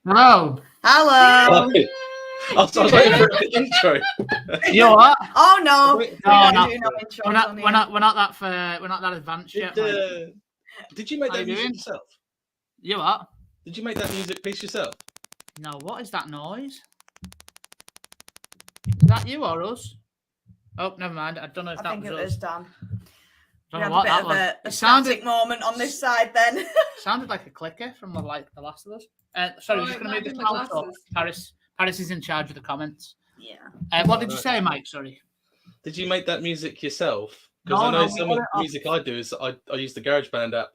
Hello. Hello. I was waiting for the intro. You know what? Oh no. No, Do no intros we're not that advanced yet. Did you make that How you music doing? yourself? You what? Did you make that music piece yourself? No, what is that noise? Is that you or us? Oh, never mind. I don't know if I that think was it us. was Dan. I We don't had know what a that bit was. of a It static moment on this side then. sounded like a clicker from The Last of Us. Sorry, we're just going to move this mouse up. Paris is in charge of the comments. Yeah. What did you say, Mike? Sorry. Did you make that music yourself? Because No, I know we some got of it the music I do is I use the GarageBand app.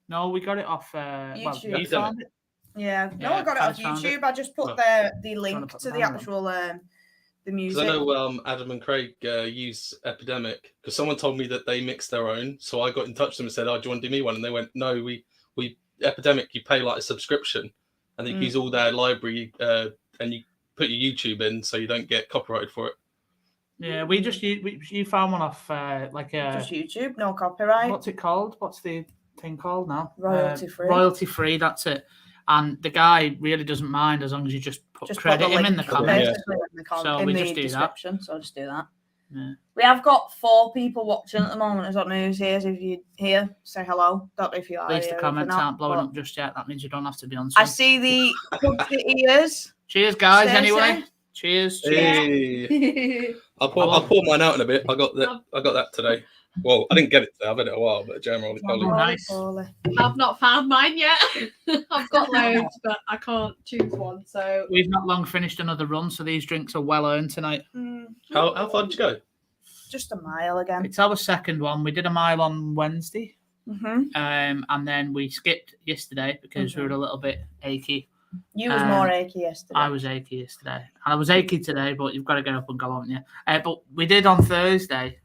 No, we got it off YouTube. Well, you found it. Yeah. No, Yeah, I got it off Paris found YouTube. I just put Oh. the link put to the the banner on? actual the Because music. I know Adam and Craig use Epidemic. Because someone told me that they mixed their own, so I got in touch with them and said, "Oh, do you want to do me one?" And they went, "No, we Epidemic. You pay like a subscription, and you use all their library, and you put your YouTube in, so you don't get copyrighted for it." Yeah, we just you found one off like Just YouTube, no copyright. what's it called? What's the thing called now? Royalty free. Royalty free. That's it. And the guy really doesn't mind as long as you just credit him in the comments. So we just do that. So just do that. Yeah. We have got 4 people watching at the moment. I don't know who's here. So if you're here, say hello. Don't know if you are. At least here, the comments not, aren't blowing up just yet. That means you don't have to be on. I see the ears. Cheers, guys. Stacey. Anyway, cheers. Hey. I'll pour mine out in a bit. I got that today. Well, I didn't get it today. I've had it a while, but generally, Nice. I've not found mine yet. I've got loads, but I can't choose one. So we've not long finished another run, so these drinks are well earned tonight. How far did you go? Just a mile again. It's our second one. We did a mile on Wednesday, Mm-hmm. and then we skipped yesterday because we were a little bit achy. You was more achy yesterday. I was achy yesterday. And I was achy today, but you've got to get up and go, haven't you? But we did on Wednesday,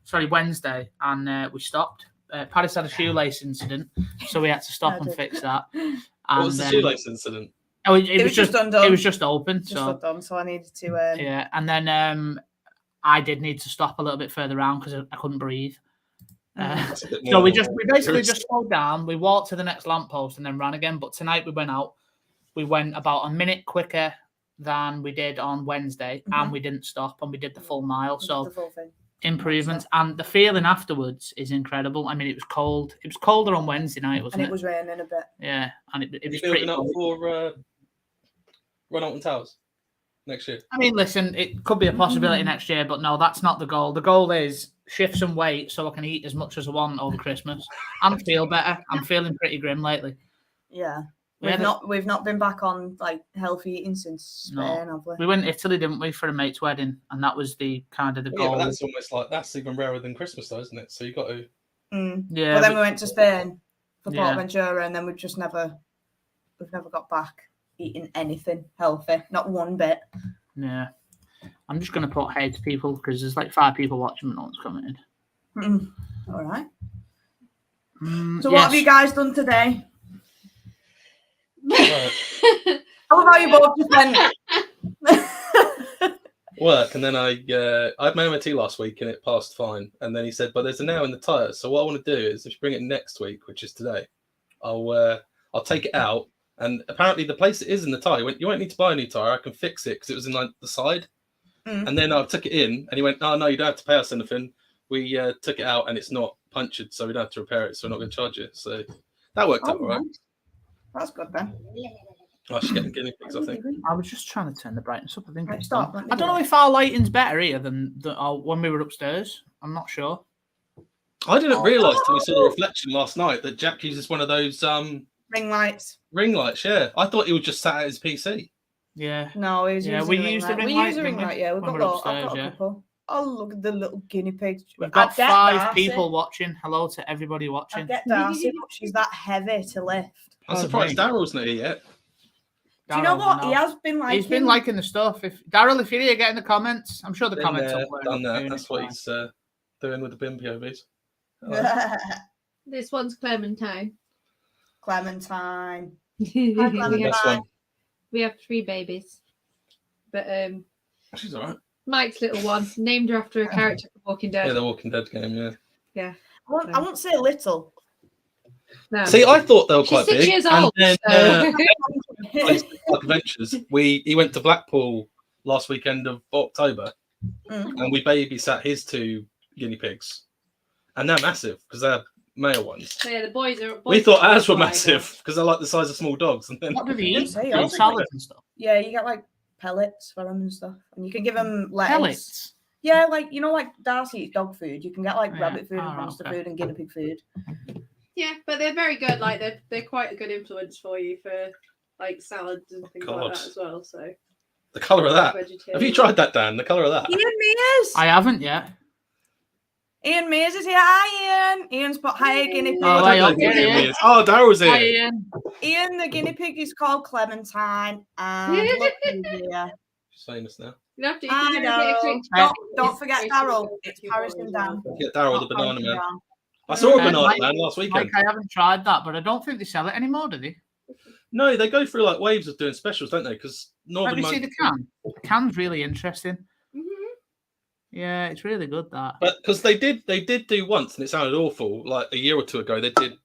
and we stopped. Paris had a shoelace incident, so we had to stop and fix that. And, What was the shoelace incident? Oh, it was just undone. It was just open. Just undone, so I needed to... Yeah, and then I did need to stop a little bit further around because I couldn't breathe. So we basically just slowed down. We walked to the next lamppost and then ran again. But tonight we went out. We went about a minute quicker than we did on Wednesday, and we didn't stop, and we did the full mile. So improvements, and the feeling afterwards is incredible. I mean, it was cold. It was colder on Wednesday night, wasn't it? And it was raining a bit. Yeah, and it was pretty pretty cold. for run Alton Towers next year. I mean, listen, it could be a possibility next year, but no, that's not the goal. The goal is shift some weight so I can eat as much as I want over Christmas and feel better. I'm feeling pretty grim lately. Yeah. We've not been back on like healthy eating since Spain, have we? We went to Italy, didn't we, for a mate's wedding, and that was the kind of the goal. Yeah, but that's almost like that's even rarer than Christmas, though, isn't it? So you got to. Yeah. But then we went to Spain for Yeah. Portventura, and then we've never got back eating anything healthy, not one bit. Yeah. I'm just going to put hey to people because there's like 5 people watching, but no one's commented. All right. So what have you guys done today? Right. How about you both just went? Work, and then I had my MOT last week and it passed fine. And then he said, "But there's a nail in the tire." So what I want to do is, if you bring it next week, which is today, I'll take it out. And apparently, the place it is in the tire, he went, "You won't need to buy a new tire. I can fix it because it was in like the side." And then I took it in, and he went, "Oh no, you don't have to pay us anything. We took it out, and it's not punctured, so we don't have to repair it. So we're not going to charge it." So that worked out all right. That's good then. I should get the guinea pigs, I think. I was just trying to turn the brightness up. I think Right, it's stop. done. I don't know if our lighting's better here than when we were upstairs. I'm not sure. I didn't realise till we saw the reflection last night that Jack uses one of those Ring lights. ring lights. Yeah, I thought he was just sat at his PC. Yeah. No, he was using we a ring used light. the ring We light. use a ring light, yeah. We've when got we were lots. I've got upstairs, a yeah. couple. Oh, look at the little guinea pigs. We've got I get 5 Darcy. people watching. Hello to everybody I watching. get Darcy, but she's that heavy to lift. I'm surprised Daryl's not here yet. Do you know what? No. He has been liking. He's been liking the stuff. If Daryl, if you're here, get in the comments. I'm sure the Been comments there, will done that. That's what he's doing with the bin POVs. This one's Clementine. Clementine. we, Hi, The Clementine. best one. have 3 babies. But She's all right. Mike's little one, named her after a character from Walking Dead. Yeah, the Walking Dead game. Yeah. I won't say little. No. See, I thought they were She's quite 6 big. years and old. then, So. places like Adventures. He went to Blackpool last weekend of October, and we babysat his 2 guinea pigs, and they're massive because they're male ones. So yeah, the boys We thought ours were like massive because they're like the size of small dogs. And then What do they eat? Say, Eat I'll salads and stuff. Yeah, you get like pellets for them and stuff, and you can give them lettuce. Pellets. Yeah, like like Darcy eats dog food. You can get like Yeah. rabbit food and Oh, hamster okay. food and guinea pig food. Yeah, but they're very good. Like they're quite a good influence for you for like salads and things like God. that as well. So the colour of that. vegetarian. Have you tried that, Dan? The colour of that. Ian Mears. I haven't yet. Ian Mears is here. Hi, Ian. Ian's put hi guinea pig. Oh, I don't know okay, who yeah. he is. Oh, Daryl's here. Hi, Ian. Ian, the guinea pig is called Clementine, and look who's here. She's famous now. You have to. Hi, You can get a quick Daryl. check. Don't forget It's Daryl. basically It's what Paris you and want. Dan. Get Daryl the Not banana Paris man. and Dan. I saw a Uh, banana Mike- man last weekend. Like, I haven't tried that, but I don't think they sell it anymore, do they? No, they go through like waves of doing specials, don't they? Because Let Northern me see the can. The can's really interesting. Mhm. Yeah, it's really good, that. But because they did do once, and it sounded awful. Like a year or 2 ago, they did.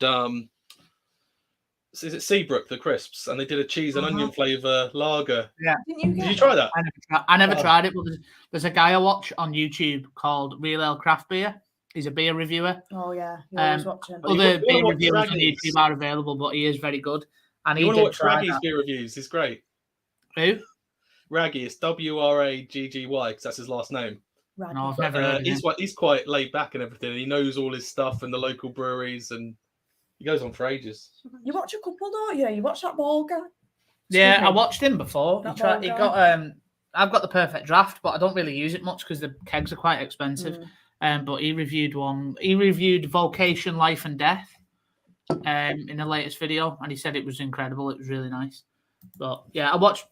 Is it Seabrook the crisps? And they did a cheese and onion flavour lager. Didn't you Did get you try that? I never Oh. tried it, but there's a guy I watch on YouTube called Real Ale Craft Beer. He's a beer reviewer. Oh yeah, you're always watching. Well, you Other wanna beer watch reviewers on Raggy's? YouTube are available, but he is very good. And You he want to did watch try Raggy's that. beer reviews? He's great. Who? Raggy, it's WRAGGY because that's his last name. Raggy. No, I've never heard of him. He's quite laid back and everything. And he knows all his stuff and the local breweries, and he goes on for ages. You watch a couple, don't you? You watch that ball guy. Yeah, Excuse I me. watched him before. He That He ball got I've got the perfect draft, but I don't really use it much because the kegs are quite expensive. But he reviewed one. He reviewed Vocation Life and Death in the latest video, and he said it was incredible. It was really nice. But yeah, I watched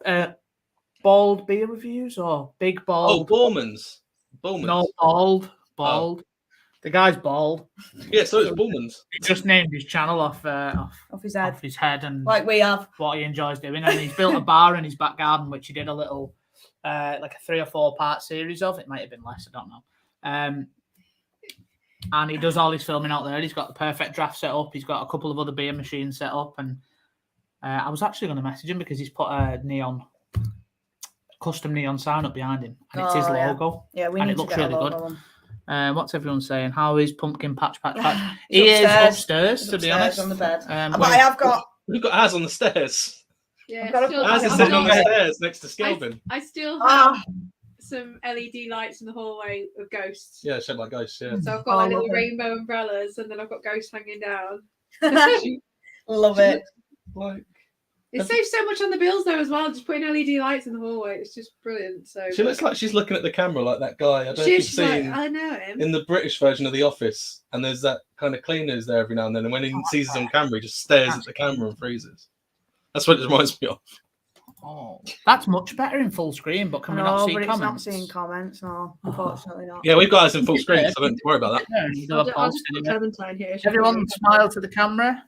Bald beer reviews or Big Oh, Bald. Ballman's. No, Bald. The guy's bald. Yeah, so it's Ballman's. He just named his channel off Off his head, off his head and like we have. what he enjoys doing. And he's built a bar in his back garden, which he did a little, like a 3 or 4 part series of. It might have been less, I don't know. And he does all his filming out there. He's got the perfect draft set up. He's got a couple of other beer machines set up. And I was actually going to message him because he's put a custom neon sign up behind him. And it's his Oh, yeah. logo. Yeah, we And need it to looks get really a good. logo one. What's everyone saying? How is Pumpkin Patch? He's He is upstairs. upstairs, He's to be upstairs honest. on the bed. But Where- I have got. We've got Az on the stairs. Yeah, I've got a- still, Az is I've sitting on the got- stairs next to Skelvin. I still have Ah, some LED lights in the hallway of ghosts. Yeah, Shed Like Ghosts, yeah. So I've got like Oh, little lovely. rainbow umbrellas, and then I've got ghosts hanging down. love it. Like, It saves so much on the bills though as well. Just putting LED lights in the hallway, it's just brilliant. So She looks like she's looking at the camera like that guy. I don't know if you've seen I know him. in the British version of The Office, and there's that kind of cleaner who's there every now and then, and when he sees us on camera, he just stares at the camera and freezes. That's what it reminds me of. Oh, that's much better in full screen, but can we not see but comments? It's not seeing comments, no, unfortunately not. Yeah, we've got us in full screen, so I don't have to worry about that. Yeah, I'll just put Clementine here. Everyone smile to the camera.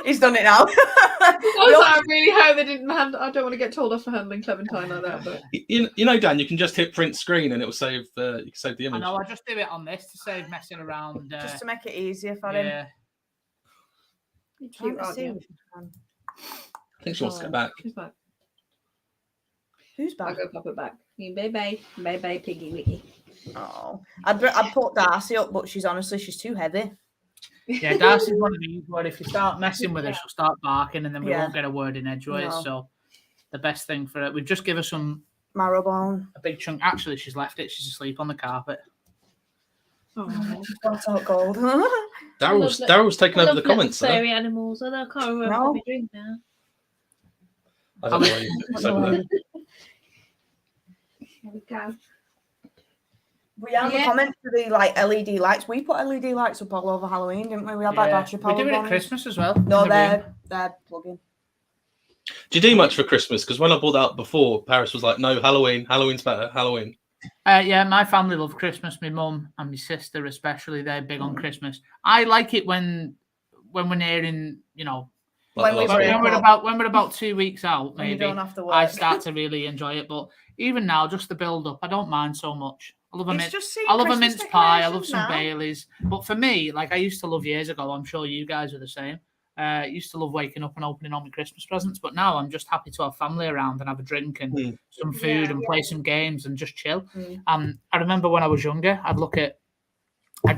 He's done it now. I really hope they didn't hand. I don't want to get told off for handling Clementine like that. But you know, Dan, you can just hit print screen and it will save. You can save the image. I know. I just do it on this to save messing around. Just to make it easier for him. Yeah. cute, aren't you? I think she wants to go back. Who's back? Who's back? I'll go pop it back. Bye, piggy wiggy. Oh, I'd put Darcy up, but she's too heavy. Yeah, Darcy's one of these where if you start messing with her, she'll start barking and then we won't get a word in edgeways. No. So the best thing for it, we've just given her some Marrowbone. a big chunk. Actually, she's left it. She's asleep on the carpet. Oh, that's all gold. Daryl's taken over the comments. Fairy animals. I can't remember what we drink now. I don't know why it's over there. There we go. We have a comment for the LED lights. We put LED lights up all over Halloween, didn't we? We had that battery power. We do it at Christmas as well. No, they're plug-in. Do you do much for Christmas? Because when I bought that before, Paris was like, "No, Halloween. Halloween's better. Halloween." Yeah, my family love Christmas. My mum and my sister, especially, they're big on Christmas. I like it when we're nearing, you know, When we're about 2 weeks out, When you maybe don't have to work. I start to really enjoy it. But even now, just the build up, I don't mind so much. I love a mince pie. I love some Baileys. But for me, like I used to love years ago, I'm sure you guys are the same. I used to love waking up and opening all my Christmas presents. But now I'm just happy to have family around and have a drink and some food and play some games and just chill. I remember when I was younger, I'd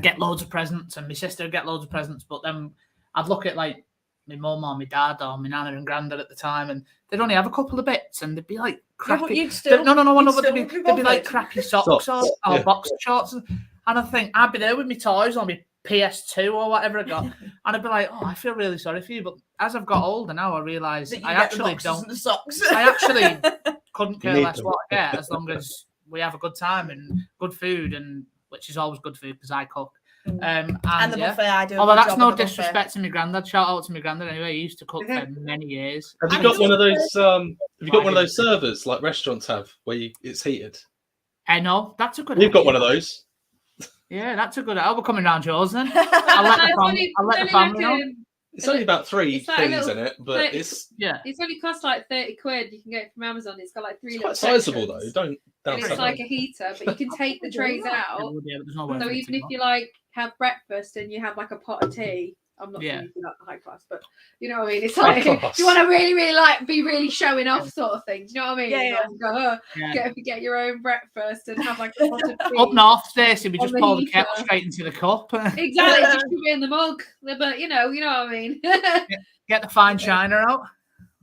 get loads of presents and my sister would get loads of presents. But then I'd look at like my mum or my dad or my nana and granddad at the time, and they'd only have a couple of bits, and they'd be like crappy. They'd be like crappy socks or boxer shorts, and I think I'd be there with my toys on my PS2 or whatever I got, and I'd be like, "Oh, I feel really sorry for you." But as I've got older now, I realise I actually don't. I actually couldn't care less what I get as long as we have a good time and good food, and which is always good food because I cook. And the buffet I do. Although that's no disrespect to my granddad. Shout out to my granddad anyway. He used to cook for many years. Have you got one of those? Have you got one of those servers like restaurants have, where it's heated? No, that's a good. You've got one of those. Yeah, that's a good. I'll be coming round yours then. I'll let the family know. It's only about three things in it, but it's only cost like 30 quid. You can get it from Amazon. It's got like 3 little. Quite sizable though. Don't. And it's like a heater, but you can take the trays out. So even if you like have breakfast and you have like a pot of tea, I'm not saying you like high class, but you know what I mean. It's like if you want to really, really like be really showing off sort of thing. Do you know what I mean? Get your own breakfast and have like a pot of tea. Up north, Stacey, we just pour the kettle straight into the cup. Exactly, just put it in the mug. But you know what I mean. Get the fine china out.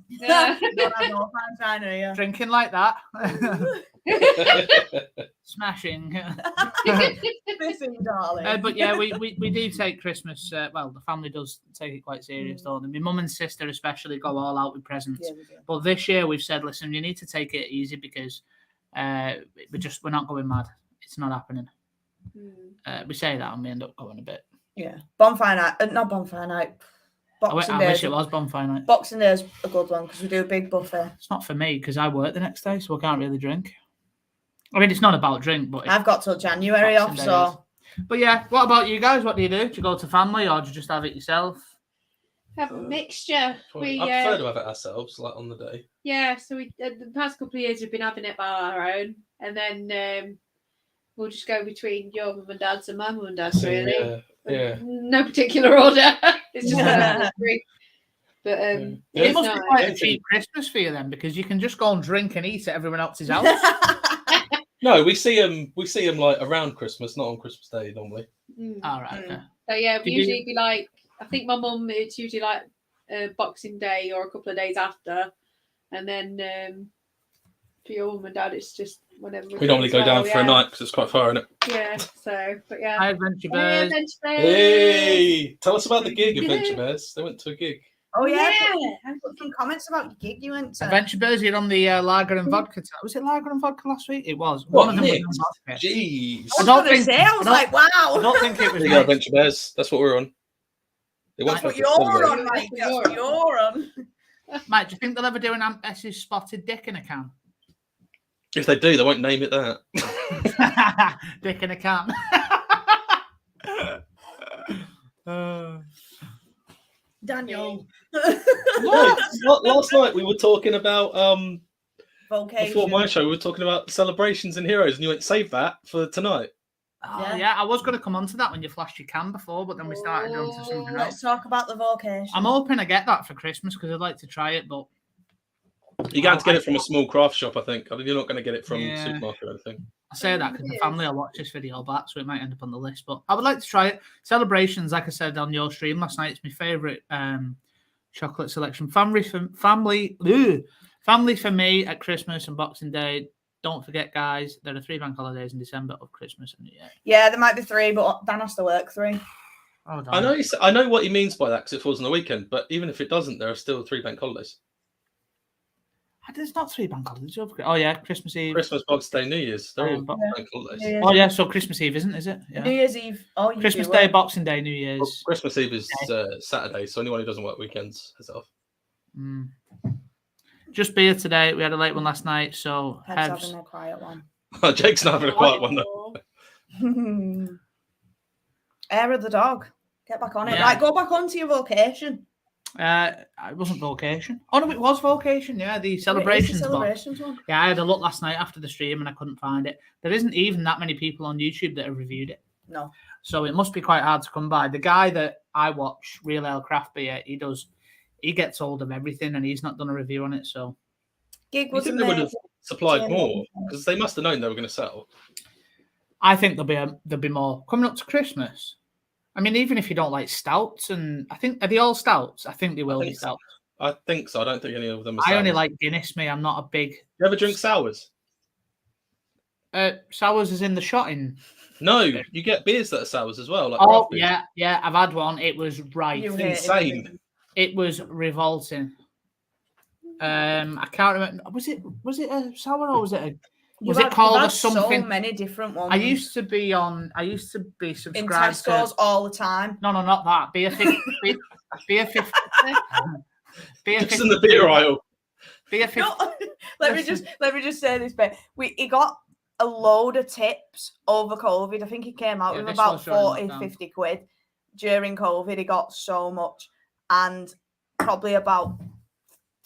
Yeah. Don't have no fine china here. Drinking like that. Smashing. Missing, darling. But yeah, we do take Christmas. Well, the family does take it quite serious, don't they? My mum and sister especially go all out with presents. Yeah, but this year we've said, listen, you need to take it easy because we're not going mad. It's not happening. We say that and we end up going a bit. Yeah, bonfire night. Not bonfire night. I wish it was bonfire night. Boxing Day is a good one because we do a big buffet. It's not for me because I work the next day, so I can't really drink. I mean, it's not about drink, but I've got till January off, so. But yeah, what about you guys? What do you do? Do you go to family or do you just have it yourself? Have a mixture. I prefer to have it ourselves, like on the day. Yeah, so we the past couple of years we've been having it by our own, and then we'll just go between your mum and dad's and my mum and dad's, really. Yeah. No particular order. It's just three. But it must be quite a cheap Christmas for you then, because you can just go and drink and eat at everyone else's house. No, we see them like around Christmas, not on Christmas Day normally. All right. Okay. So yeah, we usually be like, I think my mum, it's usually like Boxing Day or a couple of days after, and then for your mum and dad, it's just whenever We normally go down for a night because it's quite far, isn't it? Yeah, so, but yeah. Hi, Adventure Bears. Hey, tell us about the gig, Adventure Bears. They went to a gig. Oh yeah, put some comments about the gig you went to. Adventure Bears, you're on the lager and vodka. Was it lager and vodka last week? It was. What, One of them mixed? was on vodka. Jeez. I was like, wow. I don't think it was. There you go, Adventure Bears. That's what we're on. That's what you're on, mate. That's what you're on. Mate, do you think they'll ever do an Aunt Bessie's spotted dick in a can? If they do, they won't name it that. Dick in a can. Daniel. Last night we were talking about Vocation. before my show we were talking about celebrations and heroes, and you went save that for tonight. Oh, yeah, I was going to come on to that when you flashed your can before, but then we started on to something else. Let's talk about the vocation. I'm hoping I get that for Christmas because I'd like to try it, but You're going to get it from a small craft shop, I think. You're not going to get it from a supermarket or anything. I say that because the family will watch this video back, so it might end up on the list. But I would like to try it. Celebrations, like I said on your stream last night, it's my favourite chocolate selection. Family for me at Christmas and Boxing Day. Don't forget, guys, there are 3 bank holidays in December of Christmas and New Year. Yeah, there might be 3, but Dan has to work 3. Oh, I know what he means by that because it falls on the weekend. But even if it doesn't, there are still 3 bank holidays. There's not 3 bank holidays. Oh yeah, Christmas Eve, Christmas, Boxing Day, New Year's. They're all bank holidays. Yeah. Oh yeah, so Christmas Eve, isn't it? Yeah. New Year's Eve. Oh, you Christmas do Day, work. Boxing Day, New Year's. Well, Christmas Eve is Saturday, so anyone who doesn't work weekends has it off. Just beer today. We had a late one last night, so Heb's having a quiet one. Jake's not having a quiet one though. Air of the dog. Get back on it. Yeah. Right, go back onto your vocation. It wasn't vocation. Oh no, it was vocation. Yeah, the celebrations. One. Yeah, I had a look last night after the stream and I couldn't find it. There isn't even that many people on YouTube that have reviewed it. No. So it must be quite hard to come by. The guy that I watch, Real Ale Craft Beer, he gets hold of everything and he's not done a review on it. So Gig You was think they would have supplied more because they must have known they were going to sell. I think there'll be more coming up to Christmas. I mean, even if you don't like stouts, and I think are they all stouts? I think they will be stouts. I think so. I don't think any of them are I sours. only like Guinness. Me, I'm not a big. You ever drink sours? Sours is in the shotting. No, you get beers that are sours as well. Like Oh craft beer. yeah, I've had one. It was right. You Insane. It was revolting. I can't remember. Was it a sour or was it a? Was it called a something? So many different ones. I used to be subscribed in Tesco's all the time. No, not that. Beer 50. Beer 50. Beer 50. Just in the beer aisle. Beer 50. No, let me just say this bit. He got a load of tips over COVID. I think he came out with about 40, 50 quid during COVID. He got so much, and probably about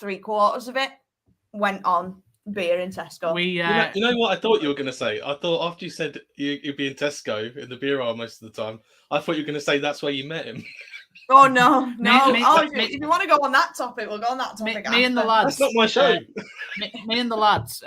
3/4 of it went on beer in Tesco. You know what I thought you were going to say? I thought after you said you'd be in Tesco in the beer aisle most of the time, I thought you were going to say that's where you met him. Oh no. If you want to go on that topic, we'll go on that topic. Me and the lads. That's not my show. Me and the lads.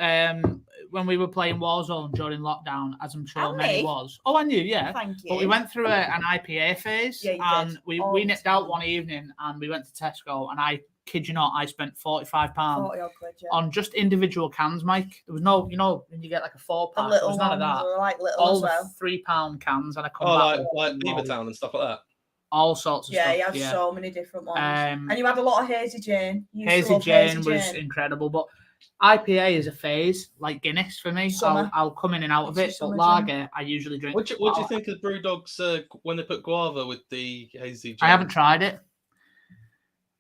When we were playing Warzone during lockdown, as I'm sure many was. Oh, I knew, yeah. Thank you. But we went through an IPA phase, and we nipped out one evening, and we went to Tesco, and I kid you not, I spent £45 on just individual cans, Mike. There was no, when you get like a 4-pack, there was none of that. Like little all as well. £3 cans, and I come back like Beavertown and stuff like that. All sorts of stuff. You had so many different ones. And you had a lot of Hazy Jane. Hazy Jane was incredible, but IPA is a phase, like Guinness for me. I'll come in and out of it. But lager, I usually drink. What do you think of Brewdog's when they put guava with the Hazy Jane? I haven't tried it.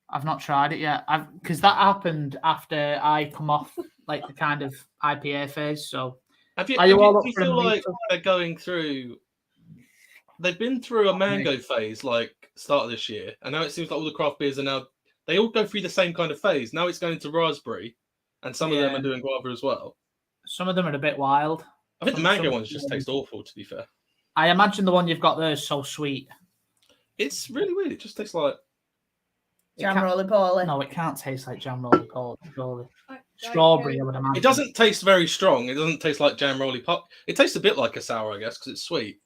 I've not tried it yet. Because that happened after I come off like the kind of IPA phase. So, do you feel like they're going through? They've been through a mango phase like start of this year, and now it seems like all the craft beers are now. They all go through the same kind of phase. Now it's going to raspberry, and some of them are doing guava as well. Some of them are a bit wild. I think the mango ones just taste awful. To be fair, I imagine the one you've got there is so sweet. It's really weird. It just tastes like jam roly-poly. No, it can't taste like jam roly-poly. Strawberry, I would imagine. It doesn't taste very strong. It doesn't taste like jam roly-pop. It tastes a bit like a sour, I guess, because it's sweet.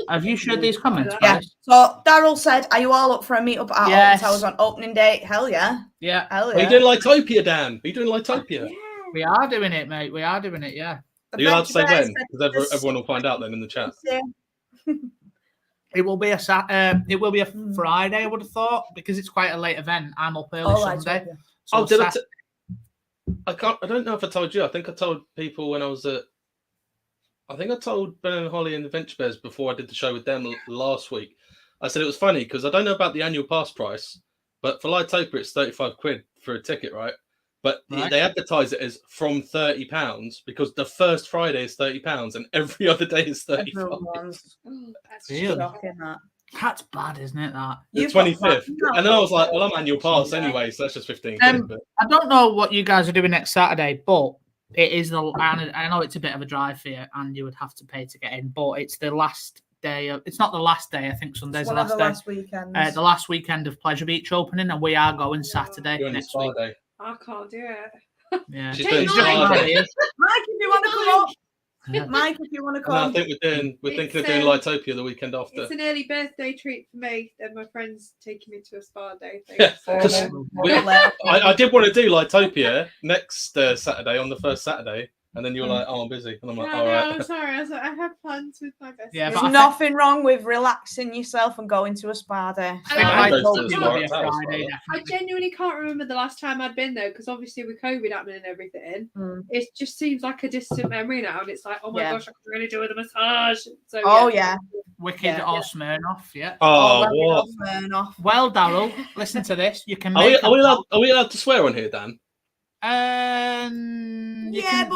Have you shared these comments, Yeah. guys? So Daryl said, "Are you all up for a meetup at Alton Towers on opening day?" Hell yeah. Yeah. Hell yeah. Are you doing Litopia, Dan? Are you doing Litopia? Yeah. We are doing it, mate. We are doing it, yeah. Are you allowed to say when? Because everyone will find out then in the chat. It will be a Friday, I would have thought, because it's quite a late event. I'm up early Sunday. So I don't know if I told you. I think I told people when I was at. I think I told Ben and Holly and the Venture Bears before I did the show with them last week. I said it was funny because I don't know about the annual pass price, but for Litopia it's £35 for a ticket, right? But they advertise it as from £30 because the first Friday is £30 and every other day is £35. That's bad, isn't it? That the 25th, and then I was like, "Well, I'm annual pass anyway, so that's just £15." But... I don't know what you guys are doing next Saturday, but it is I know it's a bit of a drive for you, and you would have to pay to get in, but it's the last day. It's not the last day. I think Sunday's the last day. The last weekend of Pleasure Beach opening, and we are going Saturday next week. I can't do it. Yeah, Mike, if you want to come up. Mike, if you want to come. No, I think we're thinking of doing Litopia the weekend after. It's an early birthday treat for me, and my friend's taking me to a spa day thing. Yeah, I did want to do Litopia next Saturday on the first Saturday, and then you were like, "Oh, I'm busy," and I'm like, "All right." I'm sorry. I was like, I have plans with my best. Yeah, there's nothing wrong with relaxing yourself and going to a spa day. I genuinely can't remember the last time I'd been there because obviously with COVID happening and everything, it just seems like a distant memory now, and it's like, oh my gosh, I could really do with a massage. So Wicked or Smirnoff, yeah. Smirnoff. Well, Daryl, listen to this. You can. Are we allowed to swear on here, Dan? But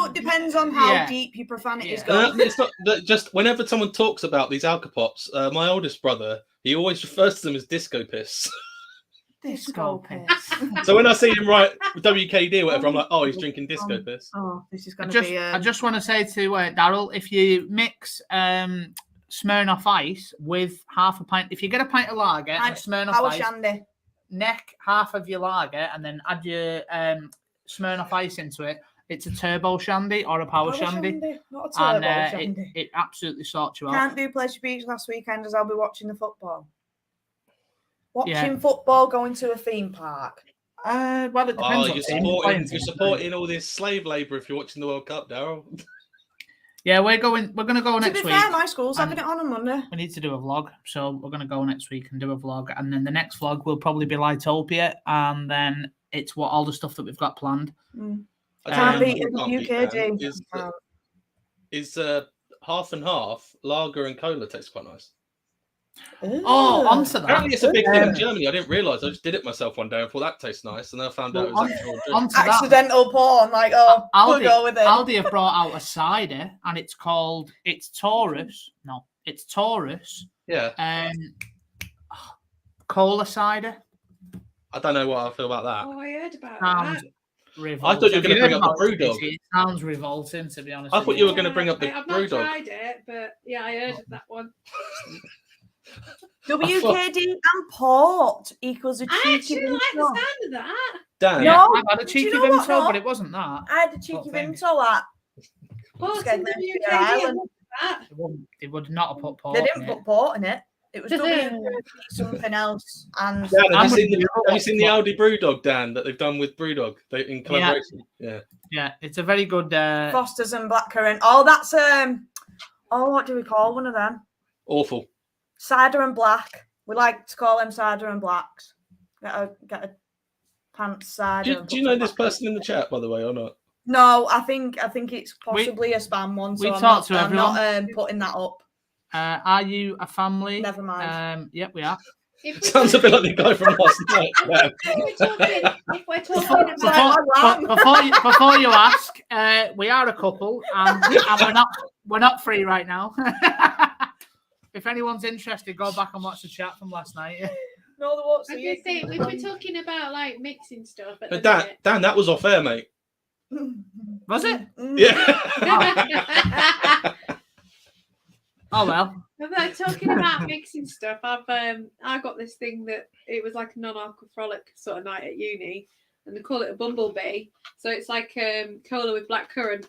it depends on how deep your profanity is going. It's not just whenever someone talks about these alcopops. My oldest brother, he always refers to them as disco piss. Disco piss. So when I see him write WKD or whatever, I'm like, oh, he's drinking disco piss. Oh, this is going to be. I just want to say to Daryl, if you mix Smirnoff Ice with half a pint, if you get a pint of lager and Smirnoff Ice, shandy. Neck half of your lager and then add your Smirnoff Ice into it. It's a turbo shandy or a power shandy. Not a turbo shandy. It absolutely sorts you out. Can't do Pleasure Beach last weekend as I'll be watching the football. Watching football, going to a theme park. Well, it depends. You're supporting all this slave labour if you're watching the World Cup, Daryl. Yeah, we're going to go next week. To be fair, my school's having it on Monday. We need to do a vlog, so we're going to go next week and do a vlog, and then the next vlog will probably be Litopia, and then it's all the stuff that we've got planned. Can't beat the UK. Is half and half lager and cola tastes quite nice. Oh, onto that. Apparently, it's a big thing in Germany. I didn't realise. I just did it myself one day and thought that tastes nice, and then I found out it was actual accidental porn. Like, we'll go with it. Aldi have brought out a cider, and it's Taurus. No, it's Taurus. Yeah. Cola cider. I don't know what I feel about that. Oh, I heard about that. Revolting. I thought you were going to bring up the Brewdog. It sounds revolting, to be honest. I thought you were going to bring up the Brewdog. I've not tried it, but yeah, I heard of that one. WKD and port equals a cheeky. I actually like the sound of that. Dan, I've had a cheeky Vimto, but it wasn't that. I had a cheeky Vimto at. They would not have put port. They didn't put port in it. It was something else. And Dan, have you seen the Aldi Brewdog, Dan, that they've done with Brewdog in collaboration? Yeah, it's a very good Fosters and blackcurrant. Oh, that's what do we call one of them? Awful. Cider and black. We like to call them cider and blacks. Get a pants cider. Do you know this person in the chat, by the way, or not? No, I think it's possibly a spam one. So I'm not putting that up. Are you a family? Never mind. Yep, we are. Sounds a bit like the guy from last night. If we're talking about before you ask, we are a couple, and we're not free right now. If anyone's interested, go back and watch the chat from last night. No, the what's if we're talking about like mixing stuff. Dan, that was off air, mate. Was it? Yeah. Oh well. If they're talking about mixing stuff, I got this thing that it was like a non-alcoholic sort of night at uni, and they call it a bumblebee. So it's like cola with blackcurrant.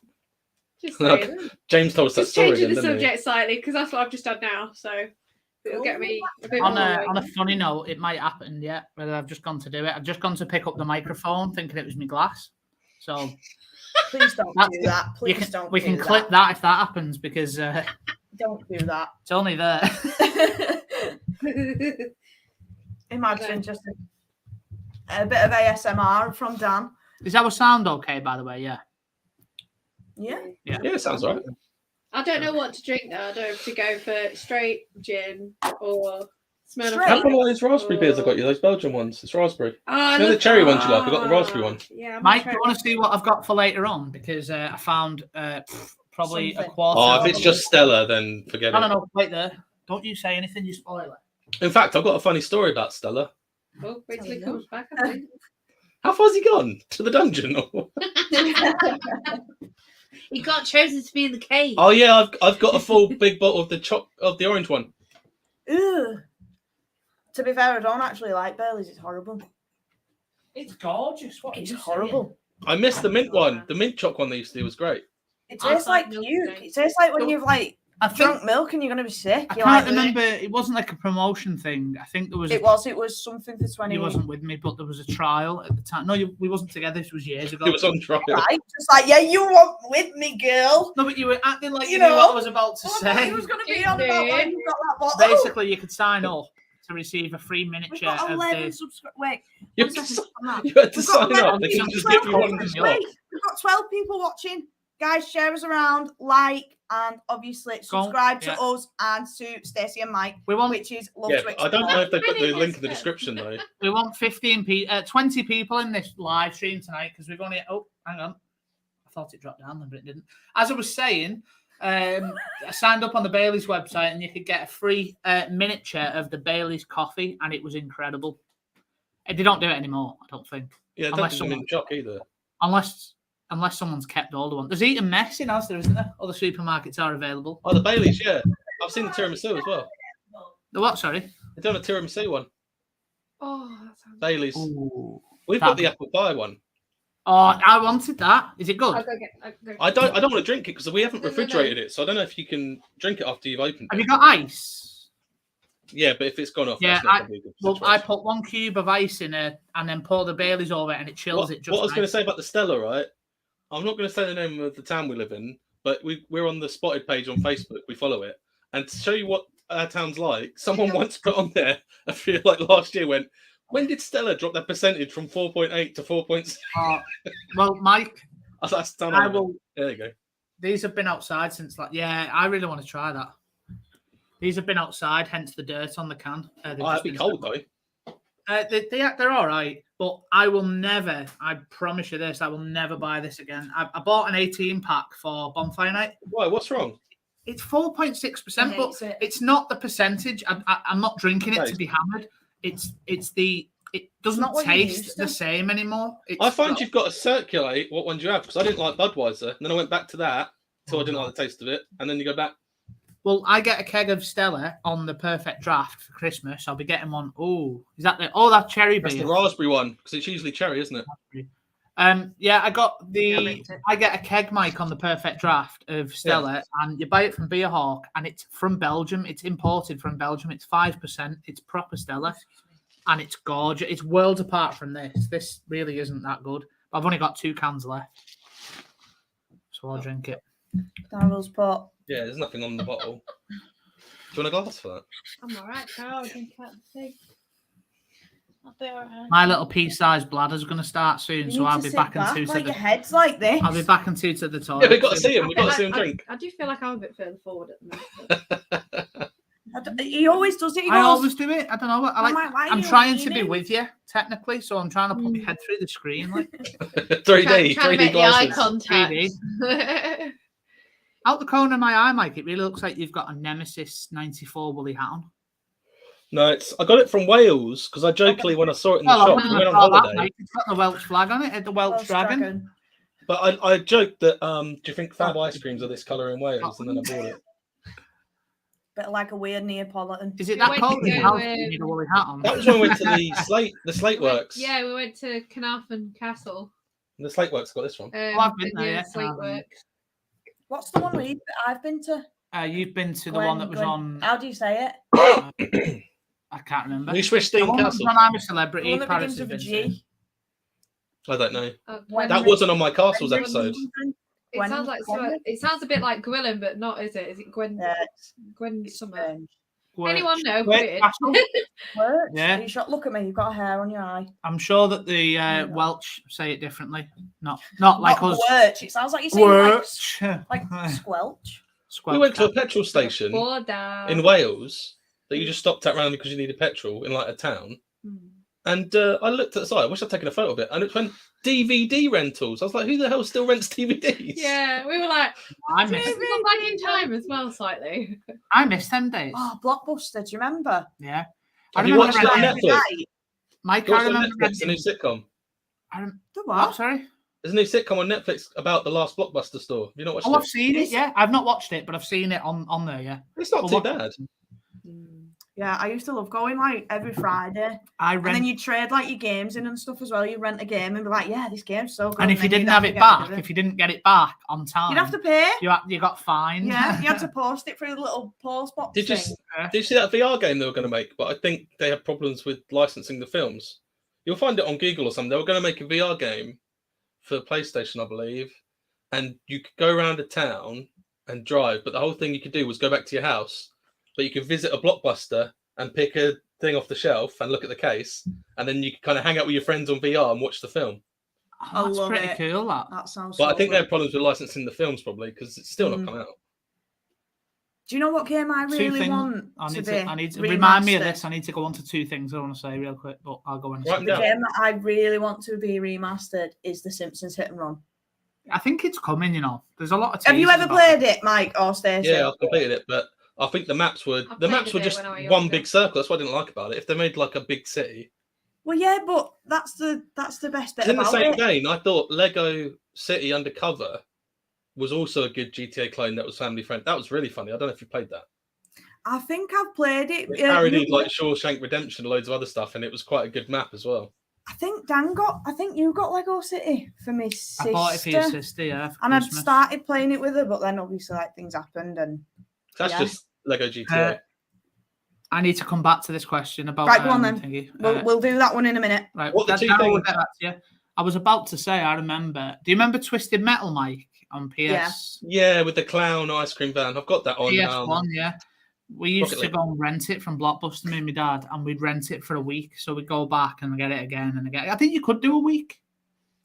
Just saying. James told us that Just story. changing Again, the didn't subject slightly because that's what I've just done now. So it'll get me a bit more. On a funny note, it might happen yet. But I've just gone to do it. I've just gone to pick up the microphone, thinking it was my glass. So please don't do that. Please don't. We can clip that if that happens because don't do that. It's only there. Imagine just a bit of ASMR from Dan. Is our sound okay, by the way? Yeah. Yeah. It sounds right. I don't know what to drink though. I don't know if to go for straight gin or Smirnoff. Have one of those raspberry beers I got you, those Belgian ones. It's raspberry. Oh, the cherry ones you like? I got the raspberry one. Yeah, Mike, do you want to see what I've got for later on? Because I found probably something. a quarter. Oh, if it's just Stella, then forget it. No, wait there. Don't you say anything, you spoil it. In fact, I've got a funny story about Stella. Oh, wait till he comes back, I think. How far's he gone? To the dungeon? He got chosen to be in the cave. Oh yeah, I've got a full big bottle of the orange one. Ew. To be fair, I don't actually like Bailey's. It's horrible. It's gorgeous. It's horrible. I missed the mint one. The mint choc one they used to do was great. It tastes like puke. It tastes like when you've drunk milk and you're going to be sick. I can't remember. It wasn't like a promotion thing. I think there was. It was something for 20. He wasn't with me, but there was a trial at the time. No, we wasn't together. This was years ago. It was on trial. Right? Just like, yeah, you weren't with me, girl. No, but you were acting like you knew what I was about to say. He was going to be on about when you got that bottle. Basically, you could sign up to receive a free miniature of the. Wait, you had to sign up. They can just give you one. We've got 12 people watching. Guys, share us around, like, and obviously subscribe to us and to Stacey and Mike, which is love to explore. I don't know if they put the link in the description though. We want 20 people in this live stream tonight because we've only. Oh, hang on. I thought it dropped down then, but it didn't. As I was saying, I signed up on the Bailey's website and you could get a free miniature of the Bailey's coffee, and it was incredible. They don't do it anymore, I don't think. Yeah, it doesn't in Jock either. Unless someone's kept older one. There's Eat and Mess in Asda, isn't there? Other supermarkets are available. Oh, the Baileys, yeah. I've seen the tiramisu as well. The what, sorry? They've done a tiramisu one. Oh, that sounds Baileys. Ooh, We've got the apple pie one. Oh, I wanted that. Is it good? I don't want to drink it because we haven't refrigerated it, so I don't know if you can drink it after you've opened it. Have you got ice? Yeah, but if it's gone off, that's not probably a good situation. I put 1 cube of ice in it and then pour the Baileys over it and it chills it just What I was nice. going to say about the Stella, right? I'm not going to say the name of the town we live in, but we're on the Spotted page on Facebook. We follow it. And to show you what our town's like, someone once put on there, I feel like last year, went, when did Stella drop that percentage from 4.8 to 4.6? Well, Mike, I will. There you go. These have been outside since I really want to try that. These have been outside, hence the dirt on the can. It'd be cold though. They're all right, but I will never, I promise you this, I will never buy this again. I bought an 18 pack for bonfire night. Why? What's wrong? It's 4.6%, but it's not the percentage. I'm not drinking it to be hammered. It doesn't taste the same anymore. I find you've got to circulate what ones you have, because I didn't like Budweiser, and then I went back to that until I didn't like the taste of it, and then you go back. Well, I get a keg of Stella on the perfect draft for Christmas. I'll be getting one. Oh, is that that cherry beer? That's the raspberry one, because it's usually cherry, isn't it? Yeah, I get a keg, Mike, on the perfect draft of Stella, and you buy it from Beer Hawk, and it's from Belgium. It's imported from Belgium. It's 5%. It's proper Stella, and it's gorgeous. It's worlds apart from this. This really isn't that good. But I've only got 2 cans left, so I'll drink it. Daryl's pot. Yeah, there's nothing on the bottle. Do you want a glass for that? I'm all right, Carl. I'll drink out the thing. I'll be all right. My little pea-sized bladder's going to start soon, so I'll be back in 2 to your head's like this. I'll be back in 2 to the toilet. Yeah, we've got to see him. We've got to see him drink. I do feel like I'm a bit further forward at the moment. He always does it. I always do it. I don't know. I'm trying to be with you, technically, so I'm trying to put my head through the screen. 3D glasses. Eye contact. 3D. Out the corner of my eye, Mike, it really looks like you've got a Nemesis 94 woolly hat on. No, I got it from Wales because I jokingly, when I saw it in the shop, we went on holiday. It's got the Welsh flag on it, the Welsh dragon. But I joked that, do you think Fab ice creams are this colour in Wales? And then I bought it. Bit like a weird Neapolitan. Is it that cold in the house you need a woolly hat on? That was when we went to the Slate Works. Yeah, we went to Carnarvon Castle. And the Slate Works got this one. I've been there, Slate Works. What's the one I've been to? You've been to the one that was on. How do you say it? I can't remember. New Swishstein Castle. When I'm a Celebrity. The one that begins with a G. I don't know. That wasn't on my Castles episode. It sounds like it sounds a bit like Gwilym, but not, is it? Is it Gwen? Gwen Summer. Anyone know? Yeah. You should look at me. You've got a hair on your eye. I'm sure that the Welsh say it differently. Not like us. Squelch. It sounds like you're saying like squelch. We went to a petrol station in Wales that you just stopped at randomly because you needed petrol in like a town. And I looked at the site. I wish I'd taken a photo of it. And it went DVD rentals. I was like, who the hell still rents DVDs? Yeah, we were like, I missed them back in time as well, slightly. I missed them days. Oh, Blockbuster. Do you remember? Yeah. Have you watched it on Netflix? Mike, I remember Netflix, a new sitcom. The what? Sorry? There's a new sitcom on Netflix about the last Blockbuster store. Have you not watched it? I've seen it, yeah. I've not watched it, but I've seen it on there, yeah. It's not too bad. Yeah, I used to love going like every Friday. And then you trade like your games in and stuff as well. You rent a game and be like, yeah, this game's so good. And if you didn't have it back, if you didn't get it back on time, you'd have to pay. You got fined. Yeah, you had to post it through the little post box. Did you see that VR game they were going to make? But I think they had problems with licensing the films. You'll find it on Google or something. They were going to make a VR game for PlayStation, I believe. And you could go around a town and drive. But the whole thing you could do was go back to your house. But you could visit a Blockbuster and pick a thing off the shelf and look at the case, and then you can kind of hang out with your friends on VR and watch the film. Oh, that's pretty cool. That sounds. But I think they have problems with licensing the films probably because it's still not come out. Do you know what game I really want? I need to remind me of this. I need to go on to two things I want to say real quick, but I'll go on. The game that I really want to be remastered is The Simpsons Hit and Run. I think it's coming. There's a lot of. Have you ever played it, Mike or Stacey? Yeah, I've completed it, but I think the maps were just one big circle. That's what I didn't like about it. If they made like a big city. Well, yeah, but that's the best bit. In the same vein, I thought Lego City Undercover was also a good GTA clone that was family friendly. That was really funny. I don't know if you played that. I think I've played it. It parodied like Shawshank Redemption and loads of other stuff, and it was quite a good map as well. I think you got Lego City for me sister. I bought it for your sister, yeah. And I'd started playing it with her, but then obviously like things happened and. That's just Lego GTA. I need to come back to this question about. Right, go on then. We'll do that one in a minute. Right. What the two things? I was about to say. I remember. Do you remember Twisted Metal, Mike, on PS? Yeah, with the clown ice cream van. I've got that on. PS1, yeah. We used to go and rent it from Blockbuster, me and my dad, and we'd rent it for a week. So we'd go back and get it again and again. I think you could do a week.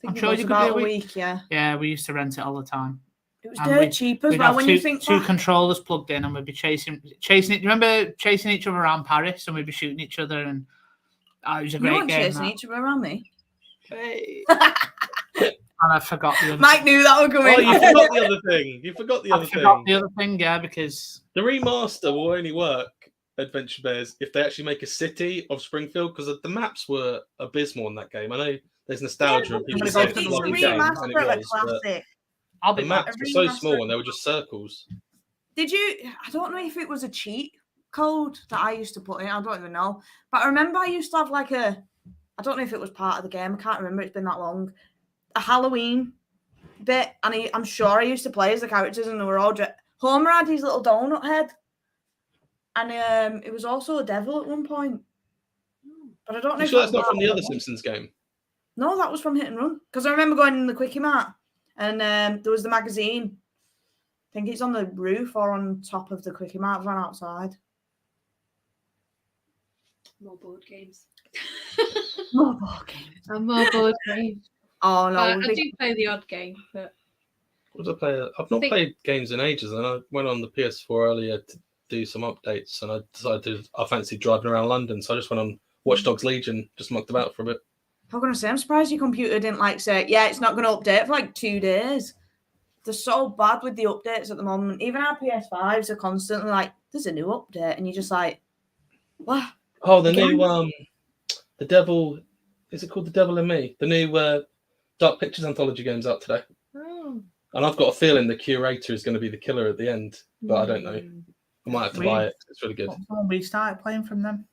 I'm sure you could do a week. Yeah. Yeah, we used to rent it all the time. It was dirt cheap as well. When you think two controllers plugged in, and we'd be chasing it. Do you remember chasing each other around Paris, and we'd be shooting each other? And it was a great game. Chasing each other around me. Hey. And I forgot the other. Mike knew that would come in. Oh, you forgot the other thing. You forgot the other thing. I forgot the other thing, yeah, because the remaster will only work. Adventure Bears, if they actually make a city of Springfield, because the maps were abysmal in that game. I know there's nostalgia and people say it's a lovely game, and it was, the maps were so small and they were just circles. Did you? I don't know if it was a cheat code that I used to put in. I don't even know. But I remember I used to have like I don't know if it was part of the game. I can't remember. It's been that long. A Halloween bit, and I'm sure I used to play as the characters, and they were all Homer had his little donut head, and it was also a devil at one point. But I don't know. You sure that's not from the other Simpsons game? No, that was from Hit and Run. Because I remember going in the Quickie Mart, and there was the magazine. I think it's on the roof or on top of the Quickie Mart. Ran outside. More board games. More board games. And more board games. Oh no! I do play the odd game, but what did I play? I've not played games in ages, and I went on the PS4 earlier to do some updates, and I decided I fancied driving around London, so I just went on Watch Dogs Legion, just mucked about for a bit. I'm gonna say, I'm surprised your computer didn't say, yeah, it's not gonna update for like 2 days. They're so bad with the updates at the moment. Even our PS5s are constantly like, there's a new update, and you're just like, what? Oh, the new the Devil, is it called The Devil in Me? The new Dark Pictures anthology game's out today. Oh. And I've got a feeling the curator is going to be the killer at the end, but I don't know. I might have to buy it. It's really good. We started playing from them.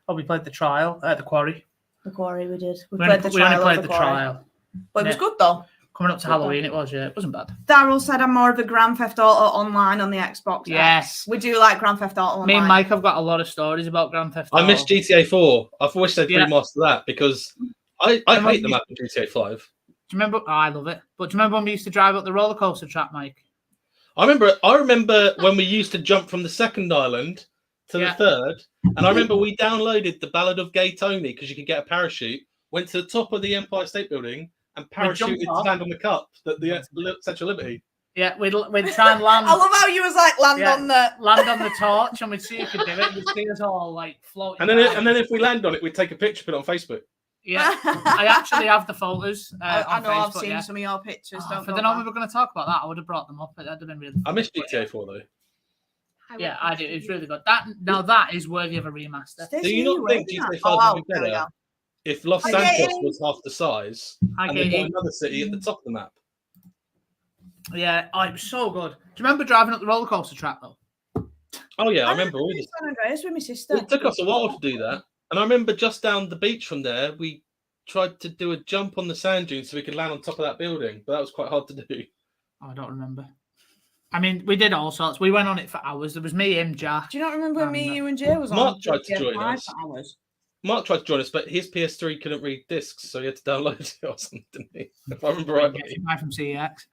Oh, we played the trial at the Quarry. The Quarry we did. We only played the trial. But it was good though. Coming up to Halloween, it was, yeah. It wasn't bad. Daryl said I'm more of a Grand Theft Auto Online on the Xbox. Yes. We do like Grand Theft Auto Online. Me and Mike have got a lot of stories about Grand Theft Auto. I miss GTA 4. I wish they'd remaster that because I hate the map in GTA 5. Do you remember? Oh, I love it. But do you remember when we used to drive up the roller coaster track, Mike? I remember when we used to jump from the second island to the third. And I remember we downloaded the Ballad of Gay Tony because you could get a parachute, went to the top of the Empire State Building and parachuted to land on the cup, the Statue of Liberty. Yeah, we'd try and land. I love how you was like land on the torch, and we'd see who could do it. We'd see us all like floating. And then if we land on it, we'd take a picture, put it on Facebook. Yeah, I actually have the photos. I know Facebook, I've seen some of your pictures. If I know we were going to talk about that, I would have brought them up. That'd have been really. I miss GTA 4 though. Yeah, I do. It's really good. That is worthy of a remaster. Do you not think GTA 5 would be better if Los Santos was half the size and they got another city at the top of the map? Yeah, it was so good. Do you remember driving up the roller coaster track though? Oh yeah, I remember. San Andreas with my sister. It took us a while to do that, and I remember just down the beach from there, we tried to do a jump on the sand dunes so we could land on top of that building, but that was quite hard to do. Oh, I don't remember. I mean, we did all sorts. We went on it for hours. There was me, him, Jack. Do you not remember when me, you, and Jay was on? Mark tried to join us. Mark tried to join us, but his PS3 couldn't read discs, so he had to download it or something, didn't he? If I remember right. From CEX.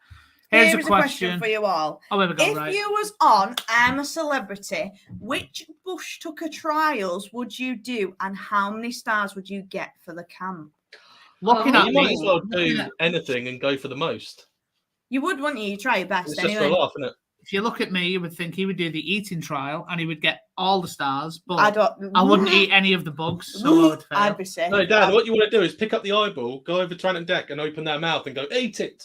Here's a question for you all. Oh, there we go, if you was on I'm a Celebrity, which Bush Tucker trials would you do and how many stars would you get for the camp? Looking at you might as well do anything and go for the most. You would, wouldn't you? You try your best it's anyway. Just for a laugh, isn't it? If you look at me, you would think he would do the eating trial and he would get all the stars, but I wouldn't eat any of the bugs, so I would fail. I'd be sick. No, Dan, what you want to do is pick up the eyeball, go over to Trent and Deck and open their mouth and go, eat it.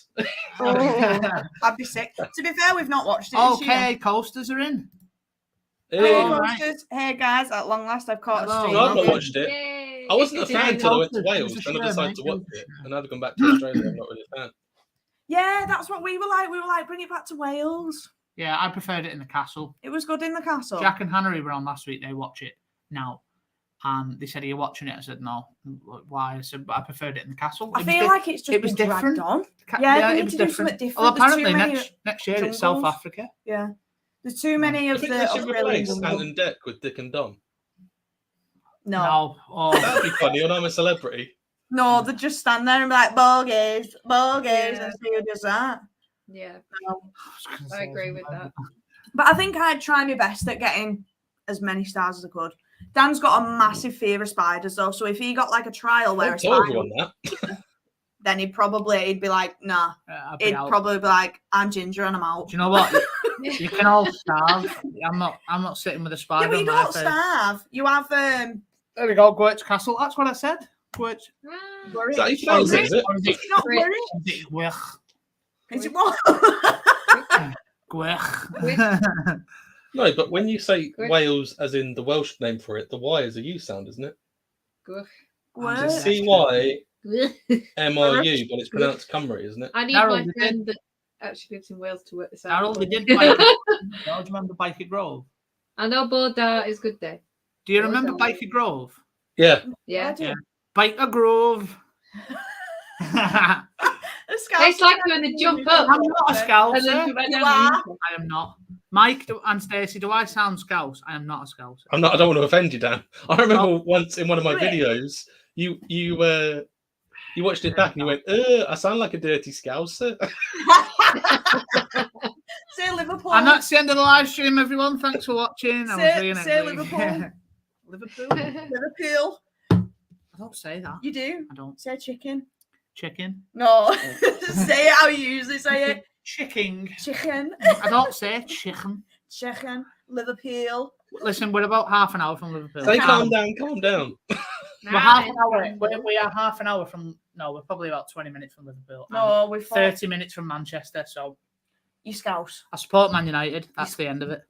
I'd be sick. To be fair, we've not watched it. Okay, coasters are in. Coasters. Hey guys, at long last I've caught a stream. No, I've not watched it. Yay. I wasn't a fan until I went to Wales, then I decided to watch it. And now I've gone back to Australia, I'm not really a fan. Yeah, that's what we were like. We were like, bring it back to Wales. Yeah, I preferred it in the castle. It was good in the castle. Jack and Hannah were on last week. They watch it now. And they said, are you watching it? I said, no. Why? I said, but I preferred it in the castle. I feel like it's just been different. On. Yeah, it was different. Well, apparently next year it's South Africa. Yeah. There's too many of the Australian Ant and Deck with Dick and Dom. No. Oh. That'd be funny when I'm a celebrity. No, they just stand there and be like, bogies, and see who does that. Yeah, I agree with that. But I think I'd try my best at getting as many stars as I could. Dan's got a massive fear of spiders, though. So if he got like a trial where a spider, then he'd be like, nah. He'd probably be like, I'm Ginger and I'm out. Do you know what? You can all starve. I'm not sitting with a spider. Yeah, but you don't starve. You have There we go, Gwitch Castle. That's what I said. Gwitch. Is that how you pronounce it? Is it not Gwitch? Is it what? Gwitch. No, but when you say Wales, as in the Welsh name for it, the Y is a U sound, isn't it? It's CYMRU, but it's pronounced Cymru, isn't it? I need my friend that actually lives in Wales to work this out. Daryl, we did Biker. Do you remember Biker Grove? I know Borda is good day. Do you remember Biker Grove? Yeah. Biker Grove. It's like when they jump up. I'm not a Scouse. I am not. Mike and Stacey, do I sound Scouse? I am not a Scouse. I'm not. I don't want to offend you, Dan. I remember once in one of my videos, you watched it back and you went, I sound like a dirty Scouser. Say Liverpool. And that's the end of the live stream, everyone. Thanks for watching. Say Liverpool. Liverpool. I don't say that. You do? I don't. Say chicken. Chicken? No. Say it how you usually say it. Chicken. I don't say chicken. Chicken. Liverpool. Listen, we're about half an hour from Liverpool. Say calm down. We're half an hour. We are half an hour from. No, we're probably about 20 minutes from Liverpool. No, we're 30 minutes from Manchester. So you Scouse. I support Man United. That's the end of it.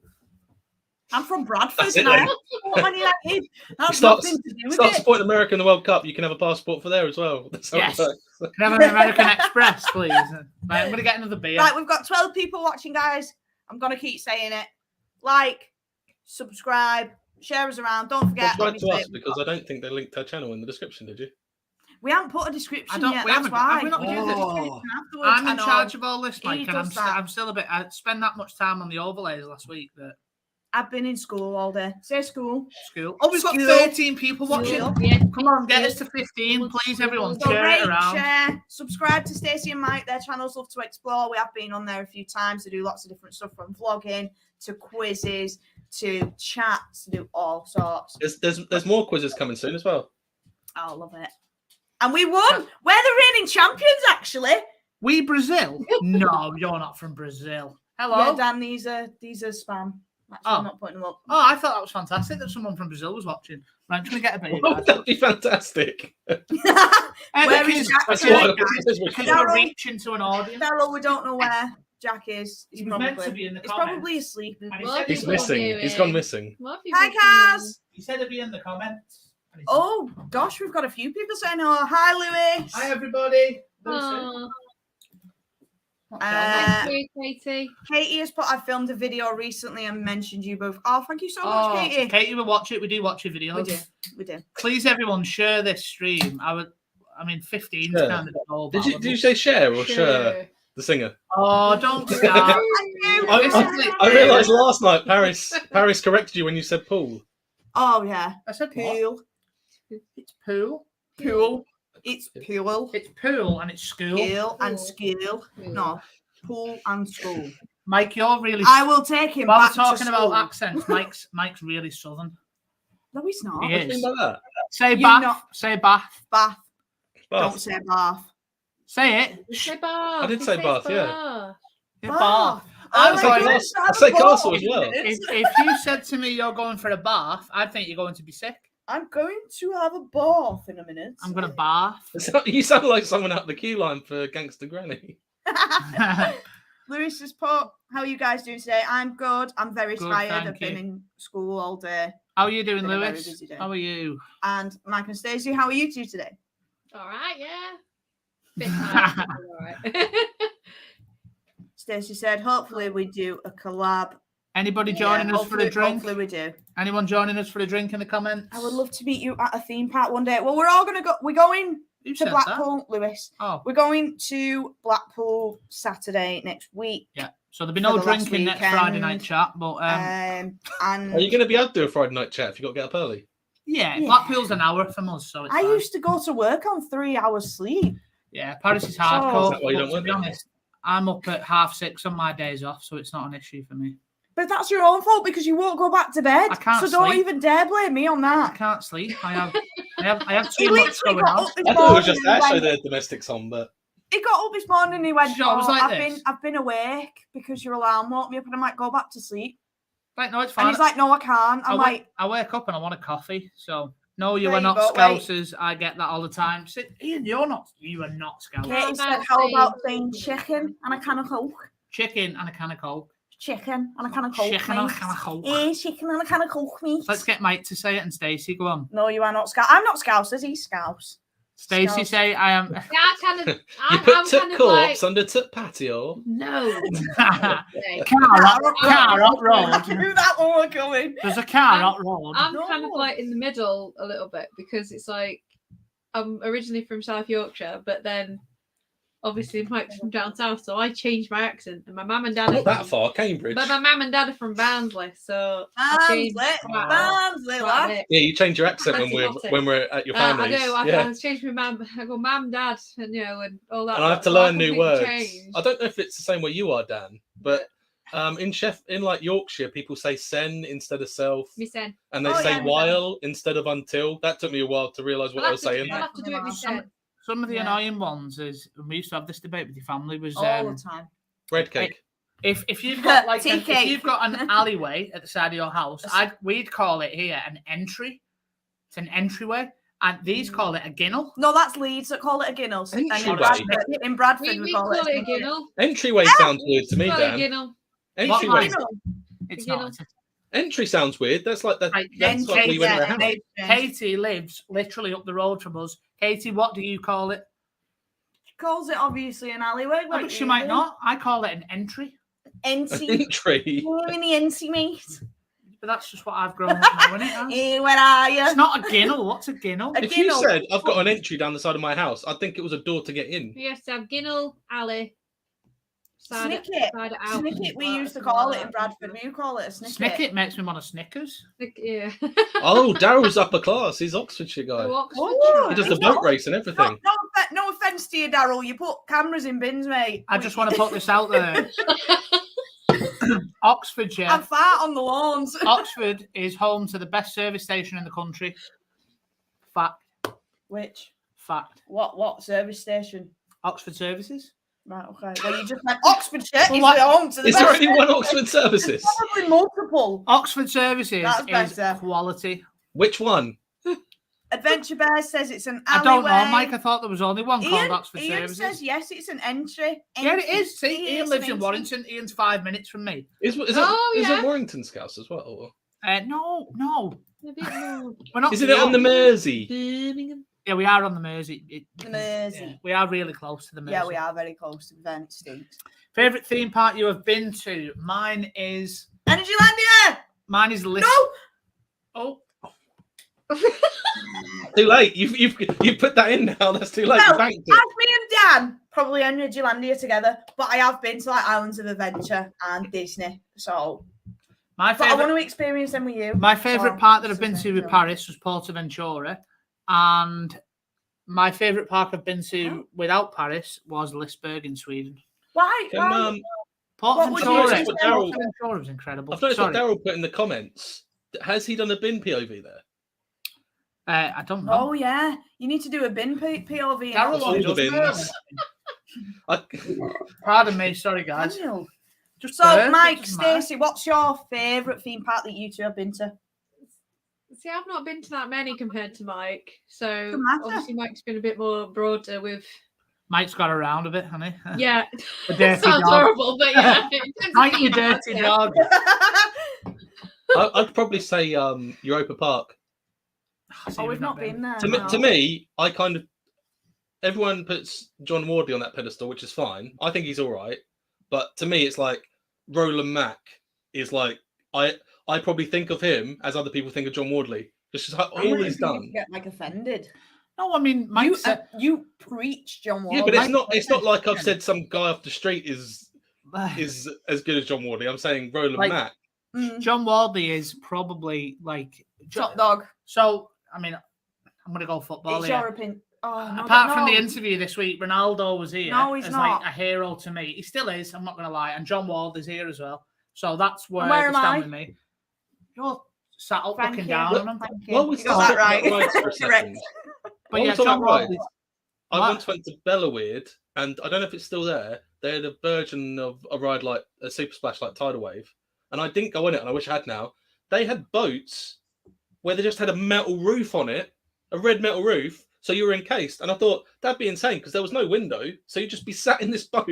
I'm from Bradford and I support Man United. That's nothing to do with it. Start supporting America in the World Cup. You can have a passport for there as well. Yes. Can I have an American Express, please? Right, I'm going to get another beer. Right, we've got 12 people watching, guys. I'm going to keep saying it. Like, subscribe, share us around. Don't forget. Subscribe to us because I don't think they linked our channel in the description, did you? We haven't put a description I don't. yet. We That's haven't. why. Have we not We'll done do the the Oh. description afterwards. I'm I in know. charge of all this, He Mike, and does that. I'm still a bit. I spent that much time on the overlays last week that I've been in school all day. Say school. school. Oh, we've got School. 13 people watching. School. Yeah. Come on, get us to 15, please, everyone. So Share rate, it around. share, subscribe to Stacey and Mike. Their channels Love to Explore. We have been on there a few times to do lots of different stuff, from vlogging to quizzes to chats, to do all sorts. There's more quizzes coming soon as well. I love it. And we won. We're the reigning champions, actually. We Brazil? No, you're not from Brazil. Hello. Yeah, Dan, these are spam. Actually, I'm not putting them up. Oh, I thought that was fantastic that someone from Brazil was watching. Right, I'm just going to get a bit. Oh, that'd be fantastic. Where is Jack? That's why We're reaching to an audience. Daryl, we don't know where Jack is. He was meant to be in the comments. Probably asleep. And he Well, said He's he was- missing. He's gone missing. Hi, Kaz. He said he'd be in the comments. And he said, Oh, gosh, we've got a few people saying hello. Hi, Lewis. hi, everybody. Oh, Uh, thank you, Katie. Katie has put, I filmed a video recently and mentioned you both. Oh, thank you so much, Katie. Katie will watch it. We do watch your videos. We do. Please, everyone, share this stream. I mean, 15 Share. kind of dull. Did you say Cher or Cher, the singer? Oh, don't start. I realised last night Paris corrected you when you said pool. Oh, yeah. I said Pool. It's pool. Pool. It's pool. It's pool and it's school. Pool and school. No, pool and school. Mike, you're really. I will take him While we're back talking to about school. accents, Mike's really southern. No, he's not. He What do you is. mean by that? Say You're bath. not- Say bath. Bath. Bath. Don't say bath. Say it. Say bath. I did say bath, yeah. Yeah, Bath. bath. I Oh say my castle. goodness, I have say a ball. castle as well. If you said to me you're going for a bath, I'd think you're going to be sick. I'm going to have a bath in a minute. I'm going to bath. You sound like someone out the queue line for Gangster Granny. Lewis has put, how are you guys doing today? I'm good. I'm very Good, tired. thank I've been you. in school all day. How are you doing, Been a very Lewis? busy day. How are you? And Mike and Stacey, how are you two today? All right, yeah. Bit tired, but all right. Stacey said, hopefully we do a collab. Anybody joining us for a drink? Hopefully we do. Anyone joining us for a drink in the comments? I would love to meet you at a theme park one day. Well, we're all going to go. We're going Who to said Blackpool, Lewis. that? Oh, We're going to Blackpool Saturday next week. yeah. So there'll be no For the last drinking next Friday night weekend. chat, but And Are you going to be able to do a Friday night chat if you got to get up early? yeah, Yeah. Blackpool's an hour from us, so it's I fine. used to go to work on 3 hours sleep. Yeah, Paris is So- hardcore. Is that why you but don't to work be then? honest, I'm up at 6:30 on my days off, so it's not an issue for me. But that's your own fault because you won't go back to bed. I can't so don't sleep. even dare blame me on I that. can't sleep. I have He too much literally going got on. up this I thought it was morning just and Ash went- had the domestics on, but He got up this morning and he went, Sure, it was like this. I've been awake because your alarm woke me up and I might go back to sleep. Like, no, it's And fine. he's like, no, I can't. I'm like, I wake up and I want a coffee. So no, you There are you not go, wait. Scousers. I get that all the time. Ian, you are not Scousers. Katie said, about how saying- about saying chicken and a can of Coke? Chicken and a can of Coke. Chicken and a can of Coke, Chicken and a mate. can of Coke. Chicken and a can of Coke, mate. Let's get Mike to say it and Stacey, go on. No, you are not Scouse. I'm not Scousers, he's Scouse. Stacey, Scouse. say I am. Yeah, I kind of. you I'm put kind took of corpse like, under took patio. no. Car up road. Knew that one was coming. There's a car up road. I'm No. kind of like in the middle a little bit because it's like I'm originally from South Yorkshire, but then obviously Mike's from down south, so I changed my accent. And my mum and dad are Not that from, far, Cambridge. but my mum and dad are from Barnsley, so I changed Barnsley, quite a lad. bit. Yeah, you change your accent when Fancy we're at your I families. do. yeah. I changed my mum. I go mum, dad, and and all that. And I have to so learn new completely words. changed. I don't know if it's the same way you are, Dan, but in like Yorkshire, people say sen instead of self, Me saying, and they Oh, say yeah. while instead of until. That took me a while to realise what I was saying. I'll have to do it myself. Some of the Yeah. annoying ones is, and we used to have this debate with your family, was All the time. Bread cake. if you've got like Tea if cake. you've got an alleyway at the side of your house, we'd call it here an entry. It's an entryway, and these call it a ginnel. No, that's Leeds that call it a Guinness. And Entryway. in Bradford, We we call it a a ginnel. Entryway sounds weird to me, Call it a Dan. ginnel. Entryway. What It's not. It's a- Entry sounds weird. That's like that. Right, That's like we went yeah, around. they- Katie lives literally up the road from us. Katie, what do you call it? calls it obviously an alleyway. Oh, like but she you might do. not. I call it an entry. NC. Entry. You're in the NC, mate. But that's just what I've grown up knowing it as. Where are you? It's not a ginnel. What's a ginnel? If you said I've got an entry down the side of my house, I'd think it was a door to get in. You have to have ginnel, alley, side out. Snicket, we used to call it in Bradford. We call it a snicket. Snicket makes me want a Snickers. Yeah. Oh, Daryl's upper class. He's Oxfordshire guy. He does the boat race and everything. No offence to you, Daryl. You put cameras in bins, mate. I just want to put this out there. Oxfordshire. I'm fat on the lawns. Oxford is home to the best service station in the country. Fact. Which? Fact. What service station? Oxford Services. Right, okay. Well, you just meant Oxfordshire is home to the best. Is there only one Oxford Services? Probably multiple. Oxford Services is quality. Which one? Adventure Bear says it's an alleyway. I don't know, Mike. I thought there was only one called Oxford Services. Ian says yes, it's an entry. Yeah, it is. See, Ian lives in Warrington. Ian's 5 minutes from me. Is it Warrington Scouts as well? No. We're not. Is it on the Mersey? Yeah, we are on the Mersey. The Mersey. Yeah, we are really close to the Mersey. Yeah, we are very close to the event. Stinks. Favourite theme park you have been to? Mine is EnergyLandia. Mine is List. No. Oh. Too late. You've put that in now. That's too late. Well, as me and Dan probably EnergyLandia together, but I have been to like Islands of Adventure and Disney. So I want to experience them with you. My favourite park that I've been to with Paris was Portaventura, and my favourite park I've been to without Paris was Lisburg in Sweden. Why? Portaventura was incredible. I've noticed what Daryl put in the comments. Has he done a bin POV there? I don't know. Oh yeah, you need to do a bin POV. Daryl all the bins. Pardon me, sorry guys. So, Mike, Stacey, what's your favourite theme park that you two have been to? See, I've not been to that many compared to Mike, so obviously Mike's been a bit more broader with. Mike's got around a bit, hasn't he? Yeah, it sounds horrible, but yeah. Mike, you dirty dog. I'd probably say Europa Park. We've not been there. To me, I kind of everyone puts John Wardley on that pedestal, which is fine. I think he's all right, but to me, it's like Roland Mack is like I probably think of him as other people think of John Wardley. Just all he's done. Get offended. No, I mean, Mike you preach John Wardley. Yeah, but it's not like I've said some guy off the street is as good as John Wardley. I'm saying Roland Mack. John Wardley is probably like top dog. So I mean, I'm going to go football it's here. Your opinion. Apart from the interview this week, Ronaldo was here as like a hero to me. He still is, I'm not going to lie. And John Wardley's here as well. So that's where am stand I? with me. You're sat up looking down on him. Well, we got that right. For a second. But yeah, John Wardley. I once went to Bellaweird, and I don't know if it's still there. They had a version of a ride like a Super Splash, like Tidal Wave. And I didn't go on it, and I wish I had now. They had boats where they just had a metal roof on it, a red metal roof, so you were encased. And I thought that'd be insane because there was no window, so you'd just be sat in this boat,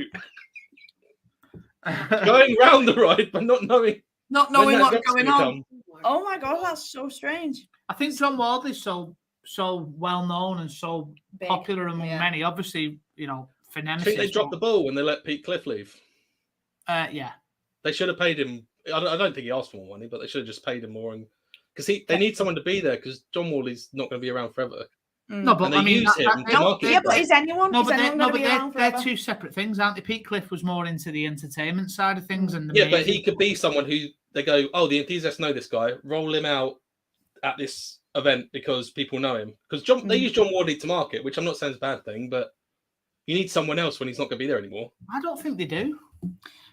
going round the ride, but not knowing what's going on. Oh my god, that's so strange. I think John Wardley's so well known and so big, popular among many. Obviously, for Nemesis. I think they dropped the ball when they let Pete Cliff leave. Yeah, they should have paid him. I don't think he asked for more money, but they should have just paid him more, and because they need someone to be there because John Wardley's not going to be around forever. No, but I mean, but is anyone? They're two separate things, aren't they? Pete Cliff was more into the entertainment side of things, and but he could be someone who they go, oh, the enthusiasts know this guy, roll him out at this event because people know him. Because they use John Wardley to market, which I'm not saying is a bad thing, but you need someone else when he's not going to be there anymore. I don't think they do.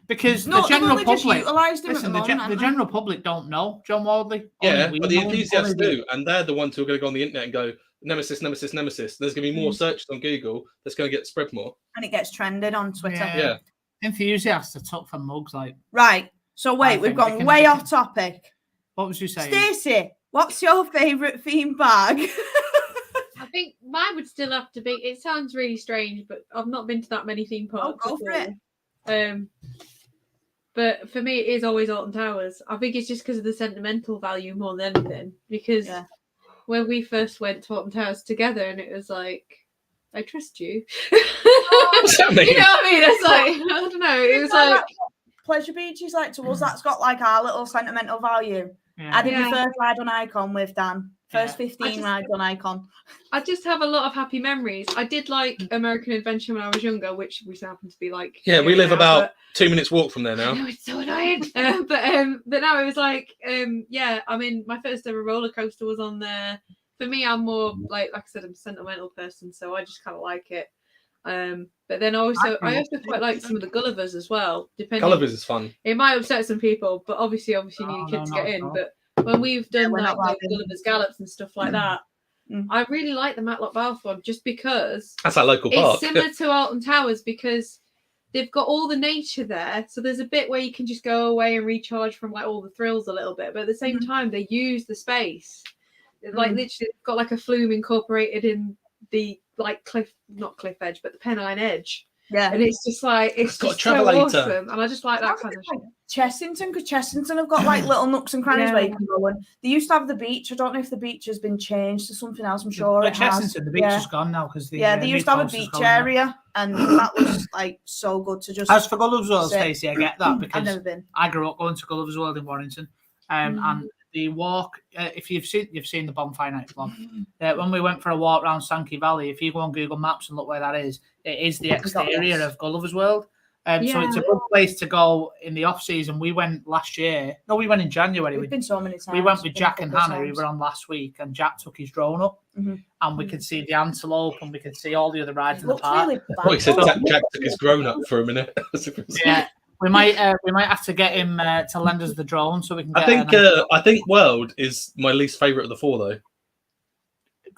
Because the general public, the general public don't know John Wardley. Yeah, but the enthusiasts do, and they're the ones who are going to go on the internet and go, Nemesis, Nemesis, Nemesis. There's going to be more searches on Google that's going to get spread more. And it gets trended on Twitter. Yeah. Enthusiasts are tough for mugs. Right. So wait, we've gone way off topic. What was you saying? Stacey, what's your favourite theme park? I think mine would still have to be, it sounds really strange, but I've not been to that many theme parks. Go for it. But for me, it is always Alton Towers. I think it's just because of the sentimental value more than anything. Because when we first went to Alton Towers together, and it was like, I trust you. What's that mean? You know what I mean? It's like, I don't know. It was like Pleasure Beach is like to us. That's got like our little sentimental value. Yeah. I did my first ride on Icon with Dan. First 15 rides on Icon. I just have a lot of happy memories. I did like American Adventure when I was younger, which we happen to be like. Yeah, we live about 2 minutes walk from there now. I know, it's so annoying. But now it was like, I mean, my first ever roller coaster was on there. For me, I'm more like I said, I'm a sentimental person, so I just kind of like it. But then also, I also quite like some of the Gullivers as well. Gullivers is fun. It might upset some people, but obviously you need a kid to get in. But when we've done like the Gulliver's Gallops and stuff like that, I really like the Matlock Bath one just because that's our local park. It's similar to Alton Towers because they've got all the nature there. So there's a bit where you can just go away and recharge from like all the thrills a little bit. But at the same time, they use the space. Like literally got like a flume incorporated in the like not cliff edge, but the Pennine edge. Yeah. And it's just like, it's got just so awesome. And I just like that kind of shit. Chessington, because Chessington have got like little nooks and crannies where you can go. And they used to have the beach. I don't know if the beach has been changed to something else. I'm sure it has. The beach is gone now because they used to have a beach area, and that was like so good to just. As for Gulliver's World, Stacey, I get that because I've never been. I grew up going to Gulliver's World in Warrington, and the walk. If you've seen the Bonfire Night vlog, when we went for a walk around Sankey Valley, if you go on Google Maps and look where that is, it is the exterior of Gulliver's World. So it's a good place to go in the off season. We went last year. No, we went in January. We've been so many times. We went with Jack and Hannah, who were on last week, and Jack took his drone up, and we could see the antelope, and we could see all the other rides in the park. Really he said Jack took his drone up for a minute. Yeah, we might have to get him to lend us the drone so we can. I think World is my least favourite of the four, though.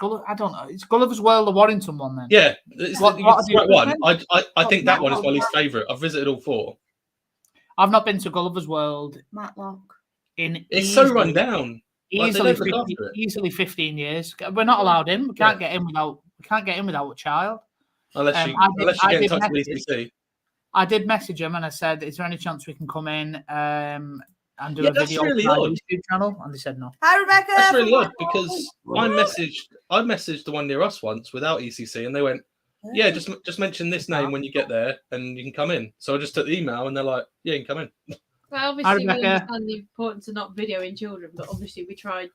I don't know. It's Gulliver's World, the Warrington one, then. Yeah, it's the right one. I think that one is my least favourite. I've visited all four. I've not been to Gulliver's World. Matlock. It's so run down. Easily 15 years. We're not allowed in. We can't get in without. We can't get in without a child. Unless you get in touch with ECC. I did message him and I said, "Is there any chance we can come in and do a video on our YouTube channel?" And they said no. Hi, Rebecca. That's really odd because I messaged the one near us once without ECC, and they went, "Yeah, just mention this name when you get there, and you can come in." So I just took the email, and they're like, "Yeah, you can come in." Well, obviously, we understand the importance of not videoing children, but obviously, we tried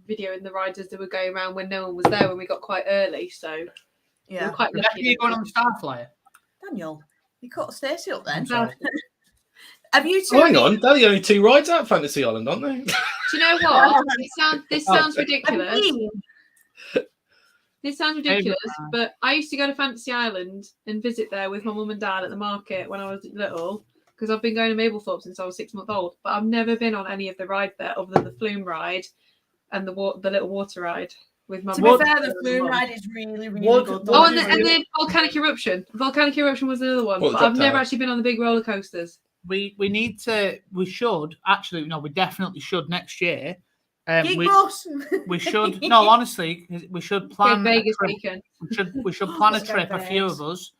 videoing the riders that were going around when no one was there when we got quite early. So yeah, we're quite lucky. Are you going on the Starflyer? Daniel, you cut Stacey up then. Have you two? Oh, hang on, they're the only two rides out Fantasy Island, aren't they? Do you know what? This sounds ridiculous. This sounds ridiculous, but I used to go to Fantasy Island and visit there with my mum and dad at the market when I was little, because I've been going to Mablethorpe since I was 6 months old. But I've never been on any of the rides there other than the Flume ride and the little water ride. With my to be fair, the Flume ride is really, really good. Oh, and the Volcanic Eruption. Volcanic Eruption was another one. But I've never actually been on the big roller coasters. We definitely should next year. We should honestly, we should plan Vegas weekend. We should plan a trip, a few of us,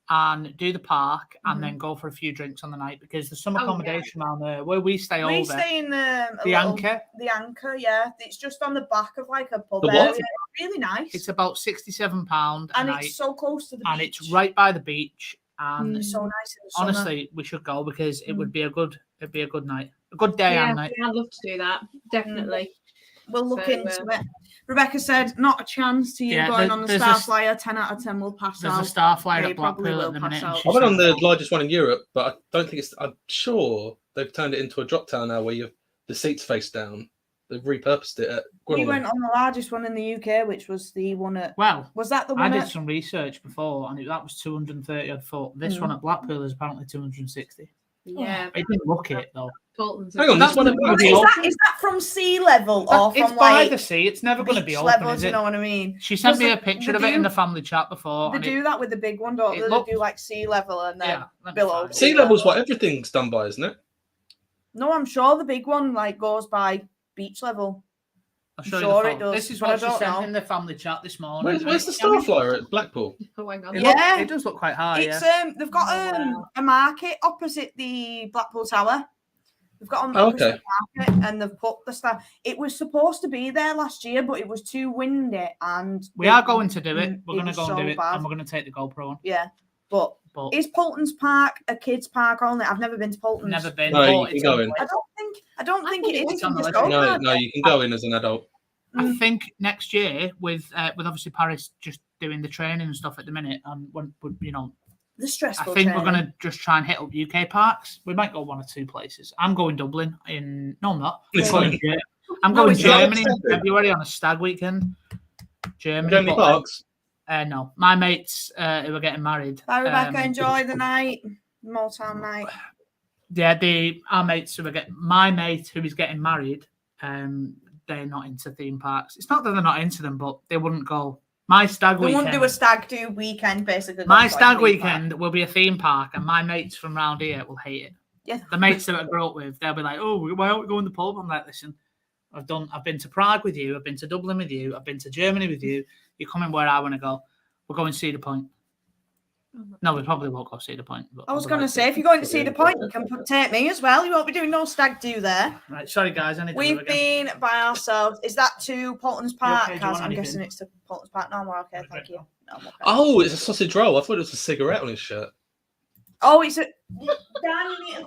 and do the park, and then go for a few drinks on the night because there's some accommodation around there where we stay over. We stay in the Anchor. The Anchor, yeah. It's just on the back of like a pub area. It's really nice. It's about £67 and it's so close to the beach. And it's right by the beach. And it's so nice in the summer. Honestly, we should go because it would be a good night, a good day and night. I'd love to do that. Definitely. We'll look into it. Rebecca said, "Not a chance to you going on the Starflyer. 10 out of 10 will pass out." There's a Starflyer at Blackpool at the minute. I went on the largest one in Europe, but I don't think I'm sure they've turned it into a drop tower now, where the seats face down. They've repurposed it. We went on the largest one in the UK, which was the one at. Well, was that the one? I did some research before, and that was 230 odd foot. This one at Blackpool is apparently 260. Yeah, I didn't look it though. Hang on, this one is that from sea level or from it's by the sea? It's never going to be open, level, is it? You know what I mean? She sent me a picture of it in the family chat before. They do that with the big one, don't they? They do like sea level and then below. Sea level's what everything's done by, isn't it? No, I'm sure the big one like goes by beach level. I'm sure it does. This is what she sent in the family chat this morning. Where's the Starflyer at Blackpool? Oh, hang on. It does look quite high. It's they've got a market opposite the Blackpool Tower. They've got a market and they've put the star. It was supposed to be there last year, but it was too windy, and we are going to do it. We're going to go and do it, and we're going to take the GoPro on. Yeah, but But is Poulton's Park a kids' park only? I've never been to Poulton's. Never been. No, you can go in. I don't think it is. it's on the list. No, you can go in as an adult. I think next year with obviously Paris just doing the training and stuff at the minute, and when the stressful. I think training. we're going to just try and hit up UK parks. We might go 1 or 2 places. I'm going Dublin No, I'm not. I'm going Germany in February on a stag weekend. Germany. Parks? No, my mates who are getting married. Bye, Rebecca. Enjoy the night, Motown night. Yeah, our mates who are my mate who is getting married. They're not into theme parks. It's not that they're not into them, but they wouldn't go. My stag weekend. They won't do a stag do weekend, basically. My stag weekend will be a theme park, and my mates from round here will hate it. Yeah. The mates that I grew up with, they'll be like, "Oh, why aren't we going to the pub?" I'm like, "Listen, I've been to Prague with you. I've been to Dublin with you. I've been to Germany with you. You're coming where I want to go. We're going to Cedar Point." No, we probably won't go Cedar Point. I was going to say, if you're going to Cedar Point, you can take me as well. You won't be doing no stag do there. Right, sorry guys. We've been by ourselves. Is that to Poulton's Park? Okay, I'm guessing it's to Poulton's Park. No, we're okay. Thank you. No, I'm okay. Oh, it's a sausage roll. I thought it was a cigarette on his shirt. Oh, it's a.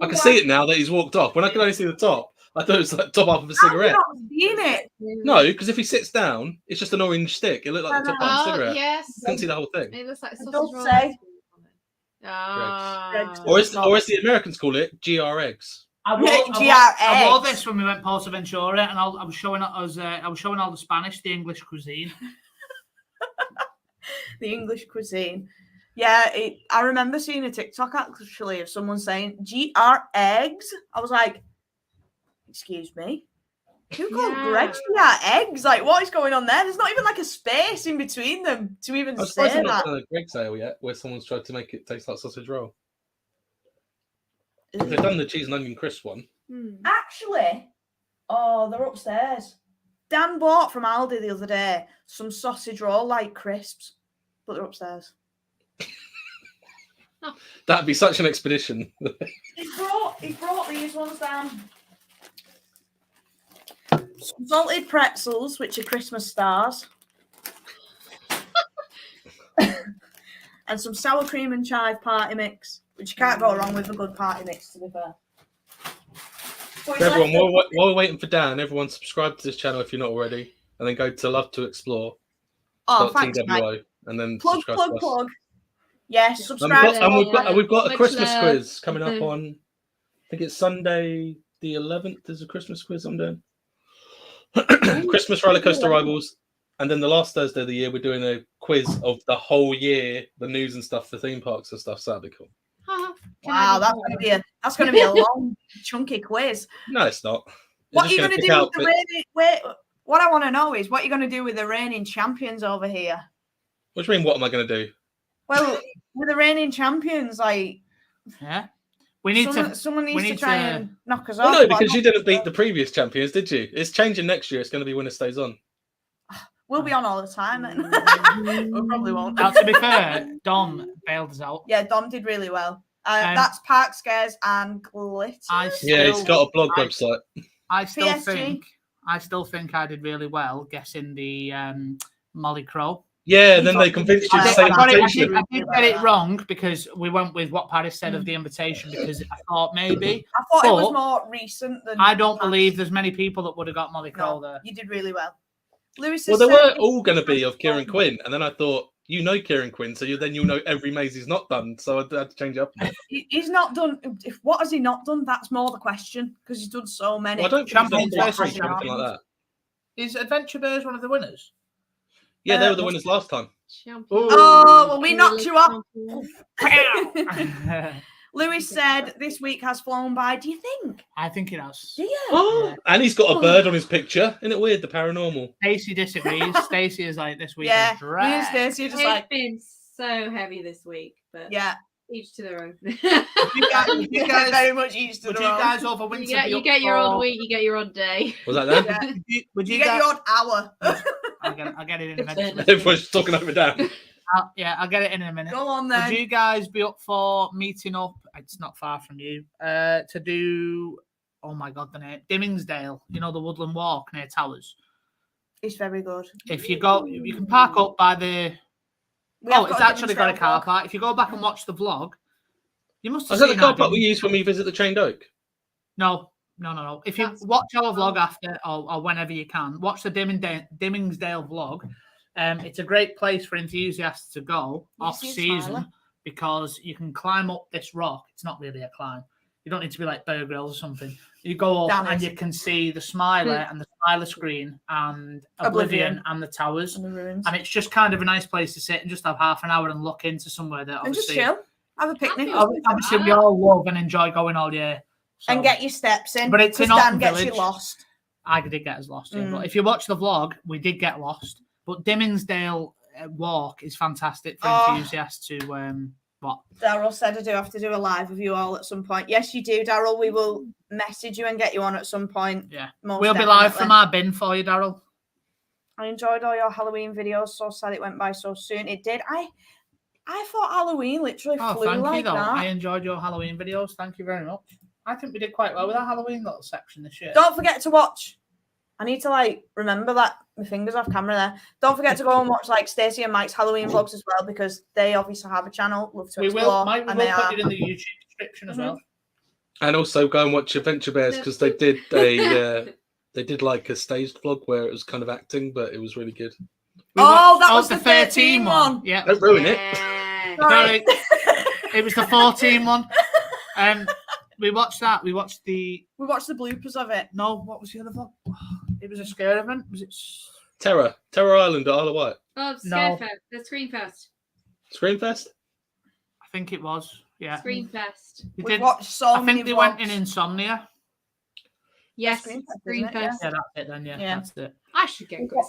I can see it now that he's walked off. When I could only see the top, I thought it was like top half of a cigarette. I've not seen it. No, because if he sits down, it's just an orange stick. It looked like the top half of a cigarette. Yes. Couldn't see the whole thing. It looks like a sausage Don't roll. say. Or as the Americans call it, GR eggs. I wore this when we went Portaventura, and I was showing all the Spanish, the English cuisine. The English cuisine. Yeah, I remember seeing a TikTok actually of someone saying GR eggs. I was like, excuse me? Who called Greg's GR eggs? Like, what is going on there? There's not even like a space in between them to even say that. I've not done a Greg's ale yet, where someone's tried to make it taste like sausage roll. They've done the cheese and onion crisp one. Actually, they're upstairs. Dan bought from Aldi the other day some sausage roll like crisps, but they're upstairs. That'd be such an expedition. He brought these ones down. Some salted pretzels, which are Christmas stars. And some sour cream and chive party mix, which you can't go wrong with a good party mix, to be fair. Everyone, while we're waiting for Dan, everyone subscribe to this channel if you're not already, and then go to Love to Explore. Thanks, TWO, and then plug. Yes, subscribe. And we've got a Christmas quiz coming up on, I think it's Sunday the 11th. There's a Christmas quiz I'm doing. Christmas roller coaster rivals, and then the last Thursday of the year we're doing a quiz of the whole year, the news and stuff, the theme parks and stuff. So that'd be cool. Wow, that's gonna be a long, chunky quiz. No, it's not. What are you gonna do with the reigning? What I want to know is what you're gonna do with the reigning champions over here. What do you mean? What am I gonna do? Well, with the reigning champions, like someone needs to try and knock us off. No, because you didn't beat the previous champions, did you? It's changing next year. It's going to be winner stays on. We'll be on all the time, then. We probably won't. Now, to be fair, Dom bailed us out. Yeah, Dom did really well. That's Park Scares and Glitter. He's got a blog website. I still think I did really well guessing the Molly Crow. Yeah, and then they convinced you to say I did get it wrong because we went with what Paris said of the invitation because I thought maybe. I thought it was more recent than. I don't believe there's many people that would have got Molly Crow there. You did really well. Lewis. Well, they were all going to be of Kieran Quinn, and then I thought, Kieran Quinn, so then you'll know every maze he's not done. So I had to change it up. He's not done. What has he not done? That's more the question because he's done so many. Well, I don't think he's done anything like that. Is Adventure Bears one of the winners? Yeah, they were the winners last time. Well, we knocked you up. Lewis said this week has flown by. Do you think? I think it has. Do you? Oh, and he's got a bird on his picture. Isn't it weird? The paranormal. Stacey disagrees. Stacey is like, this week. Yeah, me and Stacey are just it's been so heavy this week, but each to their own. you guys very much each to their own. You guys over winter? You get your odd week. You get your odd day. Was that that? Yeah. Would you get your odd hour? I'll get it in a minute. Everyone's talking over Dan. I'll get it in a minute. Go on then. Would you guys be up for meeting up? It's not far from you. To do, oh my God, the name Dimmingsdale. You know the Woodland Walk near Towers. It's very good. If you go, you can park up by the It's actually got a car park. If you go back and watch the vlog, you must have Is that seen the car park we use when we visit the Chained Oak? No. If you watch our vlog after or whenever you can, watch the Dimmingsdale vlog. It's a great place for enthusiasts to go off-season because you can climb up this rock. It's not really a climb. You don't need to be like Bear Grylls or something. You go up and you can see the Smiler and the Smiler screen and Oblivion and the towers. And the ruins. And it's just kind of a nice place to sit and just have half an hour and look into somewhere that obviously... And just chill. Have a picnic. Obviously, we all love and enjoy going all year. So. And get your steps in. But it's in Alton Dan Village. gets you lost. I did get us lost, yeah. But if you watch the vlog, we did get lost. But Dimmingsdale walk is fantastic for enthusiasts to... What? Daryl said I do have to do a live with you all at some point. Yes, you do, Daryl. We will message you and get you on at some point. Yeah. We'll be live from our bin for you, Daryl. I enjoyed all your Halloween videos. So sad it went by so soon. It did. I thought Halloween literally flew thank like you, though. that. I enjoyed your Halloween videos. Thank you very much. I think we did quite well with our Halloween little section this year. Don't forget to watch. I need to remember that my fingers off camera there. Don't forget to go and watch Stacey and Mike's Halloween vlogs as well because they obviously have a channel. Love to explore. Mike will put it in the YouTube description as well. And also go and watch Adventure Bears because they did a staged vlog where it was kind of acting, but it was really good. That was the 13 one. Yeah, don't ruin it. Sorry. It was the 14 one. We watched that. We watched the bloopers of it. No, what was the other vlog? It was a scare event. Was it Terror Island at Isle of Wight? Oh, Scarefest. The Screenfest. Screenfest? I think it was. Yeah. Screenfest. We watched so many. I think they went in Insomnia. Yes, Screenfest. Yeah, that's it then. Yeah, that's it. I should get good.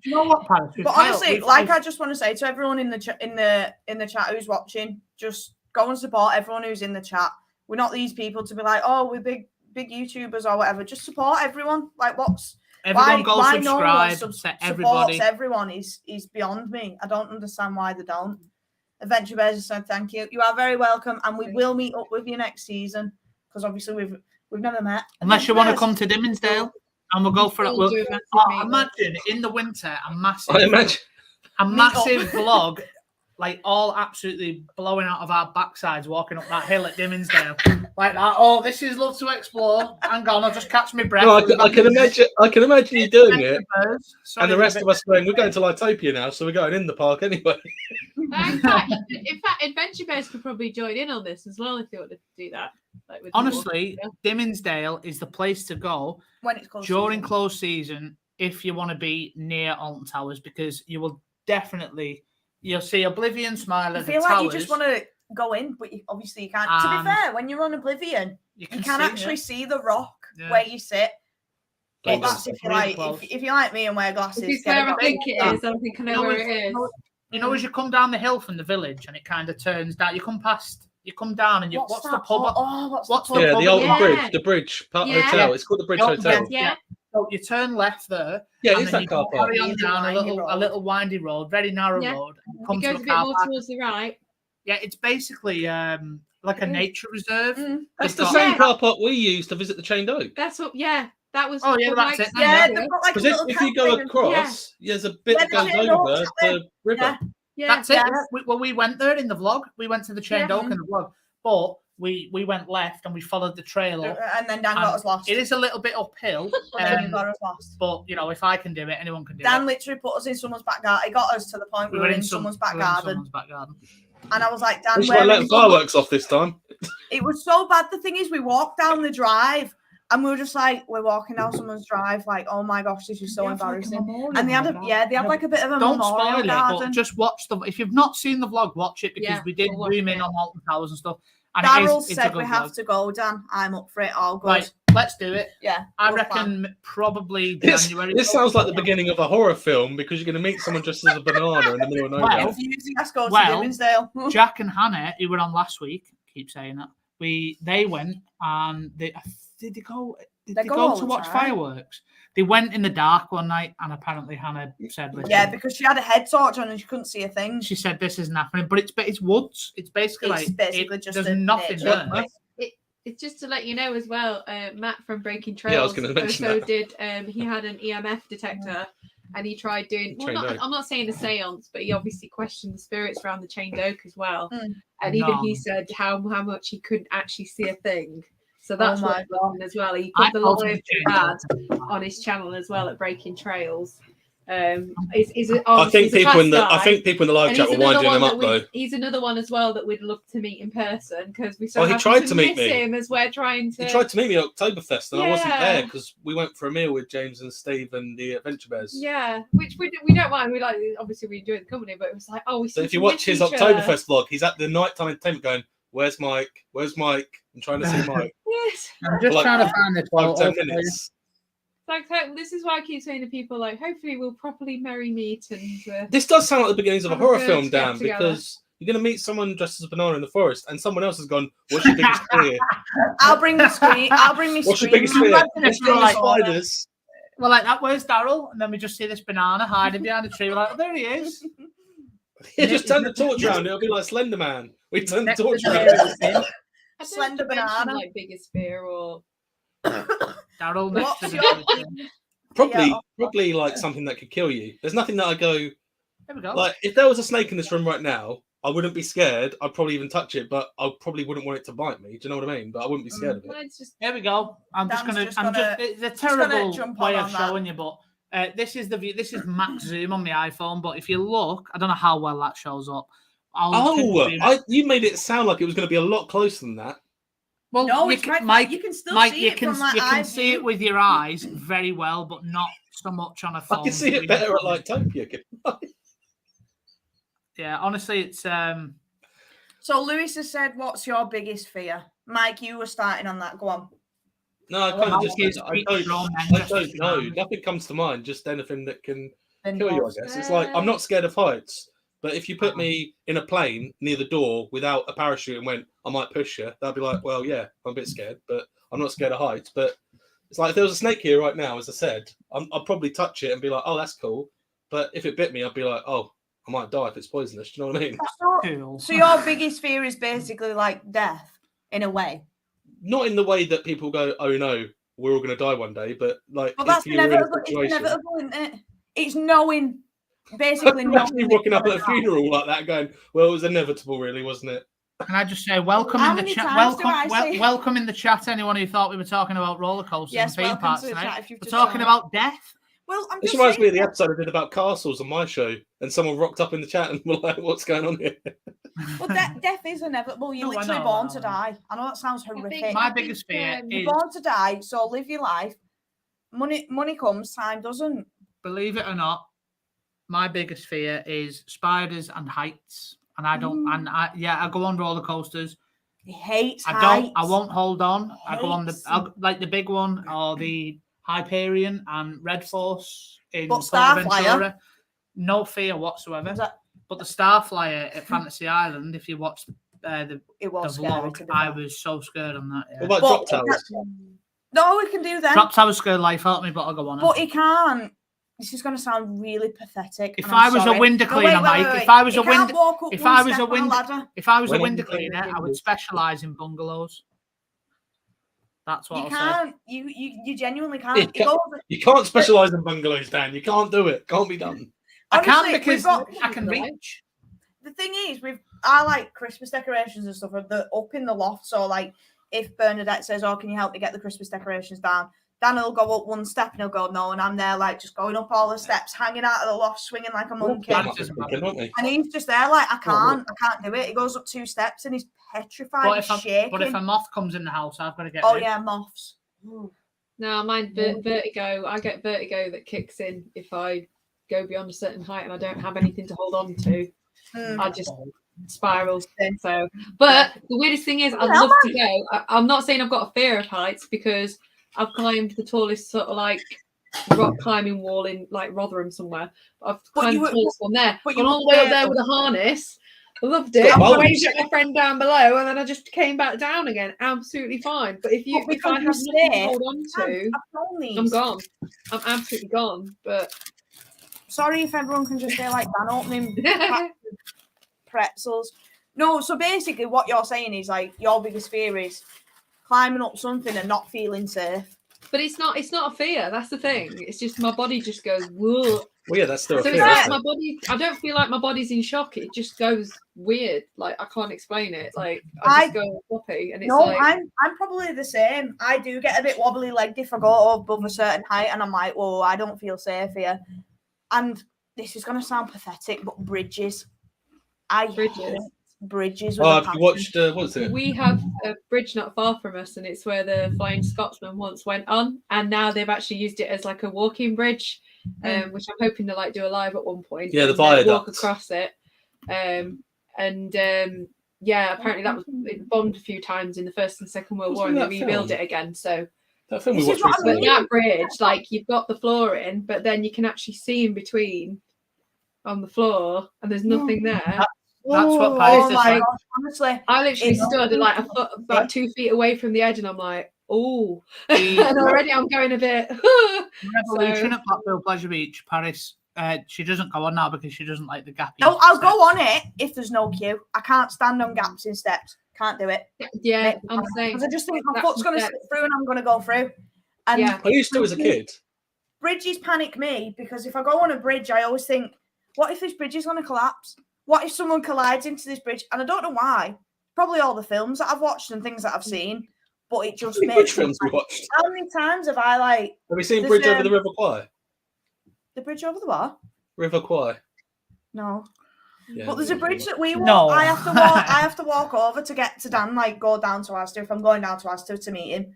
You know what, Paris? But honestly, I just want to say to everyone in the chat who's watching, just go and support everyone who's in the chat. We're not these people to be like, oh, we're big YouTubers or whatever. Just support everyone. Everyone go subscribe. Supports everyone is beyond me. I don't understand why they don't. Adventure Bears said thank you. You are very welcome, and we will meet up with you next season because obviously we've never met. Unless you want to come to Dimmingsdale, and we'll go for it. Imagine in the winter a massive vlog. All absolutely blowing out of our backsides walking up that hill at Dimmingsdale. Like that. Oh, this is love to explore. Hang on, I'll just catch my breath. No, I can imagine you doing it. And the rest of us going, we're going to Litopia now, so we're going in the park anyway. In fact, Adventure Bears could probably join in on this as well if they wanted to do that. Honestly, Dimmingsdale is the place to go when it's during close season if you want to be near Alton Towers because you will definitely... You'll see Oblivion, Smiler, I feel like you just want to go in, but obviously you can't. To be fair, when you're on Oblivion, you can actually see the rock where you sit. But that's if you like. If you like me and wear glasses. It's where I think it is. I think I know where it is. You know, as you come down the hill from the village and it kind of turns down, you come down and what's the pub? What's the pub? Yeah, the Alton Bridge, the Bridge Hotel. It's called the Bridge Hotel. Yeah. So you turn left there. Yeah, it's that car park. Carry on down a little windy road, very narrow road. It goes a bit more towards the right. Yeah, it's basically like a nature reserve. That's the same car park we used to visit the Chained Oak. That's what. Yeah, that was. Oh yeah, that's it. Yeah, they've got like a little if you go across, there's a bit that goes over the river. Yeah, that's it. We went there in the vlog. We went to the Chained Oak in the vlog, but. We went left and we followed the trail up. And then Dan got us lost. It is a little bit uphill. Got us lost. But, if I can do it, anyone can do it. Dan literally put us in someone's back garden. He got us to the point we were in someone's back garden. And I was like, Dan, we should let fireworks off this time. It was so bad. The thing is, we walked down the drive and we were just like, we're walking down someone's drive. Like, oh my gosh, this is so embarrassing. And they had like a bit of a memorial garden. But just watch if you've not seen the vlog, watch it because we did zoom in on Alton Towers and stuff. And Daryl said we have to go, Dan. I'm up for it. All good. Right, let's do it. Yeah. I reckon probably January. This sounds like the beginning of a horror film because you're going to meet someone just as a banana in the middle of nowhere. Let's go to Dimmingsdale. Jack and Hannah, who were on last week, keep saying that. They went and did they go to watch fireworks? They went in the dark one night, and apparently Hannah said, "Listen." Yeah, because she had a head torch on and she couldn't see a thing. She said, "This isn't happening," but it's woods. It's basically just there's nothing there. It's just to let you know as well. Matt from Breaking Trails I was going to mention that. did. He had an EMF detector, and he tried doing. Well, I'm not saying a séance, but he obviously questioned the spirits around the chained oak as well. And even he said how much he couldn't actually see a thing. So that's what's wrong as well. He put the lawyer dad on his channel as well at Breaking Trails. I think people in the live chat were winding him up though. He's another one as well that we'd love to meet in person because we so he tried to meet me. Him as we're trying to. He tried to meet me at Oktoberfest and I wasn't there because we went for a meal with James and Steve and the Adventure Bears. Yeah, which we don't mind. We like obviously we enjoy the company, but it was like so if you watch his Oktoberfest vlog, he's at the nighttime entertainment going, "Where's Mike? Where's Mike? I'm trying to see Mike." Yes, I'm just trying to find the 10 minutes. Like this is why I keep saying to people like, hopefully we'll properly merry meet and. This does sound like the beginnings of a horror film, Dan, because you're going to meet someone dressed as a banana in the forest, and someone else has gone, "What's your biggest fear?" I'll bring the screen. What's your biggest fear? Spiders. Well, like that. Where's Daryl? And then we just see this banana hiding behind a tree. We're like, oh, there he is. You just turn the torch around. It'll be like Slender Man. We turn the torch around. Slender banana. Like biggest fear or. Daryl, probably like something that could kill you. There's nothing that I go. There we go. Like if there was a snake in this room right now, I wouldn't be scared. I'd probably even touch it, but I probably wouldn't want it to bite me. Do you know what I mean? But I wouldn't be scared of it. Here we go. It's a terrible way of showing you, but this is the view. This is max zoom on the iPhone. But if you look, I don't know how well that shows up. You made it sound like it was going to be a lot closer than that. Well, no, you can still see it from my eyes. You can see it with your eyes very well, but not so much on a phone. I can see it better at Lightopia. Yeah, honestly, it's. So Lewis has said, "What's your biggest fear?" Mike, you were starting on that. Go on. No, I kind of just. I don't know. Nothing comes to mind. Just anything that can kill you. I guess it's like I'm not scared of heights. But if you put me in a plane near the door without a parachute and went, I might push you, that'd be like, well, yeah, I'm a bit scared, but I'm not scared of heights. But it's like if there was a snake here right now, as I said, I'd probably touch it and be like, oh, that's cool. But if it bit me, I'd be like, oh, I might die if it's poisonous. Do you know what I mean? So your biggest fear is basically like death, in a way. Not in the way that people go, oh no, we're all going to die one day, but like, well, that's inevitable, isn't it? It's knowing. Basically, actually walking up at a funeral like that, going, "Well, it was inevitable, really, wasn't it?" Can I just say, welcome in the chat. Welcome in the chat. Anyone who thought we were talking about roller coasters and theme parks tonight, we're talking about death. Well, this reminds me of the episode I did about castles on my show, and someone rocked up in the chat and were like, "What's going on here?" Well, death is inevitable. You're literally born to die. I know that sounds horrific. My biggest fear is you're born to die, so live your life. Money comes, time doesn't. Believe it or not. My biggest fear is spiders and heights, and I don't. And I go on roller coasters. He hates heights. I won't hold on. I go on like the big one or the Hyperion and Red Force in Ventura. No fear whatsoever. But the Starflyer at Fantasy Island, if you watch the vlog, I was so scared on that. Yeah. What about Drop Towers? No, we can do that. Drop Towers scared life out of me, but I'll go on. But he can't. This is going to sound really pathetic. If I was a window cleaner, Mike, if I was a window cleaner, I would specialise in bungalows. That's what you can't. You genuinely can't. You can't specialise in bungalows, Dan. You can't do it. Can't be done. Honestly, I can because I can reach. The thing is, I like Christmas decorations and stuff. They're up in the loft, so like if Bernadette says, "Oh, can you help me get the Christmas decorations down?" Dan will go up one step and he'll go, no, and I'm there like just going up all the steps, hanging out of the loft, swinging like a monkey. And he's just there like, I can't do it. He goes up 2 steps and he's petrified. But if a moth comes in the house, I've got to get yeah, moths. No, mine vertigo. I get vertigo that kicks in if I go beyond a certain height and I don't have anything to hold on to. I just spiral. So, but the weirdest thing is, I'd love to go. I'm not saying I've got a fear of heights because I've climbed the tallest sort of like rock climbing wall in like Rotherham somewhere. I've climbed the tallest one there. But gone all the way up there with a harness. I loved it. I waved at my friend down below and then I just came back down again. Absolutely fine. But if I have nothing to hold on to, I'm gone. I'm absolutely gone. But sorry if everyone can just say like Dan opening pretzels. No, so basically what you're saying is like your biggest fear is climbing up something and not feeling safe. But it's not a fear. That's the thing. It's just my body just goes, whoa. Well, yeah, that's still a So fear. it's like Isn't my it? body. I don't feel like my body's in shock. It just goes weird. Like I can't explain it. Like I just go floppy, and it's No, like I'm probably the same. I do get a bit wobbly legged if I go above a certain height, and I'm like, whoa, I don't feel safe here. And this is gonna sound pathetic, but bridges. I hate bridges. With Have you watched? What's it? we have a bridge not far from us, and it's where the Flying Scotsman once went on, and now they've actually used it as like a walking bridge, which I'm hoping to like do a live at one point. Yeah, the and, viaduct. walk across it, yeah, apparently that was it bombed a few times in the First and Second World War, and they rebuilt it again. So that film we This is watched what I recently. that bridge, like you've got the floor in, but then you can actually see in between on the floor, and there's nothing there. That's what Paris is like. gosh, honestly, I literally it's- stood like a foot, about 2 feet away from the edge, and I'm like, oh, and already I'm going a bit. Revolution at Blackpool Pleasure Beach, Paris. She doesn't go on now because she doesn't like the gappy. No, I'll go on it if there's no queue. I can't stand on gaps in steps. Can't do it. Yeah, I'm saying. Because I just think my That's foot's going to the slip through and I'm going to go through. And Yeah. I used to as a kid. bridges panic me because if I go on a bridge, I always think, what if this bridge is going to collapse? What if someone collides into this bridge? And I don't know why. Probably all the films that I've watched and things that I've seen. But it just Which makes films we watched? How many times have I like Have we seen There's, Bridge over the River Kwai? the bridge over the bar? River Kwai. No. Yeah, But there's a bridge that we walk. No. I have to walk over to get to Dan, like go down to Astor if I'm going down to Astor to meet him.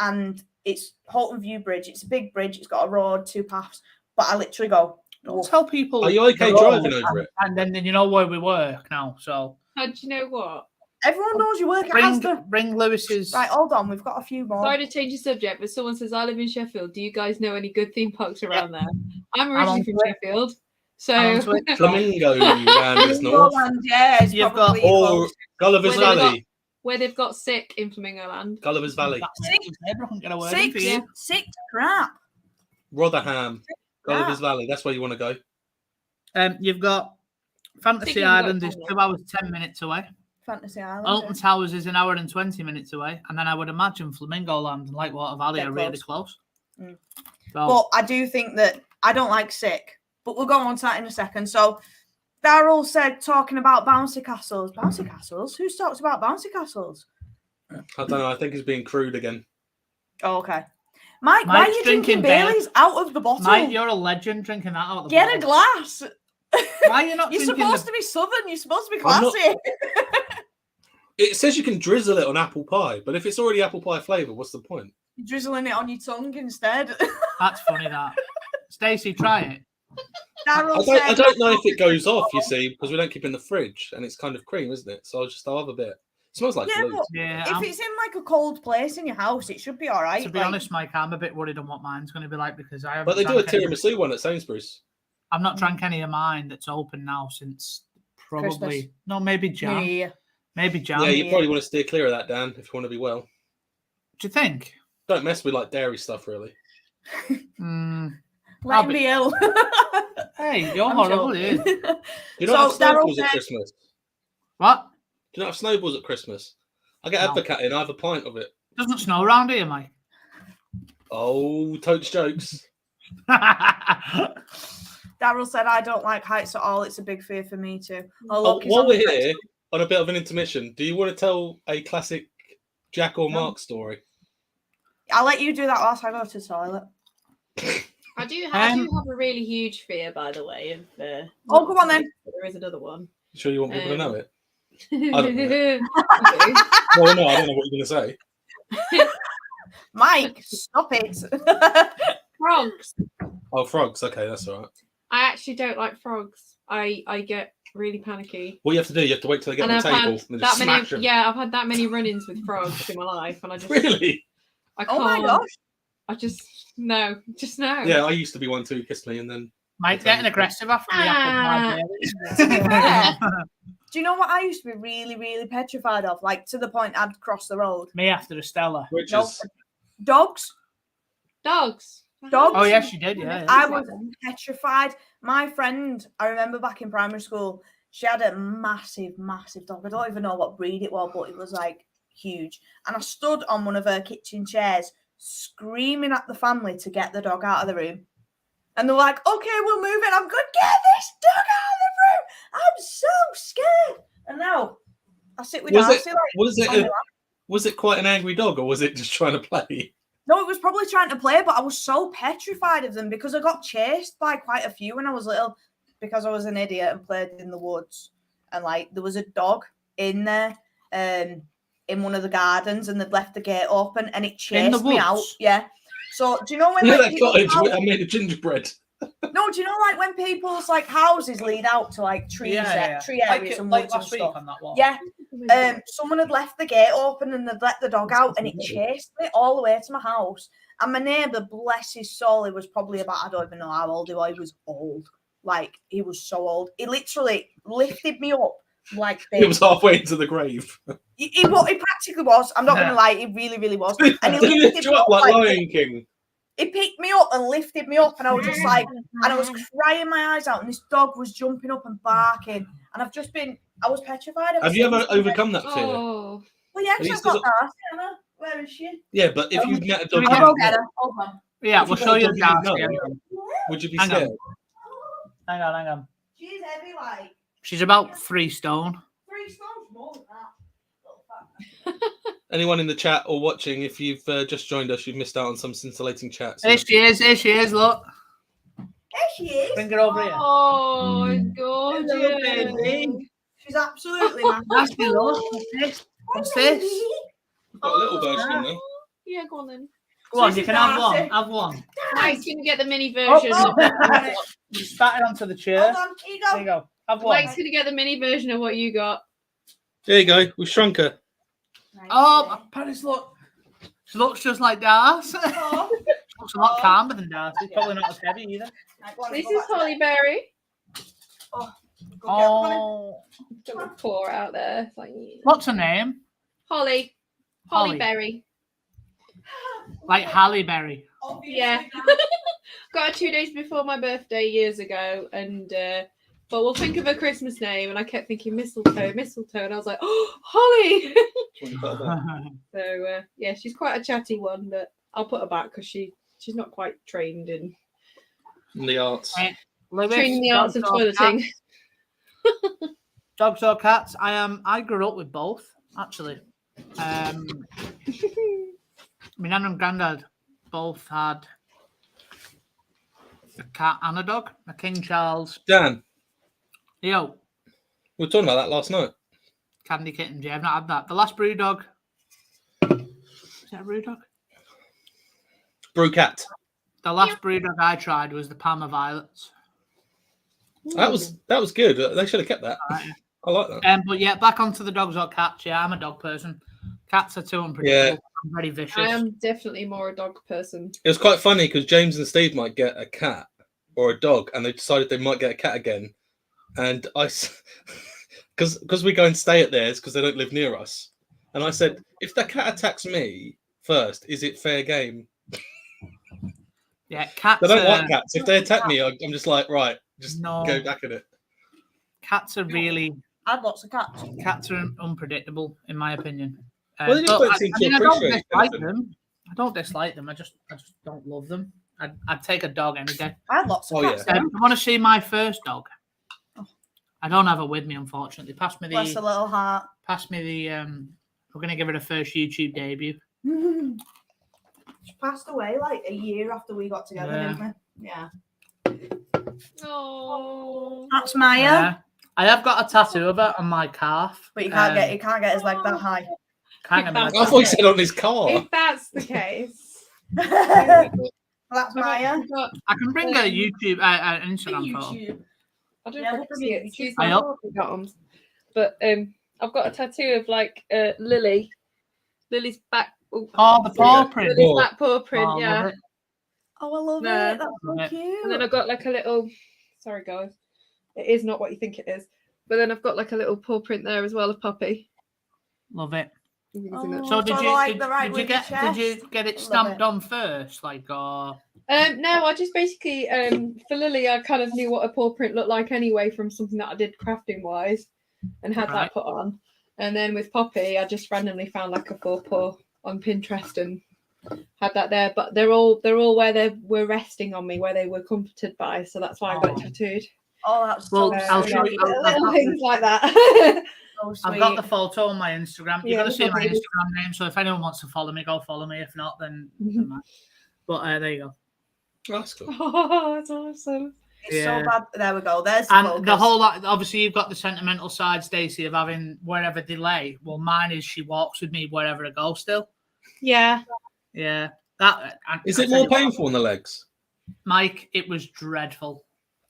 And it's Holton View Bridge. It's a big bridge. It's got a road, 2 paths. But I literally go. Don't tell people. Are you okay the road, driving over it? And then you know where we work now. So How do you know what? Everyone knows you work at Astor. ring Lewis's. Right, hold on. We've got a few more. Sorry to change the subject, but someone says I live in Sheffield. Do you guys know any good theme parks around there? I'm originally from Sheffield, so Flamingo Land is north. Yeah, it's You've got- probably Or close. Gulliver's Where they've Valley. where they've got sick in Flamingo Land. Gulliver's Valley. Six crap. Rotherham. Yeah. Gulliver's Valley. That's where you want to go. You've got Fantasy Thinking Island about is it. 2 hours 10 minutes away. Fantasy Island. Alton Towers is 1 hour and 20 minutes away, and then I would imagine Flamingo Land and Whitewater Valley They're are really close. Mm. So, But I do think that I don't like sick, but we'll go on to that in a second. So Daryl said talking about bouncy castles. Bouncy castles? Who's talked about bouncy castles? I don't know. I think it's being crude again. Oh, okay. Mike, why are Mike's you drinking drinking Baileys out of the bottle? Mike, you're a legend drinking that out of the Get a bottle. glass. Why are you not You're drinking supposed to be southern. You're supposed to be I'm not- classy. It says you can drizzle it on apple pie, but if it's already apple pie flavour, what's the point? You're drizzling it on your tongue instead. That's funny, that. Stacey, try it. Daryl I said, don't know if it goes off, you see, because we don't keep it in the fridge, and it's kind of cream, isn't it? So I'll have a bit. It smells like Yeah, glue. but Yeah, if it's in like a cold place in your house, it should be all right. to be like- honest, Mike, I'm a bit worried on what mine's going to be like because I haven't But they do a drank any- tiramisu one at Sainsbury's. I've not drank any of mine that's open now since probably Christmas. no, maybe Jan. Yeah. Maybe Jan. Yeah, you probably want to steer clear of that, Dan, if you want to be well. Do you think? Don't mess with like dairy stuff, really. Let him be ill. Hey, you're I'm horrible, joking. dude. You don't have So, Daryl snowballs at said- Christmas. What? Do you not have snowballs at Christmas? I get No. advocate in. I have a pint of it. Doesn't snow around here, Mike. Oh, totes jokes. Daryl said, I don't like heights at all. It's a big fear for me too. Oh, Oh, look, he's while on we're the here, on a bit of an intermission, do you want to tell a classic Jack or No. Mark story? I'll let you do that whilst I go to the toilet. I do have a really huge fear, by the way. Of Oh, come on then. There is another one. You sure you want people to know it? I don't know. do. Well, no, I don't know what you're going to say. Mike, stop it. Frogs. Oh, frogs. Okay, that's all right. I actually don't like frogs. I get really panicky. What you have to do, you have to wait till they get And on the I've table had and then that just many. smash them. Yeah, I've had that many run-ins with frogs in my life, and I just Really? I can't. Oh my gosh. I just no. Yeah, I used to be one too. Kissed me, and then Mike's getting aggressive after the Ah. apple To be pie. fair, do you know what I used to be really, really petrified of? Like to the point I'd cross the road. Me after Estella. which No. is Dogs. Dogs. Dogs. Oh, yes, you did, yeah. I was petrified. My friend, I remember back in primary school, she had a massive, massive dog. I don't even know what breed it was, but it was like huge. And I stood on one of her kitchen chairs screaming at the family to get the dog out of the room. And they're like, okay, we'll move it. I'm going, get this dog out of the room. I'm so scared. And now I sit with Darcy. Was it quite an angry dog, or was it just trying to play? No, it was probably trying to play, but I was so petrified of them because I got chased by quite a few when I was little because I was an idiot and played in the woods. And like there was a dog in there, in one of the gardens, and they'd left the gate open, and it chased me out. Yeah. So do you know when that cottage I made a gingerbread? No, do you know like when people's like houses lead out to like tree areas and woods and stuff? On that one. Yeah. Someone had left the gate open and they'd let the dog out, and it chased me all the way to my house. And my neighbour, bless his soul, he was probably about, I don't even know how old he was. He was old. Like he was so old. He literally lifted me up like this. He was halfway into the grave. He practically was. I'm not going to lie. He really, really was. And he lifted you up like Lion King. He picked me up and lifted me up, and I was just like, and I was crying my eyes out, and this dog was jumping up and barking, and I was petrified. Have you ever overcome that fear? Oh. Well, yeah, because I've got Darcy, Anna. Where is she? Yeah, but if you've met a dog... I'll go get her. Hold on. Yeah, we'll show you Darcy. Would you be scared? Hang on. She's heavy, like. She's about 3 stone. 3 stones more than that. Anyone in the chat or watching, if you've just joined us, you've missed out on some scintillating chats. Here she is, look. There she is. Bring her over here. Oh, gorgeous. She's absolutely nasty. Look. What's this? We've got a little version in there. Yeah, go on then. Go on, you can have one. Have one. Mike's going to get the mini version. You spat it onto the chair. Hold on, there you go. Have one. Mike's going to get the mini version of what you got. There you go. We've shrunk her. Oh, Paris, look. She looks just like Darcy. Oh. She looks a lot calmer than Darcy. Probably not as heavy either. This is Holly Berry. Oh. Got a paw out there. Like, what's her name? Holly. Holly Berry. Like Halle Berry. Yeah. Got her 2 days before my birthday years ago, and but we'll think of a Christmas name, and I kept thinking mistletoe, and I was like, oh, Holly. So yeah, she's quite a chatty one, but I'll put her back because she's not quite trained in the arts. Training the arts of toileting. Dogs or cats? I grew up with both, actually. My nan and granddad both had a cat and a dog, a King Charles. Dan. Yo. We were talking about that last night. Candy kittens, yeah, I've not had that. The last brew dog. Is that a brew dog? Brew cat. The last brew dog I tried was the Parma Violets. That was good. They should have kept that. Right, yeah. I like that. But yeah, back onto the dogs or cats. Yeah, I'm a dog person. Cats are too unpredictable. Yeah. I'm very vicious. I am definitely more a dog person. It was quite funny because James and Steve might get a cat or a dog, and they decided they might get a cat again. And because we go and stay at theirs because they don't live near us. And I said, if the cat attacks me first, is it fair game? Yeah, cats. They don't like cats. If they attack me, I'm just like, right, just go back at it. Cats are really. I had lots of cats. Cats are unpredictable, in my opinion. Well, they just don't seem to appreciate them. I don't dislike them. I just don't love them. I'd take a dog any day. I had lots of cats. Yeah. You want to see my first dog? I don't have her with me, unfortunately. Pass me the. Bless a little heart. Pass me the. We're gonna give her a first YouTube debut. She passed away like a year after we got together, didn't we? Yeah. Oh. That's Maya. Yeah. I have got a tattoo of her on my calf. But you can't get his leg that high. Can't get I thought you said on his car. If that's the case. That's Maya. I can bring her YouTube, Instagram photo. I don't know if I see it. She's my arms. But I've got a tattoo of like Lily. Lily's back. Oh, the paw print. Lily's back paw print, yeah. Oh, I love it. That's so cute. And then I've got like a little. Sorry, guys. It is not what you think it is. But then I've got like a little paw print there as well of Puppy. Love it. Oh, so did you get it stamped on first, like or? No, I just basically for Lily, I kind of knew what a paw print looked like anyway from something that I did crafting wise, and had that put on. And then with Poppy, I just randomly found like a faux paw on Pinterest and had that there, but they're all where they were resting on me, where they were comforted by. So that's why I got it tattooed. Oh, that's well. so I'll show you little things like that. so I've got the photo on my Instagram. You're gonna see my lovely. Instagram name. So if anyone wants to follow me, go follow me. If not, then never mind. But there you go. Oh, that's cool. Oh, that's awesome. It's so bad. There we go. There's and the whole lot. Obviously, you've got the sentimental side, Stacey, of having wherever they lay. Well, mine is she walks with me wherever I go. Still. Yeah. Yeah. That is it more painful on the legs? Mike, it was dreadful.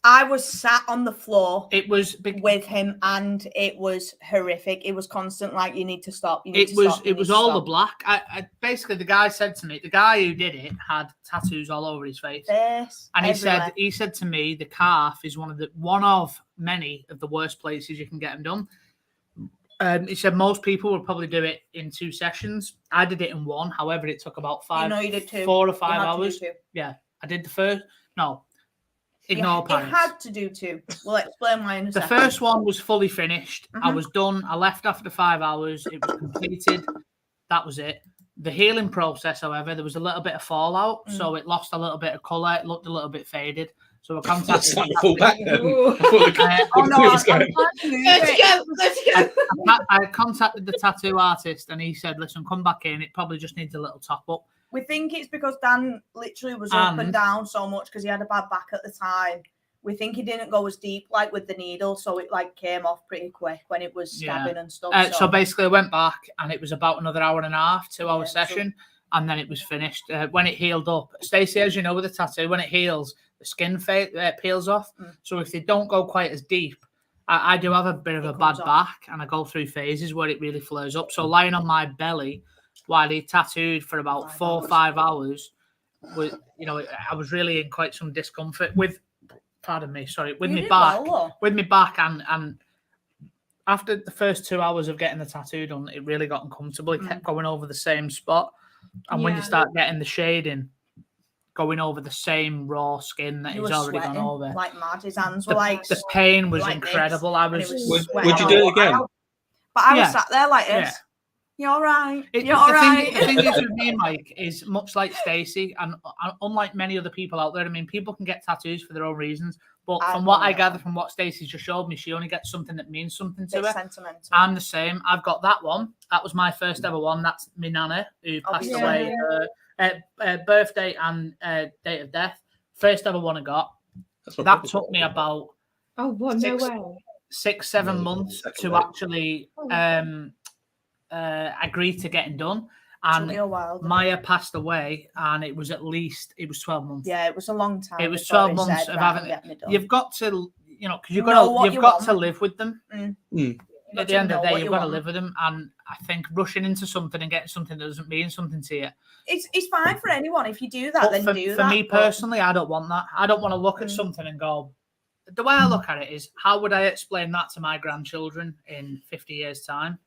I was sat on the floor. It was with him, and it was horrific. It was constant, like, you need to stop. It was all the black. I basically, the guy said to me, the guy who did it had tattoos all over his face, and he said to me, the calf is one of many of the worst places you can get them done. He said most people would probably do it in 2 sessions. I did it in 1. However, it took about 4 or 5 hours. Yeah, I did the first. No. Ignore parents. You had to do 2. We'll explain why in a second. The first one was fully finished. I was done. I left after 5 hours. It was completed. That was it. The healing process, however, there was a little bit of fallout, so it lost a little bit of colour. It looked a little bit faded. So I contacted. I contacted the tattoo artist, and he said, "Listen, come back in. It probably just needs a little top up." We think it's because Dan literally was up and down so much because he had a bad back at the time. We think he didn't go as deep like with the needle, so it like came off pretty quick when it was stabbing and stuff. So basically, I went back, and it was about another hour and a half, 2-hour session, and then it was finished. When it healed up, Stacey, as you know, with the tattoo, when it heals, the skin peels off. So if they don't go quite as deep, I do have a bit of a bad back, and I go through phases where it really flares up. So lying on my belly while he tattooed for about 4 or 5 hours, I was really in quite some discomfort with my back, and after the first 2 hours of getting the tattoo done, it really got uncomfortable. It kept going over the same spot, and when you start getting the shading going over the same raw skin that he's already gone over, like mad. His hands were the pain was incredible. Would you do it again? But I was sat there like this. You're all right. You're all right. The thing is with me, Mike, is much like Stacey, and unlike many other people out there, I mean, people can get tattoos for their own reasons, but from what I gather from what Stacey just showed me, she only gets something that means something to her. Sentimental. I'm the same. I've got that one. That was my first ever one. That's my nana who passed away. Birthday and date of death. First ever one I got. That took me about 6-7 months to actually agree to getting done. And Maya passed away, and it was 12 months. Yeah, it was a long time. It was 12 months of having it. You've got to, because you've got to live with them. At the end of the day, you've got to live with them. And I think rushing into something and getting something that doesn't mean something to you. It's fine for anyone. If you do that, then do that. For me personally, I don't want that. I don't want to look at something and go. The way I look at it is, how would I explain that to my grandchildren in 50 years' time?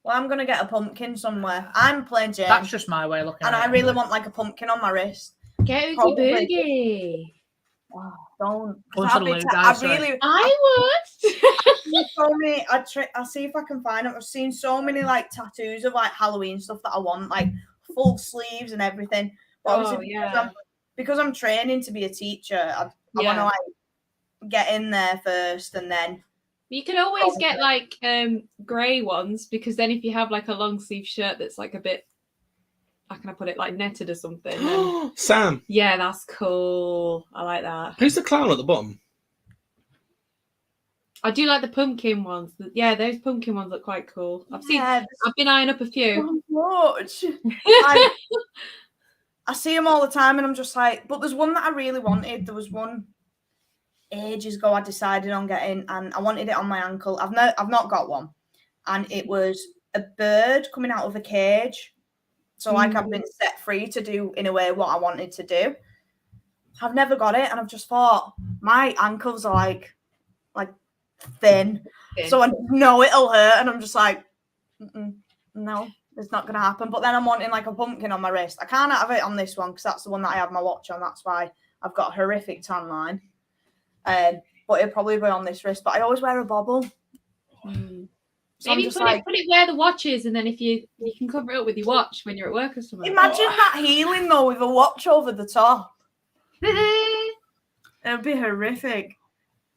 Well, I'm going to get a pumpkin somewhere. I'm playing Jane. That's just my way of looking at it. And I really want like a pumpkin on my wrist. Get Oogie Boogie. Oh, don't. I would. So many. I'll see if I can find them. I've seen so many like tattoos of like Halloween stuff that I want, like full sleeves and everything. But because I'm training to be a teacher, I want to like get in there first, and then. You can always get like grey ones, because then if you have like a long sleeve shirt that's like a bit, how can I put it, like netted or something. Sam. Yeah, that's cool. I like that. Who's the clown at the bottom? I do like the pumpkin ones. Yeah, those pumpkin ones look quite cool. I've been eyeing up a few. Much. I see them all the time, and I'm just like, but there's one that I really wanted. There was one ages ago I decided on getting, and I wanted it on my ankle. I've not got one, and it was a bird coming out of a cage. So like I've been set free to do in a way what I wanted to do. I've never got it, and I've just thought my ankles are like thin, so I know it'll hurt, and I'm just like, no, it's not gonna happen. But then I'm wanting like a pumpkin on my wrist. I can't have it on this one because that's the one that I have my watch on. That's why I've got a horrific tan line. But it'll probably be on this wrist. But I always wear a bobble. So maybe put it where the watch is, and then if you can cover it up with your watch when you're at work or something. Imagine that healing though with a watch over the top. It would be horrific.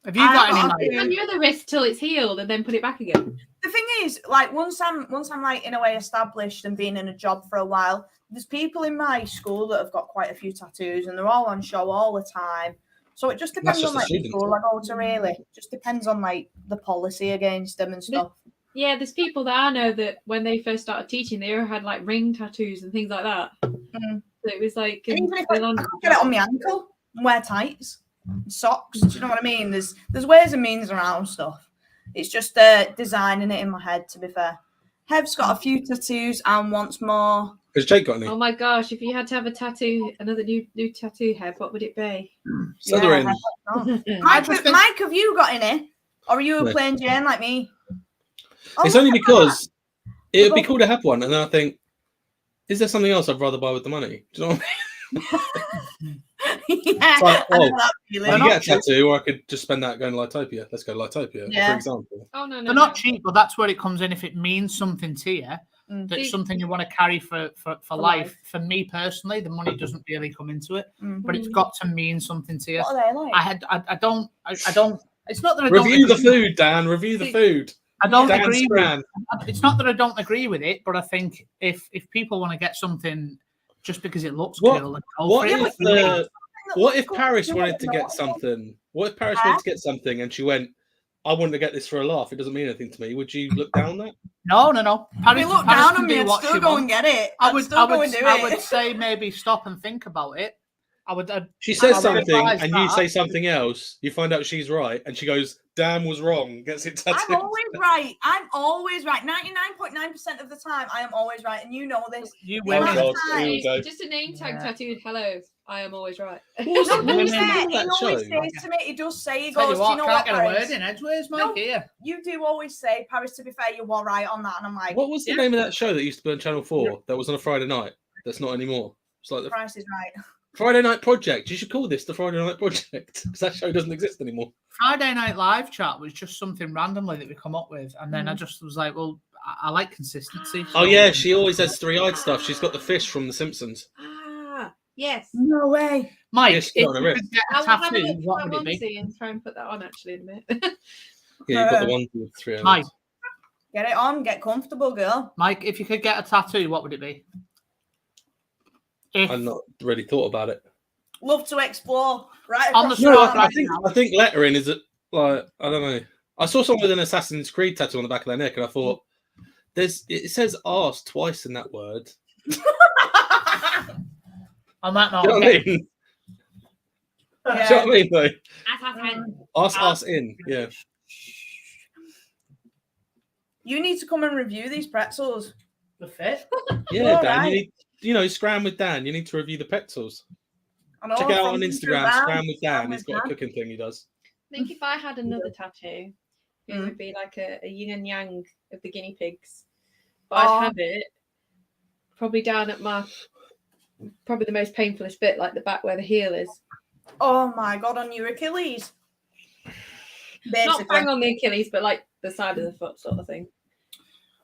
Have you got any? Put on your other wrist till it's healed, and then put it back again. The thing is, like once I'm like in a way established and been in a job for a while, there's people in my school that have got quite a few tattoos, and they're all on show all the time. So it just depends on like the school I go to. Really, it just depends on like the policy against them and stuff. Yeah, there's people that I know that when they first started teaching, they all had like ring tattoos and things like that. Mm. So it was like, even if I could get it on my ankle and wear tights, and socks. Do you know what I mean? There's ways and means around stuff. It's just designing it in my head. To be fair, Hev's got a few tattoos and wants more. Has Jake got any? Oh my gosh! If you had to have a tattoo, another new tattoo, Hev, what would it be? Slytherin. Mike, have you got any? Or are you a plain Jane like me? It's only because it would be cool to have one, and then I think, is there something else I'd rather buy with the money? Do you know what I mean? Yeah, like, I could get a tattoo, or I could just spend that going to Litopia. Let's go to Litopia, for example. Oh no, they're not cheap, but that's where it comes in. If it means something to you, that's something you want to carry for life. For me personally, the money doesn't really come into it, but it's got to mean something to you. What are they like? I don't. It's not that I don't review the food, Dan. Review the food. I don't agree with it. It's not that I don't agree with it, but I think if people want to get something just because it looks cool, what if Paris wanted to get something? What if Paris wanted to get something and she went, I wanted to get this for a laugh. It doesn't mean anything to me. Would you look down on that? No. Paris, look down on me and still go and get it. I would say maybe stop and think about it. She says something and you say something else. You find out she's right, and she goes, "Dan was wrong." Gets it tattooed. I'm always right. 99.9% of the time, I am always right, and you know this. You women. Just a name tag tattooed. Hello, I am always right. He always says to me. He does say. He goes, "Do you know what, Paris? Can't get a word in edgeways, Mike. Here. You do always say, Paris. To be fair, you were right on that." And I'm like, what was the name of that show that used to be on Channel 4 that was on a Friday night? That's not anymore. It's like the Price is Right. Friday Night Project. You should call this the Friday Night Project because that show doesn't exist anymore. Friday Night Live chat was just something randomly that we come up with, and then I just was like, "Well, I like consistency." Oh yeah, she always has three-eyed stuff. She's got the fish from The Simpsons. Ah, yes. No way, Mike. Yes, if you could get a tattoo, what would it be? And try and put that on actually in a minute. Yeah, you've got the one with 3 eyes. Mike, get it on. Get comfortable, girl. Mike, if you could get a tattoo, what would it be? I've not really thought about it. Love to explore. Right. I think lettering is like, I don't know. I saw someone with an Assassin's Creed tattoo on the back of their neck, and I thought, it says arse twice in that word. I might not. Do you know what I mean? Yeah. Do you know what I mean, though? Arse in, yeah. You need to come and review these pretzels. The fit? Yeah, Dan. Right. You need, Scram with Dan. You need to review the pretzels. Check out on Instagram, Scram with Dan. He's got a cooking thing he does. I think if I had another tattoo, it would be like a yin and yang of the guinea pigs. But I'd have it probably down at probably the most painfulest bit, like the back where the heel is. Oh my God, on your Achilles. Basically. Not bang on the Achilles, but like the side of the foot sort of thing.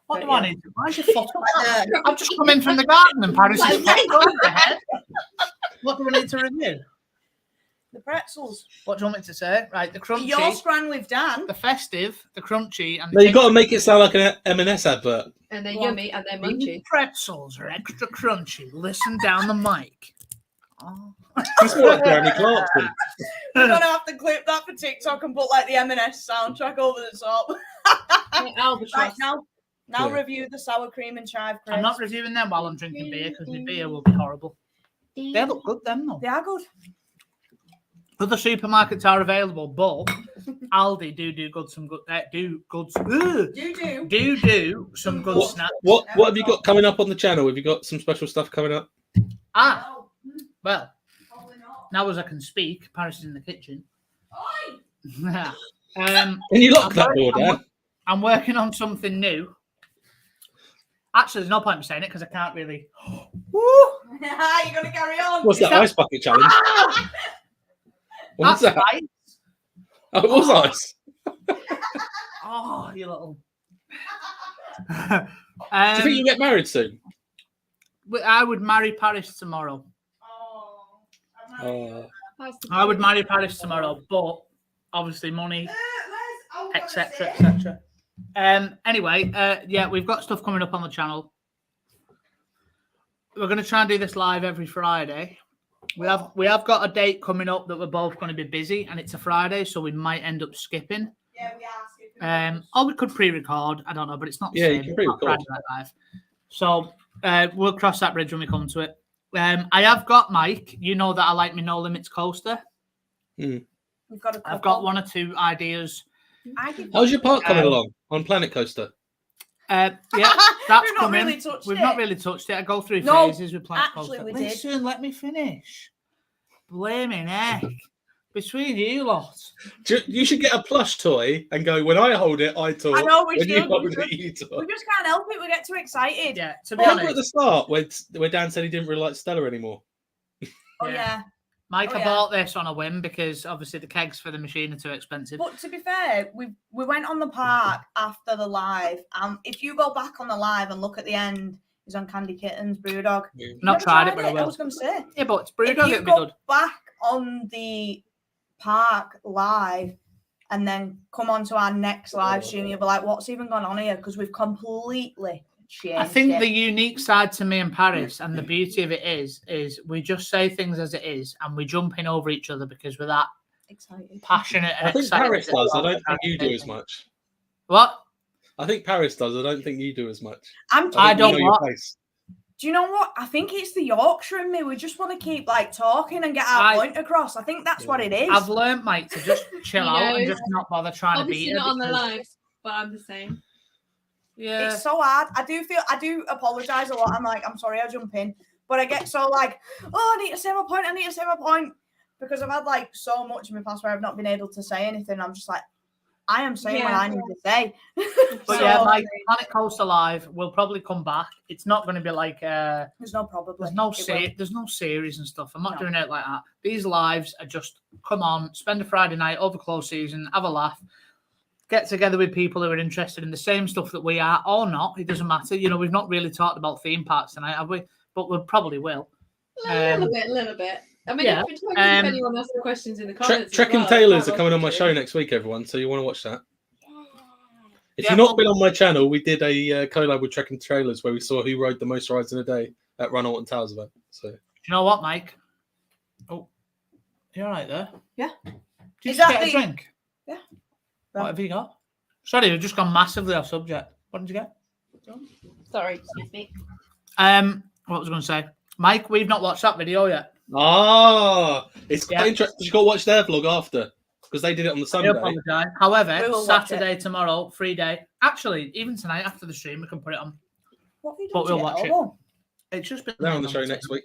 What do I need to? Why is your foot like that? I've just come in from the garden and Paris is going ahead. What do we need to review? The pretzels. What do you want me to say? Right, the crunchy. Your Scran with Dan. The festive, the crunchy, and no, you've got to make it sound like an M&S advert. And they're yummy and they're munchy. The pretzels are extra crunchy. Listen down the mic. Oh. That's more like Jeremy Clarkson. We're gonna have to clip that for TikTok and put like the M&S soundtrack over the top. Right, now review the sour cream and chive crisps. I'm not reviewing them while I'm drinking beer because my beer will be horrible. They look good, them though. They are good. Other supermarkets are available, but Aldi do some good snacks. What have you got coming up on the channel? Have you got some special stuff coming up? Well, now as I can speak, Paris is in the kitchen. Can you lock that door, Dan? I'm working on something new. Actually, there's no point in saying it because I can't really. Woo! You're gonna carry on. What's that ice bucket challenge? What's that? Ice. Oh, it was ice. Oh, you little. Do you think you get married soon? I would marry Paris tomorrow. I would marry Paris tomorrow, but obviously money, etc., etc. Anyway, yeah, we've got stuff coming up on the channel. We're going to try and do this live every Friday. We have got a date coming up that we're both going to be busy, and it's a Friday, so we might end up skipping. Yeah, we are skipping. Or we could pre-record. I don't know, but it's not the Yeah, same. you can pre-record. Live. So we'll cross that bridge when we come to it. I have got, Mike, you know that I like my No Limits coaster. We've got I've got one or two ideas. How's your park coming along on Planet Coaster? Yeah, that's We've not coming. really touched We've it. not really touched it. I go through No, phases with Planet actually Coaster. we did. Listen, let me finish. Blaming heck. Between you lot. You should get a plush toy and go, when I hold it, I talk. I know, we when you should. hold it, you talk. We just can't help it. We get too excited. Yeah, to be Remember honest. at the start where Dan said he didn't really like Stella anymore? Oh, yeah. Mike, Oh, I yeah. bought this on a whim because obviously the kegs for the machine are too expensive. But to be fair, we went on the park after the live. If you go back on the live and look at the end, it's on Candy Kittens, Brewdog. Not tried it, but I I will. was going to say. Yeah, but it's If Brewdog, you it'd be go good. back on the park live and then come on to our next live stream, you'll be like, what's even gone on here? Because we've completely changed I think it. the unique side to me and Paris and the beauty of it is we just say things as it is and we jump in over each other because we're that excited. passionate and I think excited. Paris does. I don't think you do as much. What? I think Paris does. I don't think you do as much. I don't know your what? place. Do you know what? I think it's the Yorkshire in me. We just want to keep like talking and get our point across. I think that's what it is. I've learned, Mike, to just chill You out and know, just not bother trying to beat Obviously it. not on the lives, but I'm the same. Yeah. It's so hard. I do apologize a lot. I'm like, I'm sorry, I jump in, but I get so like, oh, I need to say my point. I need to say my point because I've had like so much in my past where I've not been able to say anything. I'm just like, I am saying what I need to say. But So, yeah, Mike, Planet Coaster Live will probably come back. It's not going to be like there's no probably. there's no series and stuff. I'm not doing it like that. These lives are just come on, spend a Friday night over close season, have a laugh, get together with people who are interested in the same stuff that we are, or not. It doesn't matter. You know, we've not really talked about theme parks tonight, have we? But we probably will. A little bit. I mean, yeah. if anyone has the questions in the comments. Trek and Taylors are coming on my show next week, everyone. So you want to watch that? If you've not been on my channel, we did a collab with Trek and Trailers where we saw who rode the most rides in a day at Alton Towers event. So, do you know what, Mike? Oh, you're right there. Yeah. Did you just get a the drink? Yeah. What have you got? Sorry, we've just gone massively off subject. What did you get? Sorry, excuse me. What was I going to say? Mike, we've not watched that video yet. it's quite interesting. You got to watch their vlog after because they did it on the Sunday. However, Saturday, tomorrow, free day. Actually, even tonight after the stream, we can put it on. What have you But done we'll watch it. It's just been. They're on the show next week.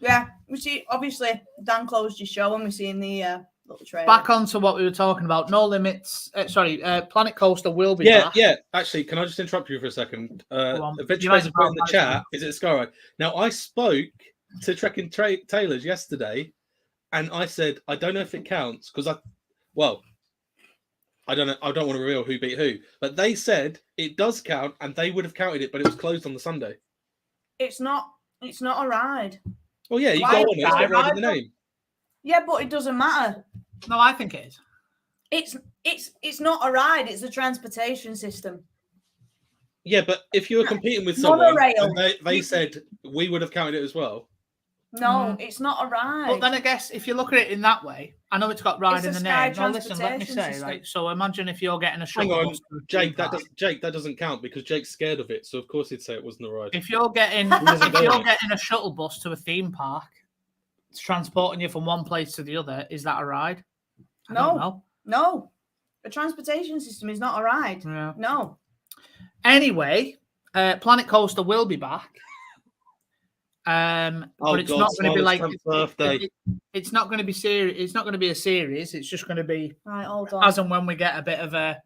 Yeah, we see. Obviously, Dan closed his show, and we see in the little trailer. Back on to what we were talking about. No Limits. Planet Coaster will be back. Yeah. Actually, can I just interrupt you for a second? Adventure Space put in the chat. Is it Skywride? Now, I spoke to Trek and Taylors yesterday, and I said I don't know if it counts because I don't know. I don't want to reveal who beat who, but they said it does count, and they would have counted it, but it was closed on the Sunday. It's not a ride. Well, yeah, you go on it. It's got right in the name. Yeah, but it doesn't matter. No, I think it is. It's not a ride. It's a transportation system. Yeah, but if you were competing with someone, Monorail. and they said we would have counted it as well. No, it's not a ride. But then I guess if you look at it in that way, I know it's got ride in the name. Sky No, listen, let me say, transportation right? So imagine if you're getting a Hang shuttle on, bus to a Jake. theme park. That doesn't count because Jake's scared of it. So of course he'd say it wasn't a ride. If you're getting a shuttle bus to a theme park, it's transporting you from one place to the other, is that a ride? I don't know. No. A transportation system is not a ride. Yeah. No. Anyway, Planet Coaster will be back. But it's not going to be like birthday. It's not going to be serious. It's not going to be a series. It's just going to be right. Hold on. As and when we get a bit of a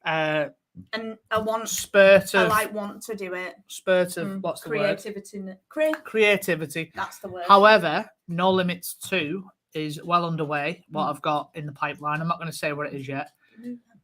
and I want spurt of. I want to do it. Spurt of what's the creativity. word? Creativity. That's the word. However, No Limits 2 is well underway. What I've got in the pipeline. I'm not going to say what it is yet.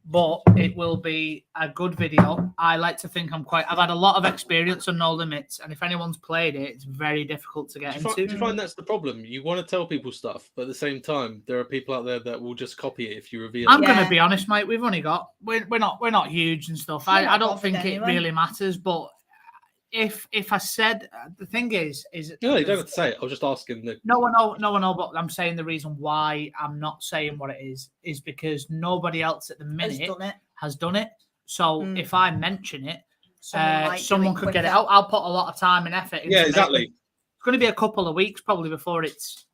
but it will be a good video. I like to think I've had a lot of experience on No Limits, and if anyone's played it, it's very difficult to get into. Do you find that's the problem? You want to tell people stuff, but at the same time, there are people out there that will just copy it if you reveal I'm it. going to be honest, mate. We've only got we're not huge and stuff. I don't think it really matters, but if I said the thing is no, you don't have to say it. I was just asking. No one know. But I'm saying the reason why I'm not saying what it is because nobody else at the minute has done it. So if I mention it, someone could get it out. I'll put a lot of time and effort into exactly. It's going to be a couple of weeks probably before it's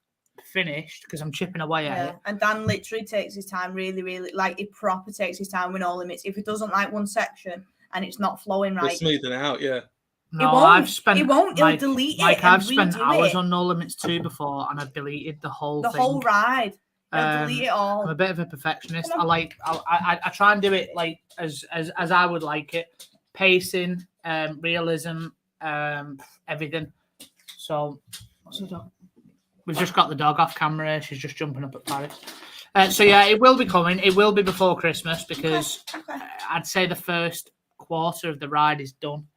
finished because I'm chipping away at it. And Dan literally takes his time, really, really, like he proper takes his time with No Limits. If he doesn't like one section and it's not flowing right, smoothing it out, No, I've spent. He'll delete it. Like I've spent hours on No Limits 2 before, and I've deleted the whole ride. He'll delete it all. I'm a bit of a perfectionist. I try and do it like as I would like it, pacing, realism, everything. So what's the dog? We've just got the dog off camera. She's just jumping up at Paris. So yeah, it will be coming. It will be before Christmas because I'd say the first quarter of the ride is done.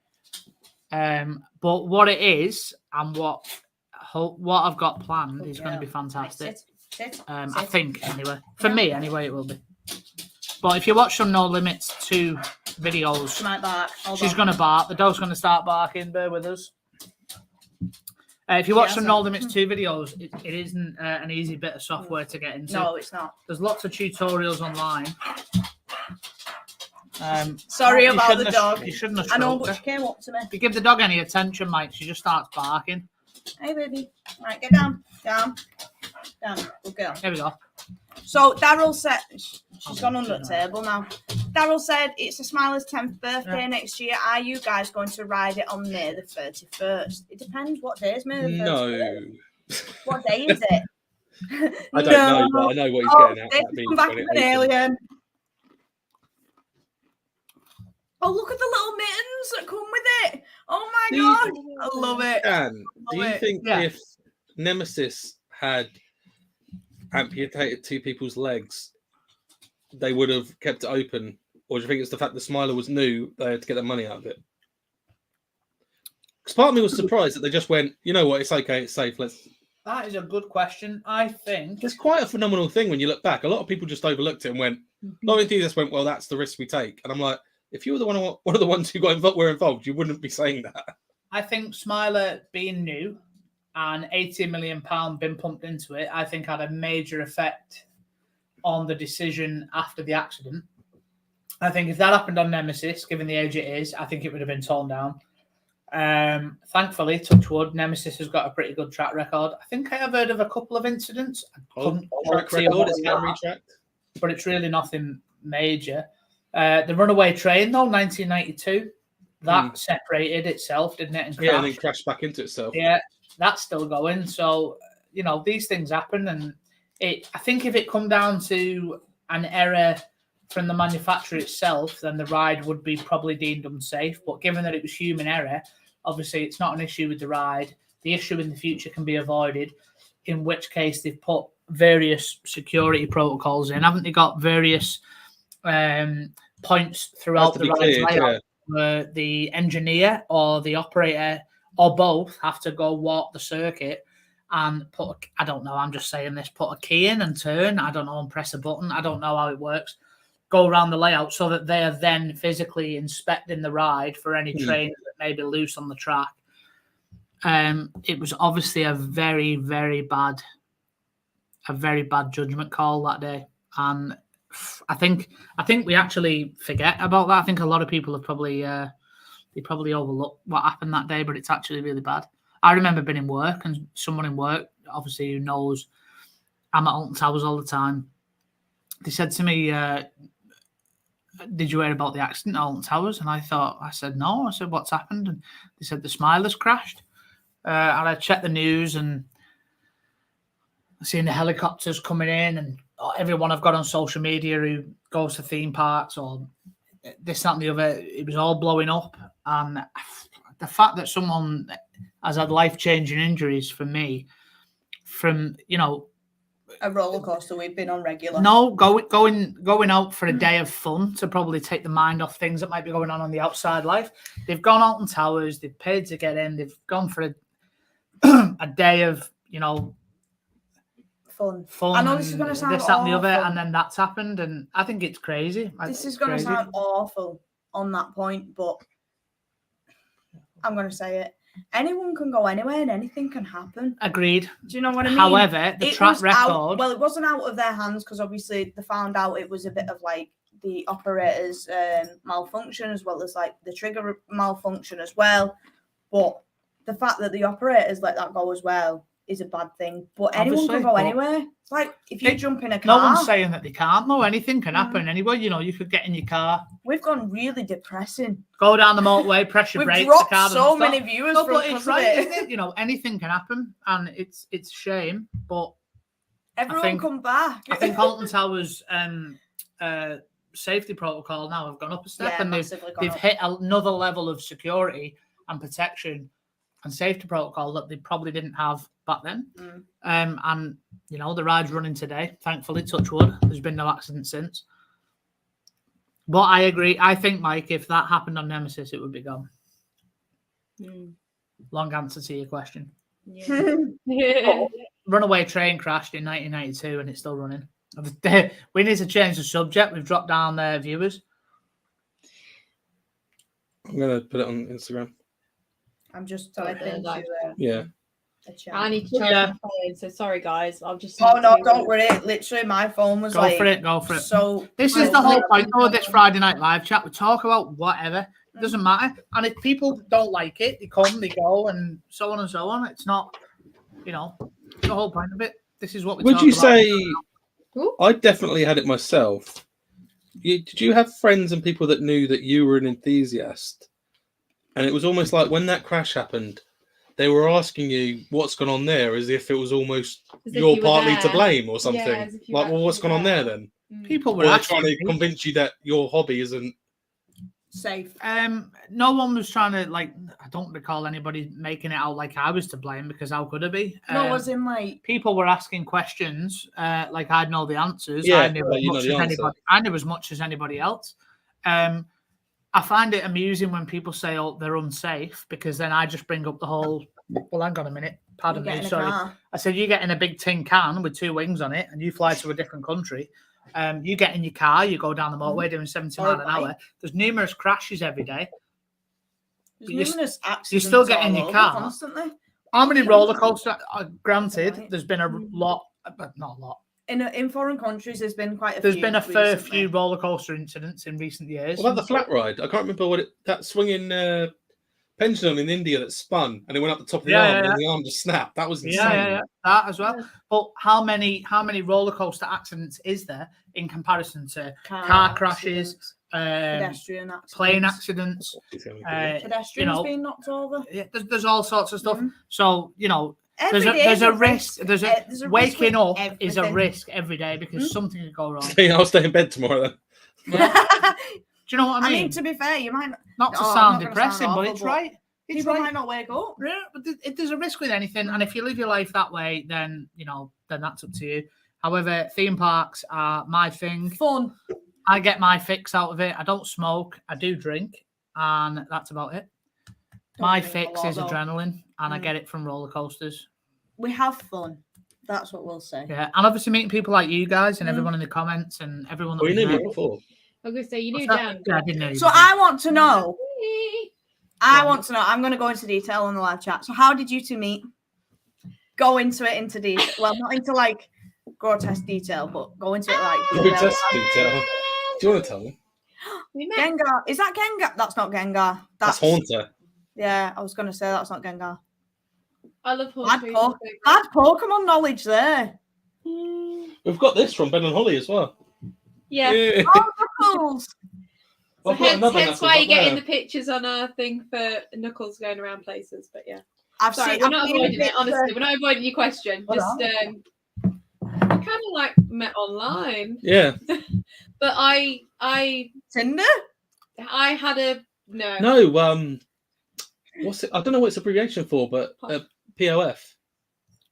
But what it is and what I've got planned is going to be fantastic. I think anyway. For me, anyway, it will be. But if you watch some No Limits 2 videos, she's going to bark. The dog's going to start barking. Bear with us. If you watch some No Limits 2 videos, it isn't an easy bit of software to get into. No, it's not. There's lots of tutorials online. Sorry about the dog. You shouldn't have. I know, but she came up to me. If you give the dog any attention, Mike, she just starts barking. Hey, baby. Right, get down. Good girl. Here we go. So Daryl said she's gone under the table now. Daryl said it's a Smiler's 10th birthday next year. Are you guys going to ride it on May the 31st? It depends what day is May the 31st. No. What day is it? I don't know, but I know what he's getting at. Come back with an alien. Oh, look at the little mittens that come with it. Oh my God. I love it. Dan, do you think if Nemesis had amputated two people's legs, they would have kept it open? Or do you think it's the fact the Smiler was new, they had to get their money out of it? Because part of me was surprised that they just went, you know what, it's okay, it's safe, That is a good question. I think it's quite a phenomenal thing when you look back. A lot of people just overlooked it and went, a lot of enthusiasts went, well, that's the risk we take. And I'm like, if you were one of the ones who were involved, you wouldn't be saying that. I think Smiler being new and £80 million being pumped into it, I think had a major effect on the decision after the accident. I think if that happened on Nemesis, given the age it is, I think it would have been torn down. Thankfully, touch wood, Nemesis has got a pretty good track record. I think I have heard of a couple of incidents. Track record is retracked, but it's really nothing major. The runaway train, though, 1992, that separated itself, didn't it? And then crashed back into itself. Yeah, that's still going. So, these things happen. And I think if it come down to an error from the manufacturer itself, then the ride would be probably deemed unsafe. But given that it was human error, obviously it's not an issue with the ride. The issue in the future can be avoided, in which case they've put various security protocols in. Haven't they got various points throughout the ride layout where the engineer or the operator or both have to go walk the circuit and put a key in and turn, and press a button. I don't know how it works. Go around the layout so that they are then physically inspecting the ride for any trains that may be loose on the track. It was obviously a very, very bad judgment call that day. And I think we actually forget about that. I think a lot of people have probably overlooked what happened that day, but it's actually really bad. I remember being in work and someone in work, obviously who knows I'm at Alton Towers all the time. They said to me, did you hear about the accident at Alton Towers? And I said, no. I said, what's happened? And they said, the Smiler's crashed. And I checked the news and I seen the helicopters coming in, and everyone I've got on social media who goes to theme parks or this, that, and the other, it was all blowing up. And the fact that someone has had life-changing injuries for me from, a roller coaster we've been on regular. No, going out for a day of fun to probably take the mind off things that might be going on the outside life. They've gone Alton Towers, they've paid to get in, they've gone for a day of, you know, fun. I know this is going to sound this, that, awful. and the other, and then that's happened, and I think it's crazy. This is going to sound awful on that point, but I'm going to say it. Anyone can go anywhere and anything can happen. Agreed. Do you know what I mean? However, the track record... Well, it wasn't out of their hands because obviously they found out it was a bit of like the operator's malfunction as well as like the trigger malfunction as well. But the fact that the operators let that go as well is a bad thing. But anyone can go anywhere. It's like if you jump in a car. No one's saying that they can't. No, anything can happen anywhere. You know, you could get in your car. We've gone really depressing. Go down the motorway, press your brakes. We've dropped so many viewers from it's right, isn't it? You know, anything can happen, and it's a shame. But everyone come back. I think Alton Towers safety protocol now have gone up a step, and they've hit another level of security and protection and safety protocol that they probably didn't have back then. And you know, the ride's running today, thankfully, touch wood. There's been no accident since. But I agree. I think, Mike, if that happened on Nemesis, it would be gone. Long answer to your question. Runaway train crashed in 1992 and it's still running. We need to change the subject. We've dropped down their viewers. I'm going to put it on Instagram. I'm just typing I need to charge my phone, so sorry guys. I'll just. Oh no, don't worry. Literally, my phone was go for it. So this is the whole point of this Friday Night Live chat. We talk about whatever. It doesn't matter. And if people don't like it, they come, they go, and so on and so on. It's not, you know, the whole point of it. This is what we. Would you say? I definitely had it myself. Did you have friends and people that knew that you were an enthusiast? And it was almost like when that crash happened, they were asking you what's gone on there, as if it was almost you're partly to blame or something. Yeah, like, well, what's gone on there then? People were trying to convince you that your hobby isn't safe. No one was trying to, like, I don't recall anybody making it out like I was to blame, because how could it be? No, as in like people were asking questions, like I'd know the answers. Yeah, I knew as much as anybody else. I find it amusing when people say, "Oh, they're unsafe," because then I just bring up the whole. Well, hang on a minute. Pardon me. Sorry. I said you get in a big tin can with 2 wings on it, and you fly to a different country. You get in your car, you go down the motorway doing 70 miles an hour. There's numerous crashes every day. There's numerous accidents. You still get in your car constantly. How many roller coasters? Granted, there's been a lot, but not a lot. In foreign countries, there's been quite a few. There's been a fair few roller coaster incidents in recent years. What about the flat ride? I can't remember that swinging pendulum in India that spun and it went up the top of the arm and the arm just snapped. That was insane. Yeah, that as well. But how many roller coaster accidents is there in comparison to car crashes, pedestrian accidents, plane accidents, pedestrians being knocked over? Yeah, there's all sorts of stuff. So you know. There's a risk. There's a waking up is a risk every day because something could go wrong. I'll stay in bed tomorrow then. Yeah. Do you know what I mean? I mean, to be fair, you might not to sound depressing, but it's right. People might not wake up. Yeah, but there's a risk with anything, and if you live your life that way, then then that's up to you. However, theme parks are my thing. Fun. I get my fix out of it. I don't smoke. I do drink, and that's about it. My fix is adrenaline, and I get it from roller coasters. We have fun. That's what we'll say. Yeah, and obviously meeting people like you guys and everyone in the comments and everyone that we knew me before. I was going to say, you knew Dan. Yeah, I didn't know you. So I want to know. I'm going to go into detail on the live chat. So how did you two meet? Go into detail. Well, not into like grotesque detail, but go into it like grotesque detail. Do you want to tell me? Gengar. Is that Gengar? That's not Gengar. That's Haunter. Yeah, I was going to say that's not Gengar. I love Haunter. Bad Pokemon knowledge there. We've got this from Ben and Holly as well. Yeah. Oh, Knuckles. So hence why you're getting the pictures on our thing for Knuckles going around places. But yeah. We're not avoiding it, honestly. We're not avoiding your question. Just kind of like met online. Yeah. But I Tinder? I had a No, what's it? I don't know what it's abbreviation for, but POF.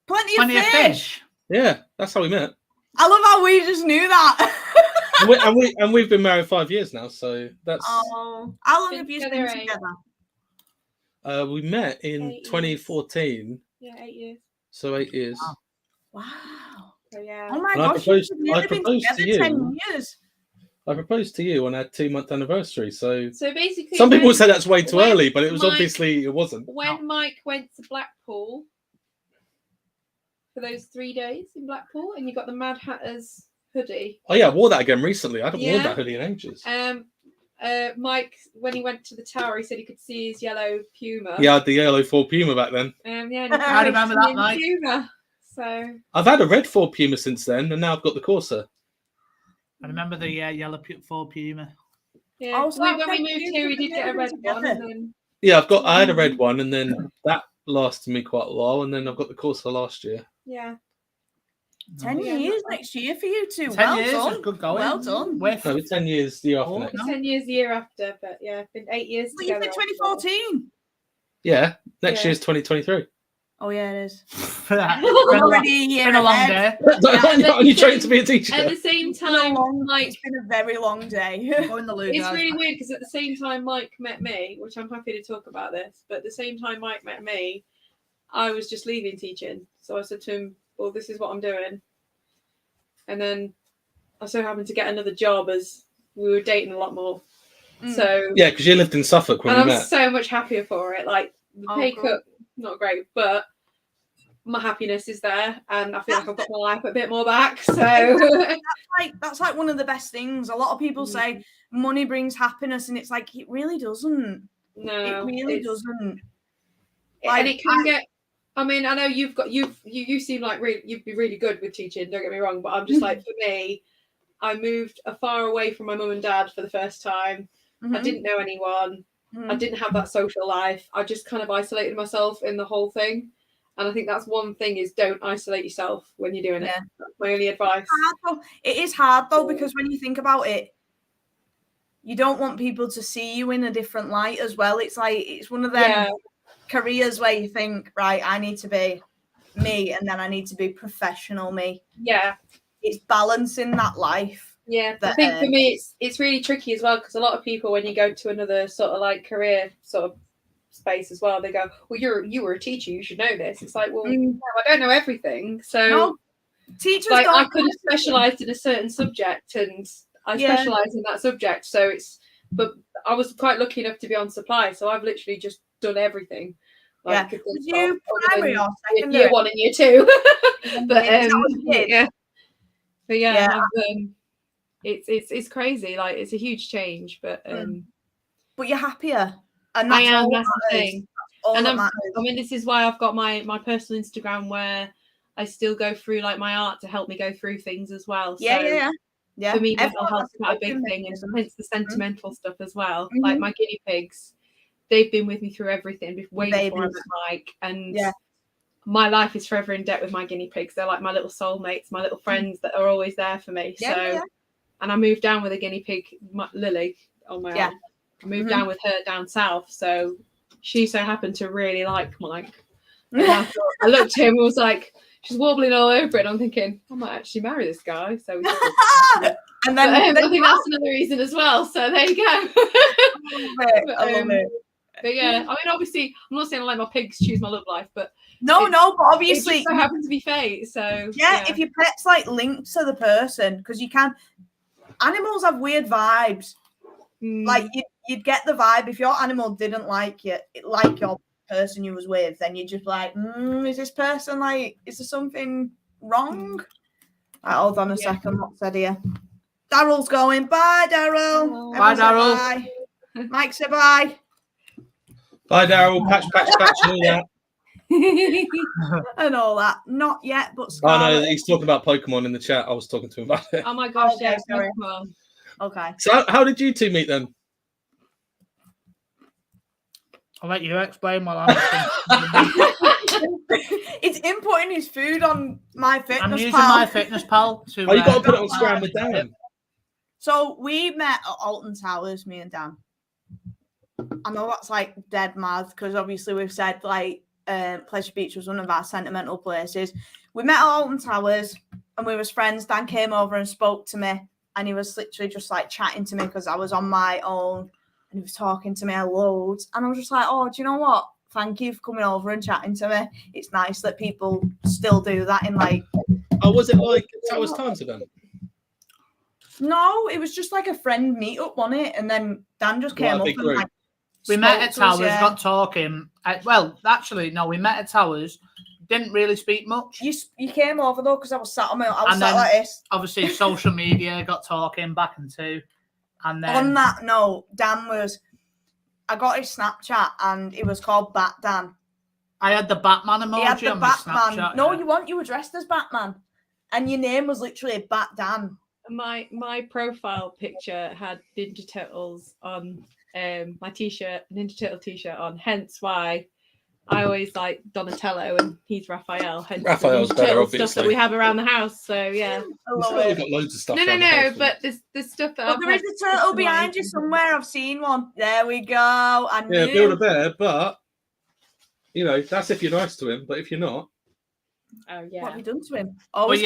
Plenty of fish. Yeah, that's how we met. I love how we just knew that. and we've been married 5 years now, so that's. Oh, how long have you been together? We met in 2014. Yeah, 8 years. So 8 years. Wow. So, yeah. Oh my And gosh, I proposed to you. 10 years. I proposed to you on our 2-month anniversary. So basically, some people say that's way too early, but it was obviously it wasn't. When Mike went to Blackpool for those 3 days in Blackpool, and you got the Mad Hatter's hoodie. Oh yeah, I wore that again recently. I haven't worn that hoodie in ages. Mike, when he went to the tower, he said he could see his yellow Puma. Yeah, I had the yellow Ford Puma back then. Yeah, I remember that night. Puma. So I've had a red Ford Puma since then, and now I've got the Corsa. I remember the yellow Ford Puma. Yeah, when we moved here, we did get a red one. And then... Yeah, I had a red one, and then that lasted me quite a while, and then I've got the Corsa last year. Yeah. 10 years next year for you two. 10 years, done. Good going. Well done. No, 10 years the year after next. 10 years the year after, but yeah, it's been 8 years But you said 2014. Yeah, next year's 2023. Oh yeah, it is. Already a year and a long day. Are you trained to be a teacher? At the same time, it's been a very long day. It's really weird because at the same time Mike met me, which I'm happy to talk about this, but at the same time Mike met me, I was just leaving teaching. So I said to him, well, this is what I'm doing. And then I so happened to get another job as we were dating a lot more. So yeah, because you lived in Suffolk when we met. I'm so much happier for it. Like the pay cut, not great, but my happiness is there, and I feel like I've got my life a bit more back. So that's like one of the best things. A lot of people say money brings happiness, and it's like it really doesn't. No, it really doesn't. And it can get. I mean, I know you seem like you'd be really good with teaching. Don't get me wrong, but I'm just like, for me, I moved far away from my mum and dad for the first time. I didn't know anyone. I didn't have that social life. I just kind of isolated myself in the whole thing. And I think that's one thing is don't isolate yourself when you're doing it. That's my only advice. It is hard though, because when you think about it, you don't want people to see you in a different light as well. It's like, it's one of them careers where you think, right, I need to be me, and then I need to be professional me. Yeah. It's balancing that life. Yeah. I think for me, it's really tricky as well, because a lot of people, when you go to another sort of like career sort of space as well, they go, well, you were a teacher, you should know this. It's like, well, no, I don't know everything. So teachers like I could have specialized in a certain subject, and I specialize in that subject. So but I was quite lucky enough to be on supply, so I've literally just done everything. Like, was you primary or secondary? Year 1 and year 2. But it's crazy. Like, it's a huge change, but you're happier. And I am. That's the thing. And I mean, this is why I've got my personal Instagram where I still go through like my art to help me go through things as well. Yeah. For me, mental health is quite a big thing, and hence the sentimental stuff as well. Like my guinea pigs, they've been with me through everything way before I met Mike, and my life is forever in debt with my guinea pigs. They're like my little soulmates, my little friends that are always there for me. And I moved down with a guinea pig, Lily, on my own. I moved down with her down south, so she so happened to really like Mike. And I looked at him and was like, she's wobbling all over it. And I'm thinking, I might actually marry this guy. So and then I think that's another reason as well. So there you go. I love it. But yeah, I mean, obviously, I'm not saying I let my pigs choose my love life, but but obviously, it just so happens to be fate. So if your pet's like linked to the person, because you can. Animals have weird vibes. Like you'd get the vibe if your animal didn't like you, like your person you was with, then you'd just be like, is this person like, is there something wrong? Right, hold on a second, what's said here? Daryl's going. Bye, Daryl. Bye, Daryl. Bye. Mike, say bye. Bye, Daryl. Patch, and all that. And all that. Not yet, but Scarlet. Oh no, he's talking about Pokemon in the chat. I was talking to him about it. Oh my gosh, sorry. Pokemon. Okay. So how did you two meet then? I'll let you explain while I'm It's inputting his food on my fitness. I'm using my fitness pal to. Oh, you got to put it on Scram with Dan. So we met at Alton Towers, me and Dan. I know that's like dead mad because obviously we've said like Pleasure Beach was one of our sentimental places. We met at Alton Towers and we was friends. Dan came over and spoke to me, and he was literally just like chatting to me because I was on my own, and he was talking to me loads, and I was just like, oh, do you know what? Thank you for coming over and chatting to me. It's nice that people still do that in like. Oh, was it like Towers Times event? No, it was just like a friend meetup on it, and then Dan just came up and like. We met at Towers, got talking. Well, actually, no, we met at Towers. Didn't really speak much. You came over though because I was sat on my. I was sat like this. Obviously, social media got talking back and two, and then on that note, Dan was. I got his Snapchat and it was called Bat Dan. I had the Batman emoji he had the on Batman. my Snapchat. No, you were dressed as Batman, and your name was literally Bat Dan. My profile picture had Ninja Turtles on my t-shirt, Ninja Turtle t-shirt on. Hence why I always like Donatello and he's Raphael. Hence Raphael's the better, obviously. Stuff that we have around the house. So yeah, we've got loads of stuff. No, but there's stuff that. Well, there is a turtle behind you somewhere. I've seen one. There we go. Build a bear, but you know that's if you're nice to him. But if you're not, oh yeah, what have you done to him? Oh, but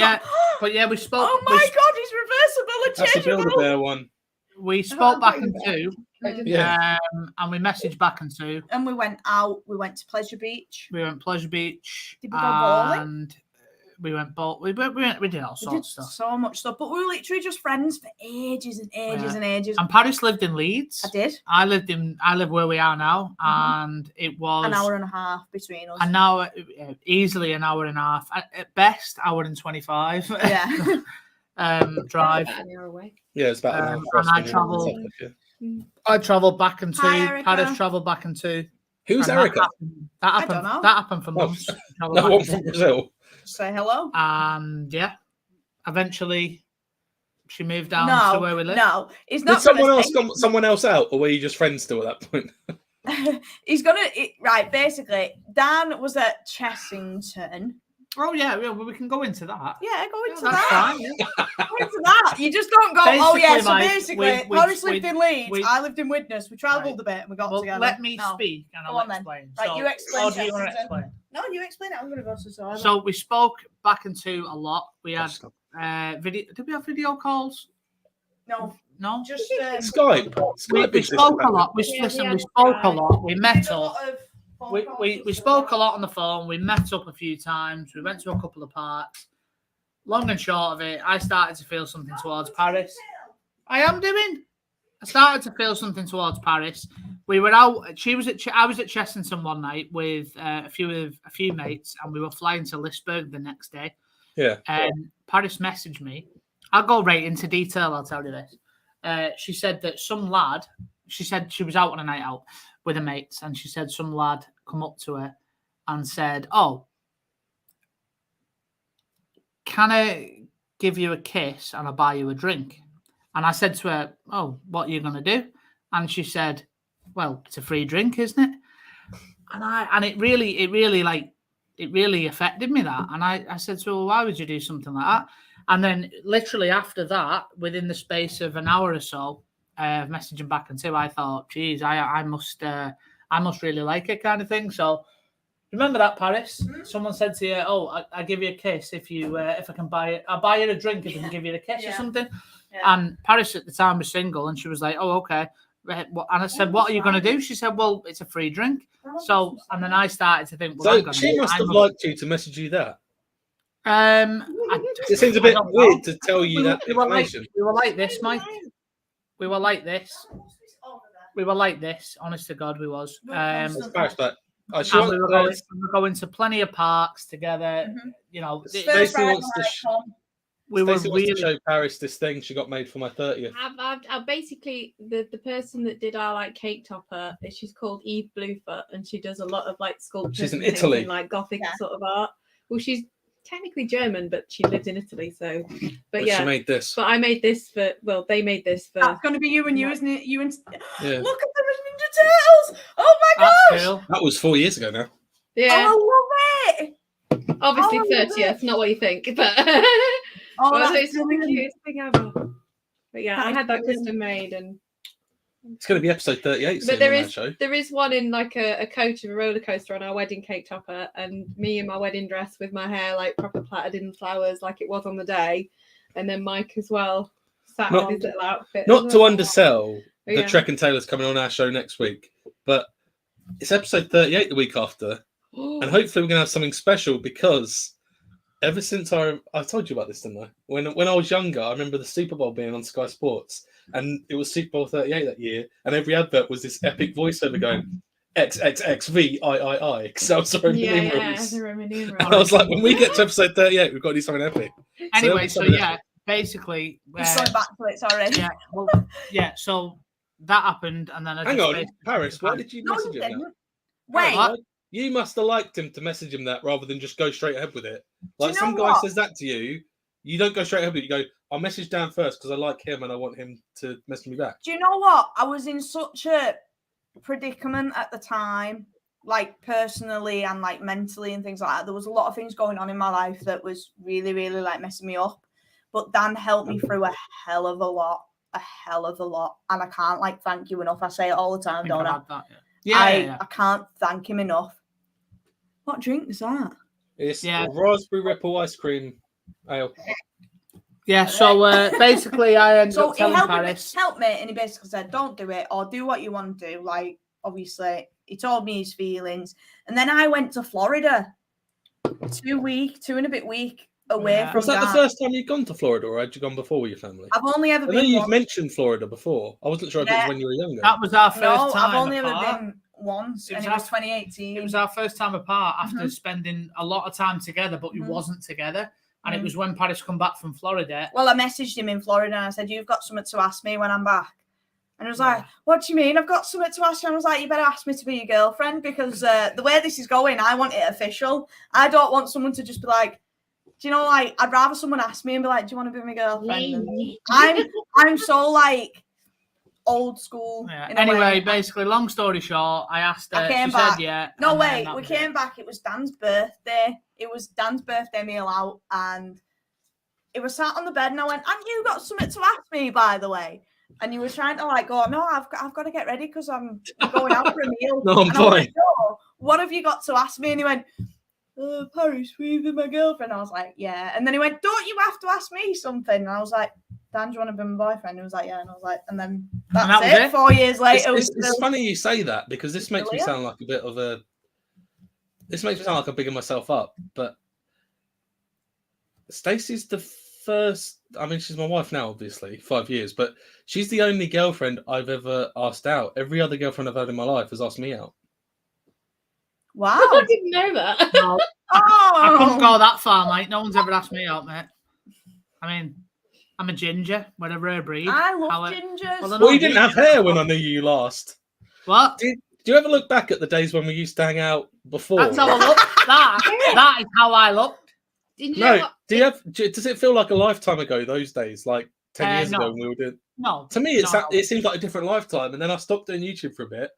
yeah, we spoke. Oh my God, he's reversible. That's the build a bear one. We spoke back in two. And we messaged back and two. And we went out. We went to Pleasure Beach. We went Pleasure Beach. Did we go bowling? And we went bowling. We did all sorts of stuff. So much stuff. But we were literally just friends for ages and ages and ages. And Paris lived in Leeds. I did. I live where we are now, and it was an hour and a half between us. An hour, easily an hour and a half. At best, hour and 25. Yeah. Drive. An hour away. Yeah, it's about an hour. And I travelled back and two. Paris travelled back and two. Who's Erica? That happened. I don't know. That happened for months. No one from Brazil. Say hello. And eventually she moved down to where we live. No, it's not. Did someone else out, or were you just friends still at that point? Right. Basically, Dan was at Chessington. Oh yeah, we can go into that. Yeah, go into that's that. Fine, yeah. Go into that. You just don't go. Basically, so basically, Paris lived in Leeds. I lived in Widnes. We travelled a bit and we got together. Let me speak and I'll explain. Right, so, you explain. Do you want to explain? No, you explain it. I'm going to go to So we spoke back and two a lot. We had video. Did we have video calls? No. Just Skype. We spoke a lot. We spoke a lot. We met up. We spoke a lot on the phone. We met up a few times. We went to a couple of parks. Long and short of it, I started to feel something towards Paris. I started to feel something towards Paris. We were out. I was at Chessington one night with a few mates, and we were flying to Lisburg the next day. Yeah. And Paris messaged me. I'll go right into detail. I'll tell you this. She said that some lad. She said she was out on a night out with her mates, and she said some lad come up to her and said, "Oh, can I give you a kiss and I'll buy you a drink?" And I said to her, "Oh, what are you going to do?" And she said, "Well, it's a free drink, isn't it?" And it really affected me, that. And I said to her, "Well, why would you do something like that?" And then literally after that, within the space of an hour or so, messaging back and two, I thought, geez, I must really like it, kind of thing. So remember that, Paris? Mm-hmm. Someone said to you, "Oh, I give you a kiss if I can buy it. I'll buy you a drink if I can give you a kiss or something." Yeah. And Paris at the time was single, and she was like, "Oh, okay." And I said, "What are you going to do?" She said, "Well, it's a free drink." So, and then I started to think, well, so she must have liked you to message you that. It seems a bit weird to tell you that information. We were like this, Mike. We were like this. Honest to God, we was. We were going to plenty of parks together. Mm-hmm. You know, Stacey wants to show Paris this thing she got made for my 30th. I've basically the person that did our cake topper. She's called Eve Bluefoot, and she does a lot of sculptures. She's in Italy, and, Gothic sort of art. Well, she's technically German, but she lived in Italy. So, but yeah, she made this. But I made this for. Well, they made this for. That's going to be you and you, isn't it? You and yeah. Look at the Ninja Turtles! Oh my gosh! Cool. That was 4 years ago now. Yeah. Oh, I love it. Obviously 30th, not what you think, but it's the cutest thing ever. But yeah, I had that custom made, and It's going to be episode 38 soon But there on is that show. there is one in like a coach of a roller coaster on our wedding cake topper, and me in my wedding dress with my hair like proper plaited in flowers like it was on the day, and then Mike as well sat in his little outfit. Not to undersell the Yeah. Trek and Taylor's coming on our show next week, but it's episode 38 the week after, and hopefully we're going to have something special because ever since I told you about this, didn't I? When I was younger, I remember the Super Bowl being on Sky Sports, and it was Super Bowl 38 that year, and every advert was this epic voiceover going XXXVIII, because that was the Roman numerals. the Roman numerals. And I was like, when we get to episode 38, we've got to do something epic. Anyway, so yeah, basically, Just going back to it, sorry. yeah, well, yeah. So that happened, and then I Hang just on, basically- Paris, why did you No, message you him that? didn't. Wait. Paris, you must have liked him to message him that rather than just go straight ahead with it. Like you some know guy what? says that to you, you don't go straight ahead with it. You go, I'll message Dan first because I like him and I want him to message me back. Do you know what? I was in such a predicament at the time, like personally and like mentally and things like that. There was a lot of things going on in my life that was really, really like messing me up. But Dan helped me through a hell of a lot. And I can't like thank you enough. I say it all the time, don't I? I can't thank him enough. What drink is that? It's raspberry ripple ice cream ale. Yeah, so basically I ended up telling Paris. Help me, and he basically said, don't do it, or do what you want to do. Like, obviously, he told me his feelings. And then I went to Florida 2 and a bit week away from Was that the first time you'd gone to Florida, or had you gone before with your family? I've only ever I know been you've once. mentioned Florida before. I wasn't sure if it was when you were younger. That was our first time. I've only ever apart. been once, and it our- was 2018. It was our first time apart after spending a lot of time together, but we wasn't together. And it was when Paris come back from Florida. Well, I messaged him in Florida and I said, you've got something to ask me when I'm back. And he was like, what do you mean? I've got something to ask you. And I was like, you better ask me to be your girlfriend because the way this is going, I want it official. I don't want someone to just be like, do you know, like, I'd rather someone ask me and be like, do you want to be my girlfriend? I'm so like old school. Yeah. Anyway, basically, long story short, I asked her. She said yeah. No, wait, we came back. It was Dan's birthday. It was Dan's birthday meal out, and it was sat on the bed, and I went, "And you got something to ask me, by the way?" And you were trying to like go, "No, I've got to get ready because I'm going out for a meal." No, I'm fine. Like, no, what have you got to ask me? And he went, Paris, will you be my girlfriend? I was like, yeah. And then he went, don't you have to ask me something? And I was like, Dan, do you want to be my boyfriend? He was like, yeah. And I was like, and then that's it. 4 years later. It's funny you say that because this makes me sound like a bit of a. This makes me sound like I'm bigging myself up, but Stacey's the first. I mean, she's my wife now, obviously, 5 years, but she's the only girlfriend I've ever asked out. Every other girlfriend I've had in my life has asked me out. Wow. I didn't know that. No. I couldn't go that far, mate. No one's ever asked me out, mate. I mean, I'm a ginger, whatever her breed. I love gingers. Well, you didn't have hair when I knew you last. What? Do you ever look back at the days when we used to hang out before? That's how I look. That is how I looked. No. Does it feel like a lifetime ago, those days? Like 10 years ago when we were doing... No. To me, it seems like a different lifetime. And then I stopped doing YouTube for a bit.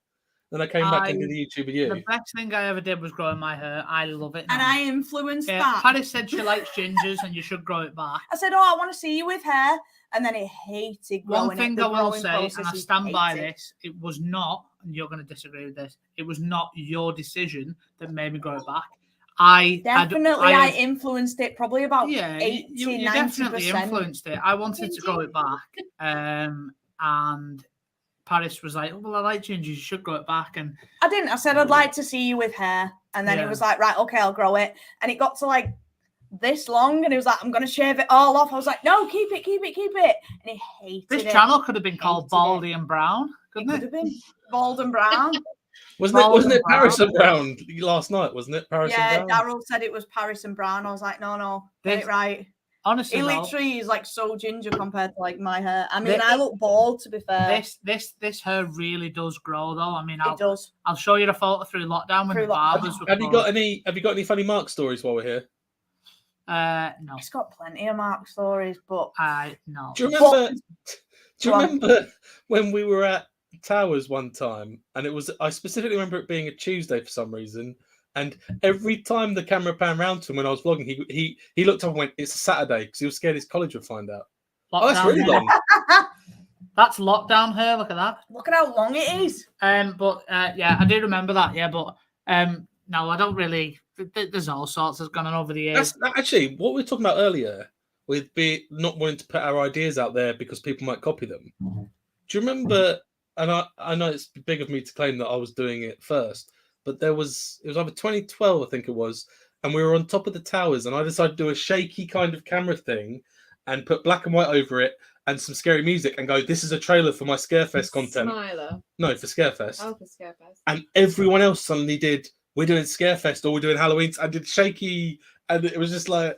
Then I came back and did the YouTube with you. The best thing I ever did was growing my hair. I love it now. And I influenced that. Paris said she likes gingers and you should grow it back. I said, I want to see you with hair. And then he hated growing it. One thing I will say, and I stand by this, it was not, and you're going to disagree with this, it was not your decision that made me grow it back. I influenced it probably about 80, you 90%. definitely influenced it. I wanted to grow it back. And Paris was like, well, I like gingers, you should grow it back. And I didn't. I said, I'd like to see you with hair. And then he was like, right, okay, I'll grow it. And it got to like this long. And he was like, I'm going to shave it all off. I was like, no, keep it. And he hated it. This channel could have been called Baldy and Brown, couldn't it? Could have been Bald and Brown. Wasn't it Paris and Brown last night, wasn't it? Paris and Brown? Daryl said it was Paris and Brown. I was like, no, get it right. Honestly, he literally is like so ginger compared to like my hair. I mean, I look bald to be fair. This hair really does grow though. I mean, it does. I'll show you the photo through lockdown when the barbers were Have you got any funny Mark stories while we're here? No. It's got plenty of Mark stories, but no. Do you remember when we were at Towers one time, and I specifically remember it being a Tuesday for some reason, and every time the camera panned round to him when I was vlogging, he looked up and went, "It's a Saturday," because he was scared his college would find out. Oh, that's really long. That's lockdown hair. Look at that. Look at how long it is. But yeah, I do remember that. Yeah, but no, I don't really. There's all sorts that's gone on over the years. That's actually what we were talking about earlier with not wanting to put our ideas out there because people might copy them. Do you remember? And I know it's big of me to claim that I was doing it first, but it was either 2012, I think it was, and we were on top of the towers, and I decided to do a shaky kind of camera thing and put black and white over it and some scary music and go, this is a trailer for my Scarefest content. Smiler. No, for Scarefest. Oh, for Scarefest. And everyone else suddenly did, we're doing Scarefest or we're doing Halloween. I did shaky, and it was just like...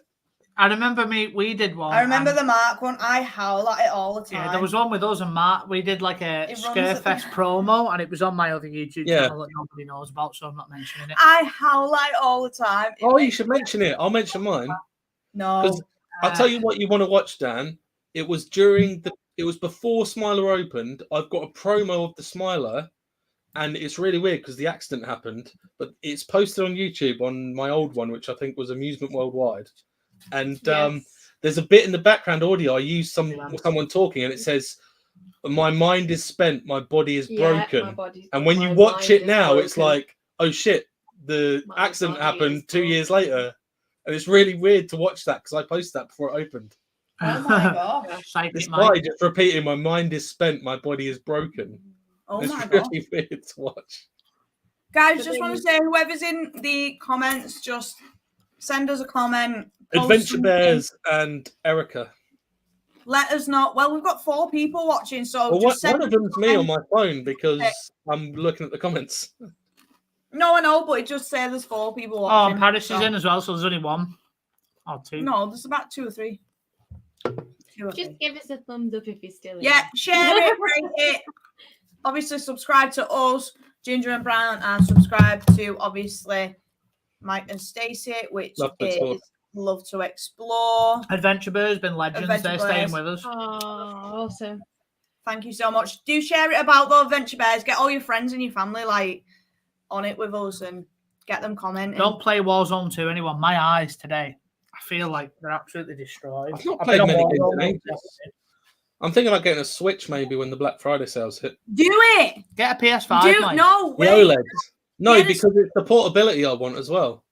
I remember we did one. I remember the Mark one. I howl at it all the time. Yeah, there was one with us and Mark. We did like a Scarefest promo, and it was on my other YouTube channel that nobody knows about, so I'm not mentioning it. I howl at it all the time. You should mention it. I'll mention mine. No. Because I'll tell you what you want to watch, Dan. It was before Smiler opened. I've got a promo of the Smiler, and it's really weird because the accident happened, but it's posted on YouTube on my old one, which I think was Amusement Worldwide. And there's a bit in the background audio. I use someone talking, and it says, "My mind is spent, my body is broken." And when you watch it now, it's like, "Oh shit, the accident happened 2 years later," and it's really weird to watch that because I posted that before it opened. Oh my gosh! It's why just repeating, "My mind is spent, my body is broken." Oh it's my really weird to watch. Guys, just want to say, whoever's in the comments, just send us a comment. Adventure Bears and Erica. Let us know. Well, we've got 4 people watching, so just one of them's me on my phone because I'm looking at the comments. No, I know, but it just says there's 4 people watching. watching. Oh, Paris is in as well, so there's only 1 or 2. No, there's about 2 or 3. Just give us a thumbs up if you're still in. Yeah, share it, rate it. Obviously, subscribe to us, Ginger and Brown, and subscribe to, obviously, Mike and Stacey, which is Love to Explore. Adventure Bears been legends. They're staying with us. Oh, awesome. Thank you so much. Do share it about the Adventure Bears. Get all your friends and your family on it with us and get them commenting. Don't play Warzone 2, anyone. My eyes today, I feel like they're absolutely destroyed. I've not played many games. I'm thinking about getting a Switch maybe when the Black Friday sales hit. Do it. Get a PS5. No, the OLED. No, because it's the portability I want as well.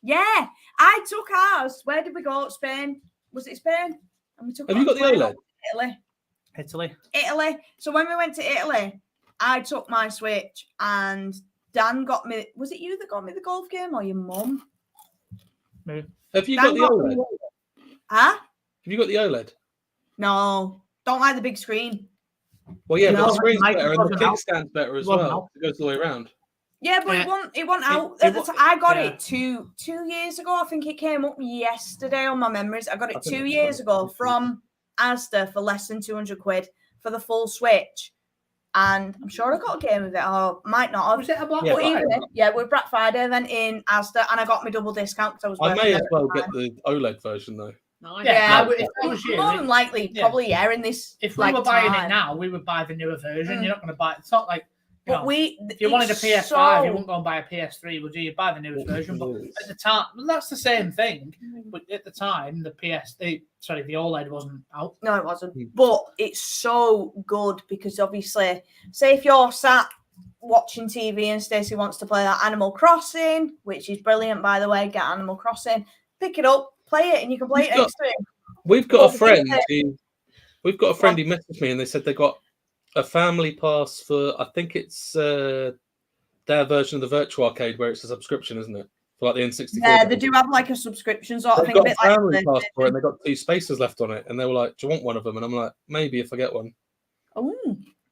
Yeah, I took ours. Where did we go? Spain? Was it Spain? And we took. Have you got the OLED? Italy. So when we went to Italy, I took my Switch, and Dan got me. Was it you that got me the golf game, or your mum? Me. Have you got the OLED? Huh? Have you got the OLED? No, don't like the big screen. Well, yeah, but the screen's better, and the kickstand's better as well. It goes all the way around. Yeah, but it went out. I got it two years ago. I think it came up yesterday on my memories. I got it 2 years ago from Asda for less than 200 quid for the full Switch. And I'm sure I got a game of it. Oh, might not have. Was it a Black Friday? Yeah, we're Black Friday event in Asda, and I got my double discount because I was. I may as well get the OLED version though. Yeah, if it was you, more than likely, probably in this. If we were buying it now, we would buy the newer version. You're not going to buy it. It's not like. If you wanted a PS5, you wouldn't go and buy a PS3, would you? You'd buy the newest version. But at the time, that's the same thing. But at the time, the OLED wasn't out. No, it wasn't. But it's so good because obviously, say if you're sat watching TV and Stacey wants to play that Animal Crossing, which is brilliant, by the way, get Animal Crossing, pick it up, play it, and you can play it next to him. We've got a friend who messaged me and they said they got a family pass for, I think it's their version of the virtual arcade where it's a subscription, isn't it? For like the N64. Yeah, they do have like a subscription sort of thing. They've got a family pass for it and they got 2 spaces left on it. And they were like, do you want one of them? And I'm like, maybe if I get one. Oh,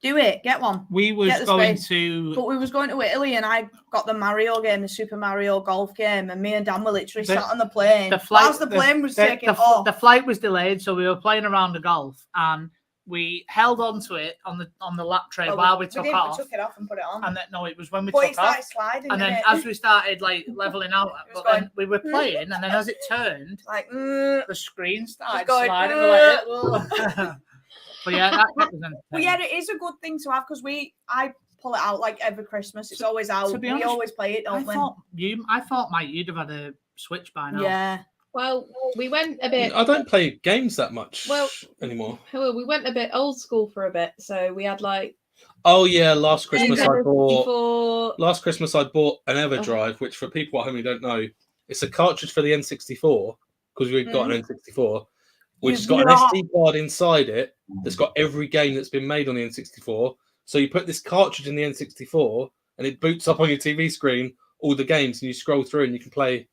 do it. Get one. We was going to... But we was going to Italy and I got the Mario game, the Super Mario golf game. And me and Dan were literally sat on the plane. Whilst the plane was taking off. The flight was delayed, so we were playing around the golf and we held on to it on the lap tray while we took off. We took it off and put it on. And then it was when we took off. Sliding, and then as we started leveling out, then we were playing, and then as it turned, the screen started sliding. We're like, but yeah, that was it is a good thing to have because I pull it out like every Christmas. It's always out. We always play it, don't we? I thought, Mike, you'd have had a Switch by now. Yeah. Well, we went a bit. I don't play games that much anymore. We went a bit old school for a bit, so we had like. Oh yeah, last Christmas I bought an Oh. EverDrive, which for people at home who don't know, it's a cartridge for the N64 because we've got an N64, which has got an SD card inside it that's got every game that's been made on the N64. So you put this cartridge in the N64 and it boots up on your TV screen all the games, and you scroll through and you can play.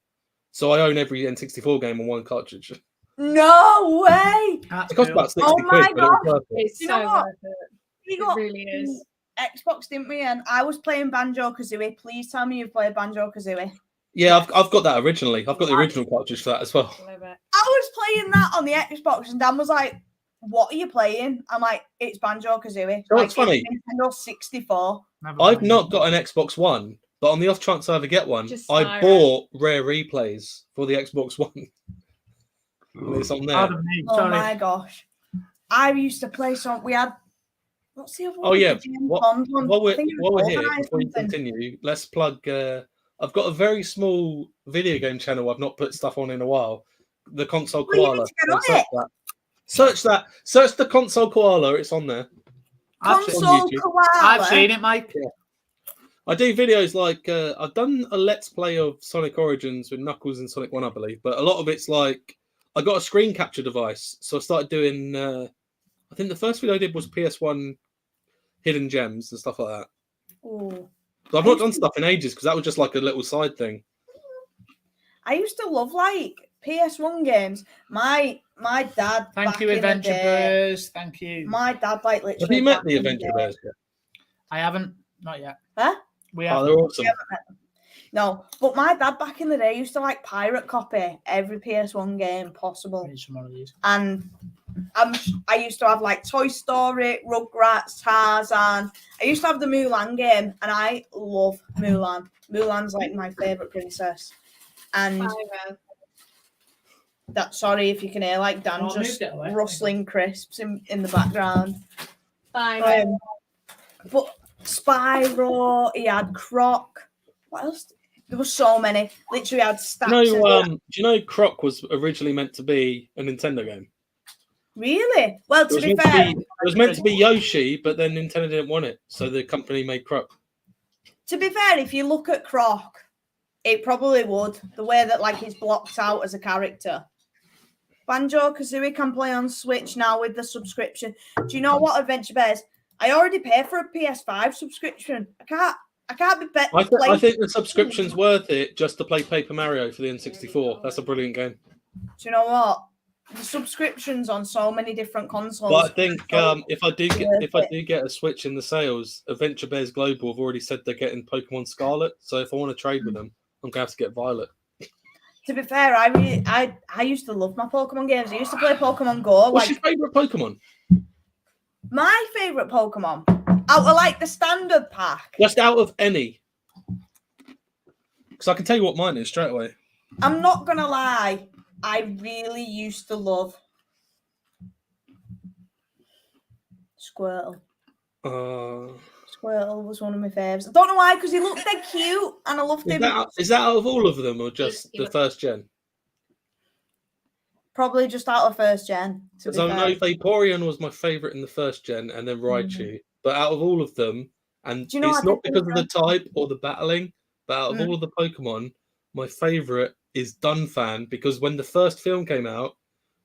So I own every N64 game on one cartridge. No way! It costs about 60 quid, but it was worth it. It's so worth it. We got really is. Xbox, didn't we? And I was playing Banjo-Kazooie. Please tell me you've played Banjo-Kazooie. Yeah, I've got that originally. I've got the original cartridge for that as well. I was playing that on the Xbox, and Dan was like, "What are you playing?" I'm like, "It's Banjo-Kazooie." Oh, it's funny. Nintendo 64. I've not got an Xbox One, but on the off chance I ever get one, I bought rare replays for the Xbox One. And it's on there. Oh my gosh! I used to play some. We had. What's the other one? Oh yeah. While we're here, before you continue, let's plug. I've got a very small video game channel I've not put stuff on in a while. The Console Koala. Search that. Search the Console Koala. It's on there. Console Koala. I've seen it, Mike. Yeah. I do videos like I've done a Let's Play of Sonic Origins with Knuckles and Sonic 1, I believe, but a lot of it's like I got a screen capture device, so I started doing. I think the first video I did was PS1 hidden gems and stuff like that. Ooh. So I've not done stuff in ages because that was just like a little side thing. I used to love like PS1 games. My dad. Thank you, Adventure Bears. Thank you. My dad like literally. Have you met the Adventure Bears yet? I haven't. Not yet. Huh? We have. Oh, they're awesome. No, but my dad back in the day used to like pirate copy every PS1 game possible. And I used to have like Toy Story, Rugrats, Tarzan. I used to have the Mulan game, and I love Mulan. Mulan's like my favorite princess. And sorry if you can hear like Dan just rustling crisps in the background. Bye. But Spyro, he had Croc. What else? There were so many. Literally had stacks. Do you know Croc was originally meant to be a Nintendo game? Really? Well, to be fair, it was meant to be Yoshi, but then Nintendo didn't want it, so the company made Croc. To be fair, if you look at Croc, it probably would. The way that like he's blocked out as a character. Banjo-Kazooie can play on Switch now with the subscription. Do you know what, Adventure Bears? I already pay for a PS5 subscription. I can't be better. I think the subscription's worth it just to play Paper Mario for the N64. That's a brilliant game. Do you know what? The subscriptions on so many different consoles. But I think if I do get a Switch in the sales, Adventure Bears Global have already said they're getting Pokemon Scarlet. So if I want to trade with them, I'm gonna have to get Violet. To be fair, I used to love my Pokemon games. I used to play Pokemon Go. What's your favourite Pokemon? My favourite Pokemon out of like the standard pack. Just out of any. Because I can tell you what mine is straight away. I'm not gonna lie. I really used to love Squirtle. Squirtle was one of my faves. I don't know why, because he looked dead cute and I loved him. Is that out of all of them or just the first gen? Probably just out of first gen. Because I know Vaporeon was my favourite in the first gen and then Raichu. But out of all of them, and it's not because of the type or the battling, but out of all of the Pokemon, my favourite is Dunfan, because when the first film came out,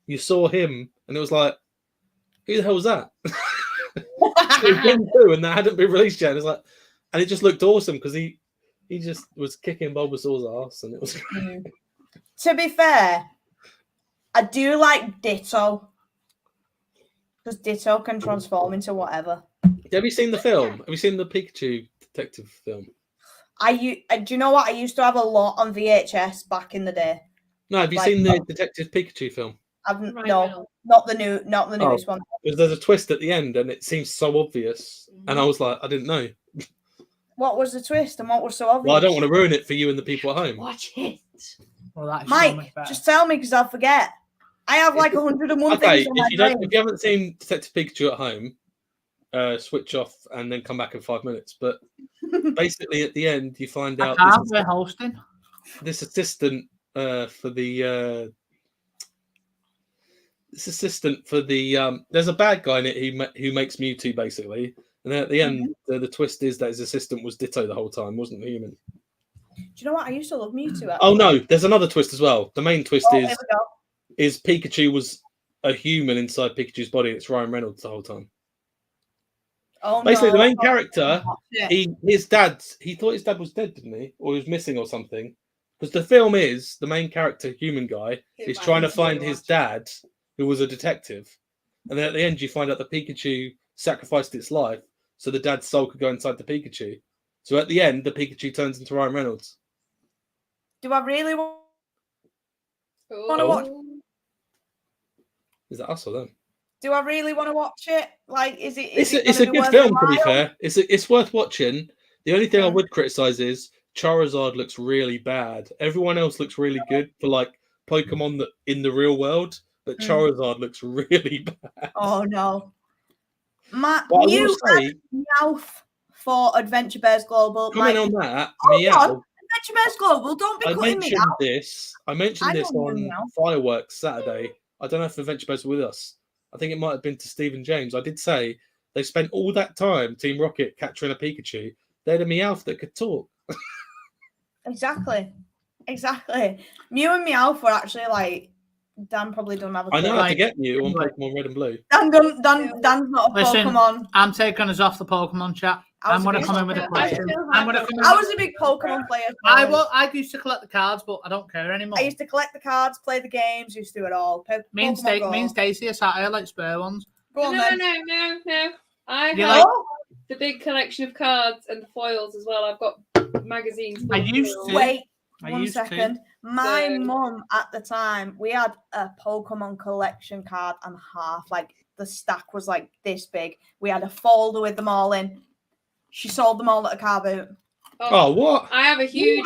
you saw him and it was like, who the hell was that? And that hadn't been released yet. It was like, and it just looked awesome because he just was kicking Bulbasaur's ass, and it was. To be fair, I do like Ditto, because Ditto can transform into whatever. Have you seen the film? Have you seen the Pikachu detective film? Do you know what? I used to have a lot on VHS back in the day. No, have you seen the Detective Pikachu film? No, not the newest one. Because there's a twist at the end, and it seems so obvious, and I was like, I didn't know. What was the twist, and what was so obvious? Well, I don't want to ruin it for you and the people at home. Watch it. Well, Mike, just tell me, because I'll forget. I have like 101 things on my brain. If you haven't seen Detective Pikachu at home, switch off and then come back in 5 minutes. But basically, at the end, you find out we're hosting this assistant for the assistant for the. There's a bad guy in it who makes Mewtwo basically, and then at the end, the twist is that his assistant was Ditto the whole time, wasn't human. Do you know what? I used to love Mewtwo. Oh no, there's another twist as well. The main twist is Pikachu was a human inside Pikachu's body. It's Ryan Reynolds the whole time. Oh, basically, the main character, he thought his dad was dead, didn't he? Or he was missing or something. Because the film is, the main character, human guy, is trying to find his dad, who was a detective. And then at the end, you find out that Pikachu sacrificed its life so the dad's soul could go inside the Pikachu. So at the end, the Pikachu turns into Ryan Reynolds. Do I really want to watch? Is that us or them? Do I really want to watch it? Like, is it? It's a good film, to be fair. It's worth watching. The only thing I would criticize is Charizard looks really bad. Everyone else looks really good for like Pokemon that in the real world, but Charizard looks really bad. Oh no! Meowth for Adventure Bears Global. Coming on that, Meow. Adventure Bears Global. Don't be cutting me out. I mentioned this on Fireworks Saturday. I don't know if Adventure Bears were with us. I think it might have been to Stephen James. I did say they spent all that time, Team Rocket, capturing a Pikachu. They had a Meowth that could talk. Exactly. Mew and Meowth were actually like, Dan probably don't have a clue. I know how to get Mew on Pokemon Red and Blue. Dan's not a Pokemon. I'm taking us off the Pokemon chat. I'm going to come in with a question. I was a big Pokemon player. I used to collect the cards, but I don't care anymore. I used to collect the cards, play the games, used to do it all. Me and Stacey are sat here like spare ones. Go on, No. I have the big collection of cards and the foils as well. I've got magazines. Wait one second. My mum at the time, we had a Pokemon collection card and a half. Like the stack was like this big. We had a folder with them all in. She sold them all at a car boot. Oh, what? I have a huge.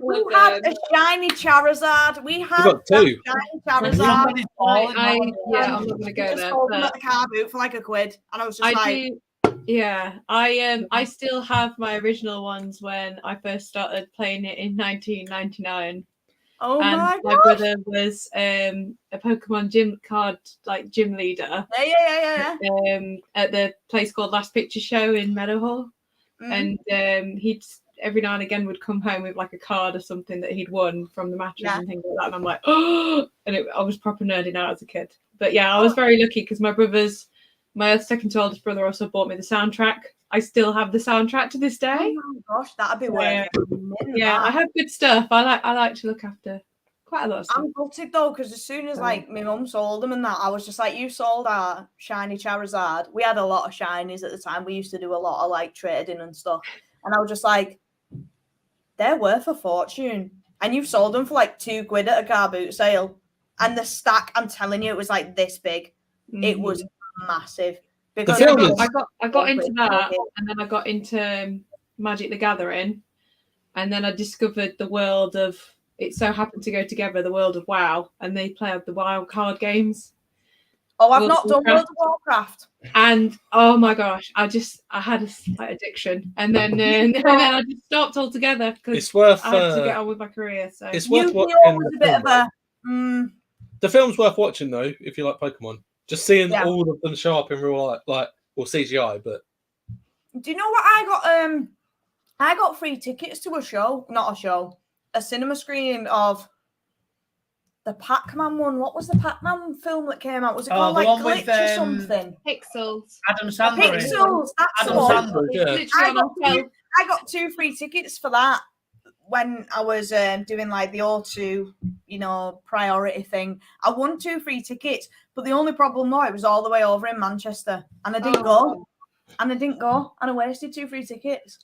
We had a shiny Charizard. We had got two. Shiny Charizard. I'm not going to go there. Sold them at the car boot for like £1, and I was just I still have my original ones when I first started playing it in 1999. Oh and my brother was a Pokemon gym leader. Yeah. At the place called Last Picture Show in Meadowhall. And he'd every now and again would come home with like a card or something that he'd won from the matches and things like that. And I'm like, oh, and I was proper nerding out as a kid. But yeah, I was very lucky because my second to oldest brother also bought me the soundtrack. I still have the soundtrack to this day. Oh my gosh, that'd be worth it. Yeah, I have good stuff. I like to look after quite a lot of stuff. I'm gutted though, because as soon as like my mum sold them and that, I was just like, you sold our shiny Charizard. We had a lot of shinies at the time. We used to do a lot of like trading and stuff. And I was just like, they're worth a fortune. And you've sold them for like £2 at a car boot sale. And the stack, I'm telling you, it was like this big. It was massive. Because I got into that, and then I got into Magic the Gathering, and then I discovered the world of, it so happened to go together, the world of WoW, and they play the WoW card games. Oh, I've not done World of Warcraft. And oh my gosh, I had a slight addiction, and then I just stopped altogether because I had to get on with my career. So it's worth watching. The film's worth watching though if you like Pokemon. Just seeing all of them show up in real life, CGI. But do you know what I got? I got free tickets to a cinema screening of the Pac-Man one. What was the Pac-Man film that came out? Was it called like Glitch or something? Pixels. Adam Sandler. Pixels. That's the one. I got 2 free tickets for that when I was doing like the O2, priority thing. I won 2 free tickets, but the only problem was it was all the way over in Manchester, and I didn't go. And I wasted 2 free tickets.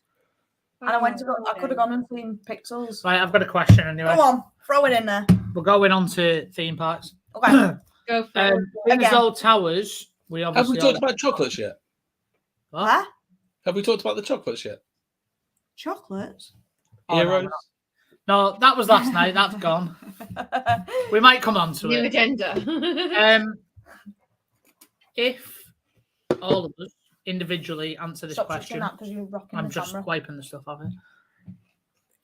And I could have gone and seen Pixels. Right, I've got a question anyway. Go on, throw it in there. We're going on to theme parks. Okay. Go for it. Alton Towers, we obviously... Have we talked about chocolates yet? What? Have we talked about the chocolates yet? Chocolates? Heroes? No, that was last night. That's gone. We might come on to New it. agenda. If all of us individually answer this question, I'm just wiping the stuff off it.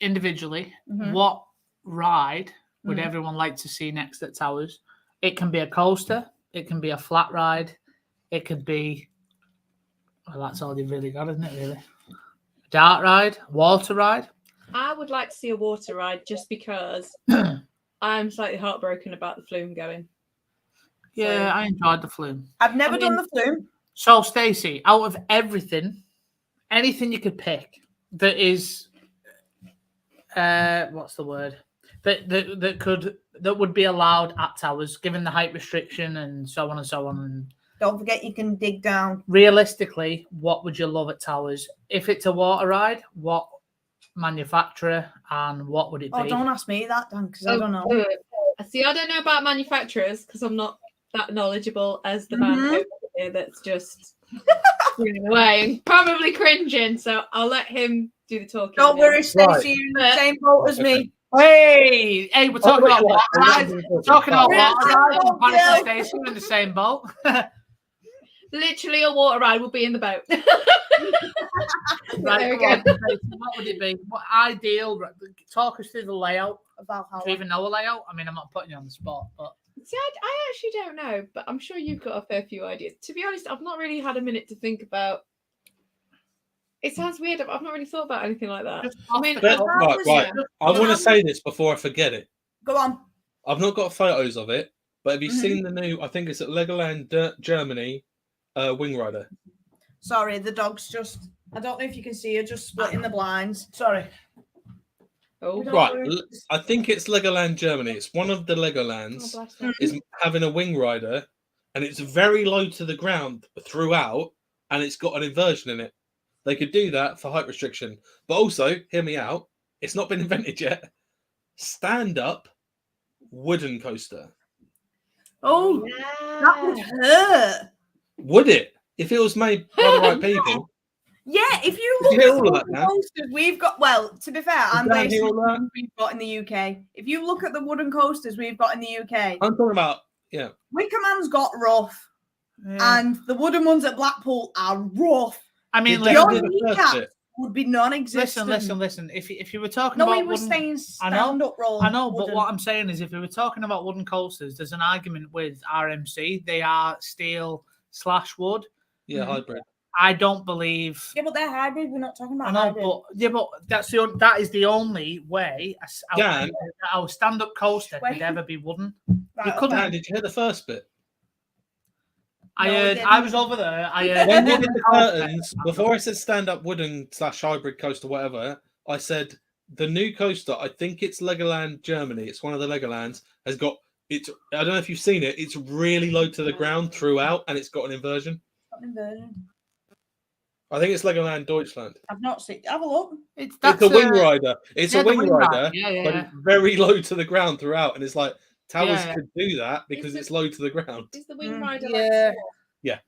Individually, what ride would everyone like to see next at Towers? It can be a coaster, It can be a flat ride. It could be. Well, that's all you've really got, isn't it? Really. Dart ride, water ride. I would like to see a water ride just because I'm slightly heartbroken about the flume going. Yeah, I enjoyed the flume. I've never done the flume. So, Stacey, out of everything, anything you could pick that is, what's the word? That would be allowed at Towers, given the height restriction and so on and so on. And don't forget, you can dig down. Realistically, what would you love at Towers? If it's a water ride, what manufacturer and what would it be? Oh, don't ask me that, Dan, because I don't know. See, I don't know about manufacturers because I'm not that knowledgeable as the man over here that's just screaming away and probably cringing. So I'll let him do the talking. Don't worry, Stacey, you're in the same boat as me. Hey, we're talking about water rides. We're talking about water rides. And Stacey in the same boat. Literally, a water ride will be in the boat. Right, there we go. What would it be? What ideal? Talk us through the layout. About how do you even know a layout? I mean, I'm not putting you on the spot, but see, I actually don't know, but I'm sure you've got a fair few ideas. To be honest, I've not really had a minute to think about. It sounds weird. I've not really thought about anything like that. I mean, right. I want to say this before I forget it. Go on. I've not got photos of it, but have you seen the new? I think it's at Legoland Germany, Wing Rider. Sorry, the dog's just. I don't know if you can see her just splitting the blinds. Sorry. Oh, right. I think it's Legoland Germany. It's one of the Legolands is having a wing rider, and it's very low to the ground throughout, and it's got an inversion in it. They could do that for height restriction, but also, hear me out, it's not been invented yet. Stand-up wooden coaster. Oh, yeah. That would hurt. Would it? If it was made by the right people. Yeah, if you look at the wooden coasters we've got, well, to be fair, I'm based on what we've got in the UK. If you look at the wooden coasters we've got in the UK, I'm talking about, Wickerman's got rough, and the wooden ones at Blackpool are rough. I mean, your kneecap would be non-existent. Listen. If you were talking about, he was saying stand-up roll. I know, but what I'm saying is, if we were talking about wooden coasters, there's an argument with RMC. They are steel/wood. Yeah, hybrid. I don't believe. Yeah, but they're hybrid. We're not talking about hybrid. But that is the only way our stand-up coaster could ever be wooden. Right, you couldn't. Dan, did you hear the first bit? I was over there. When we did the curtains, before I said stand-up wooden/hybrid coaster, whatever, I said the new coaster. I think it's Legoland Germany. It's one of the Legolands. Has got it's. I don't know if you've seen it. It's really low to the ground throughout, and it's got an inversion. I think it's Legoland Deutschland. I've not seen. Have a look. It's a wing rider. It's a wing rider, but it's very low to the ground throughout, and it's like Towers could do that because it's low to the ground. Is the wing rider Yeah.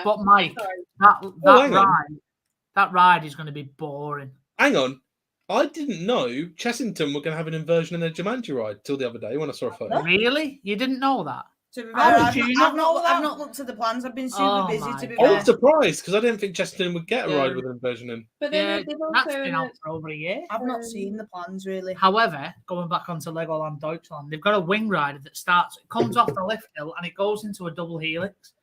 But Mike, that ride is going to be boring. Hang on. I didn't know Chessington were going to have an inversion in their Jumanji ride till the other day when I saw a photo. Really? You didn't know that? I've not looked at the plans. I've been super busy to be fair. I was surprised because I didn't think Chessington would get a ride with an inversion in. But then that's been out for over a year. I've not seen the plans really. However, going back onto Legoland Deutschland, they've got a wing rider that comes off the lift hill and it goes into a double helix.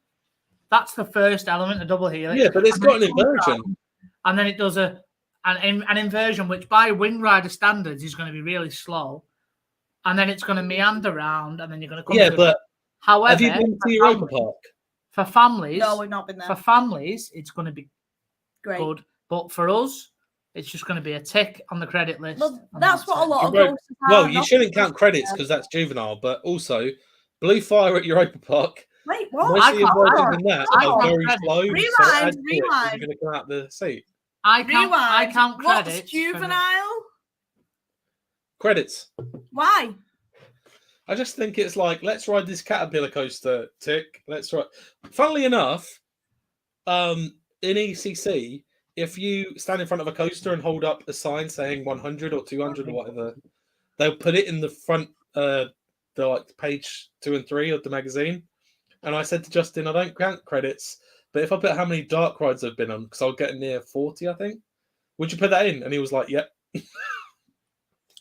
That's the first element, a double helix. Yeah, but it's got an inversion. And then it does an inversion, which by wing rider standards is going to be really slow. And then it's going to meander around, and then you're going to come. Yeah, but however, have you been to Europa Park? For families, no, we've not been there. For families, it's going to be great. Good, but for us, it's just going to be a tick on the credit list. Well, that's what a lot of coasters have. Well, you shouldn't count credits because that's juvenile, but also Blue Fire at Europa Park. Wait, what? Most of the inversions in that are very slow. Rewind. You're going to come out the seat. I count credits. What's juvenile? Credits. Why? I just think it's like, let's ride this caterpillar coaster, tick. Let's ride. Funnily enough, in ECC, if you stand in front of a coaster and hold up a sign saying 100 or 200 or whatever, they'll put it in the front, page 2 and 3 of the magazine. And I said to Justin, I don't count credits, but if I put how many dark rides I've been on, because I'll get near 40, I think. Would you put that in? And he was like, yep.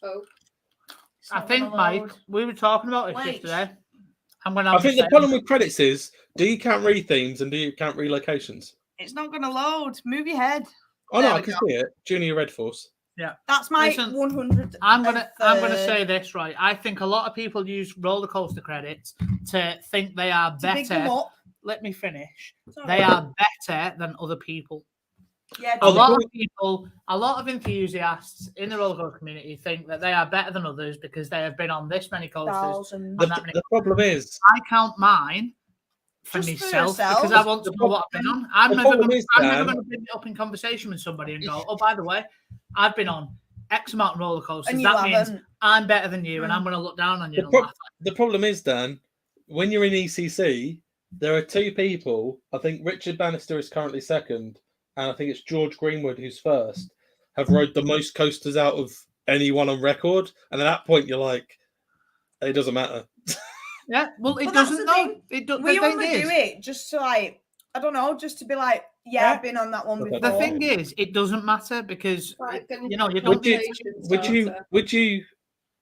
Oh. I think, Mike, we were talking about this yesterday. I think the problem with credits is: do you count re-themes and do you count relocations? It's not going to load. Move your head. Oh no, I can see it. Junior Red Force. Yeah, that's my 100. I'm gonna say this right. I think a lot of people use roller coaster credits to think they are better. Let me finish. Sorry. They are better than other people. Yeah, a lot of enthusiasts in the roller coaster community think that they are better than others because they have been on this many coasters. The problem is, I count mine for myself because I want to know what I've been on. I'm never going to bring it up in conversation with somebody and go, "Oh, by the way, I've been on X amount of roller coasters." That means I'm better than you, and I'm going to look down on you. The problem is, Dan, when you're in ECC, there are two people. I think Richard Bannister is currently second, and I think it's George Greenwood who's first. Have rode the most coasters out of anyone on record, and at that point, you're like, it doesn't matter. Yeah, well, it doesn't. We only do it just to I don't know, just to be like, I've been on that one before. The thing is, it doesn't matter because you don't. Would you?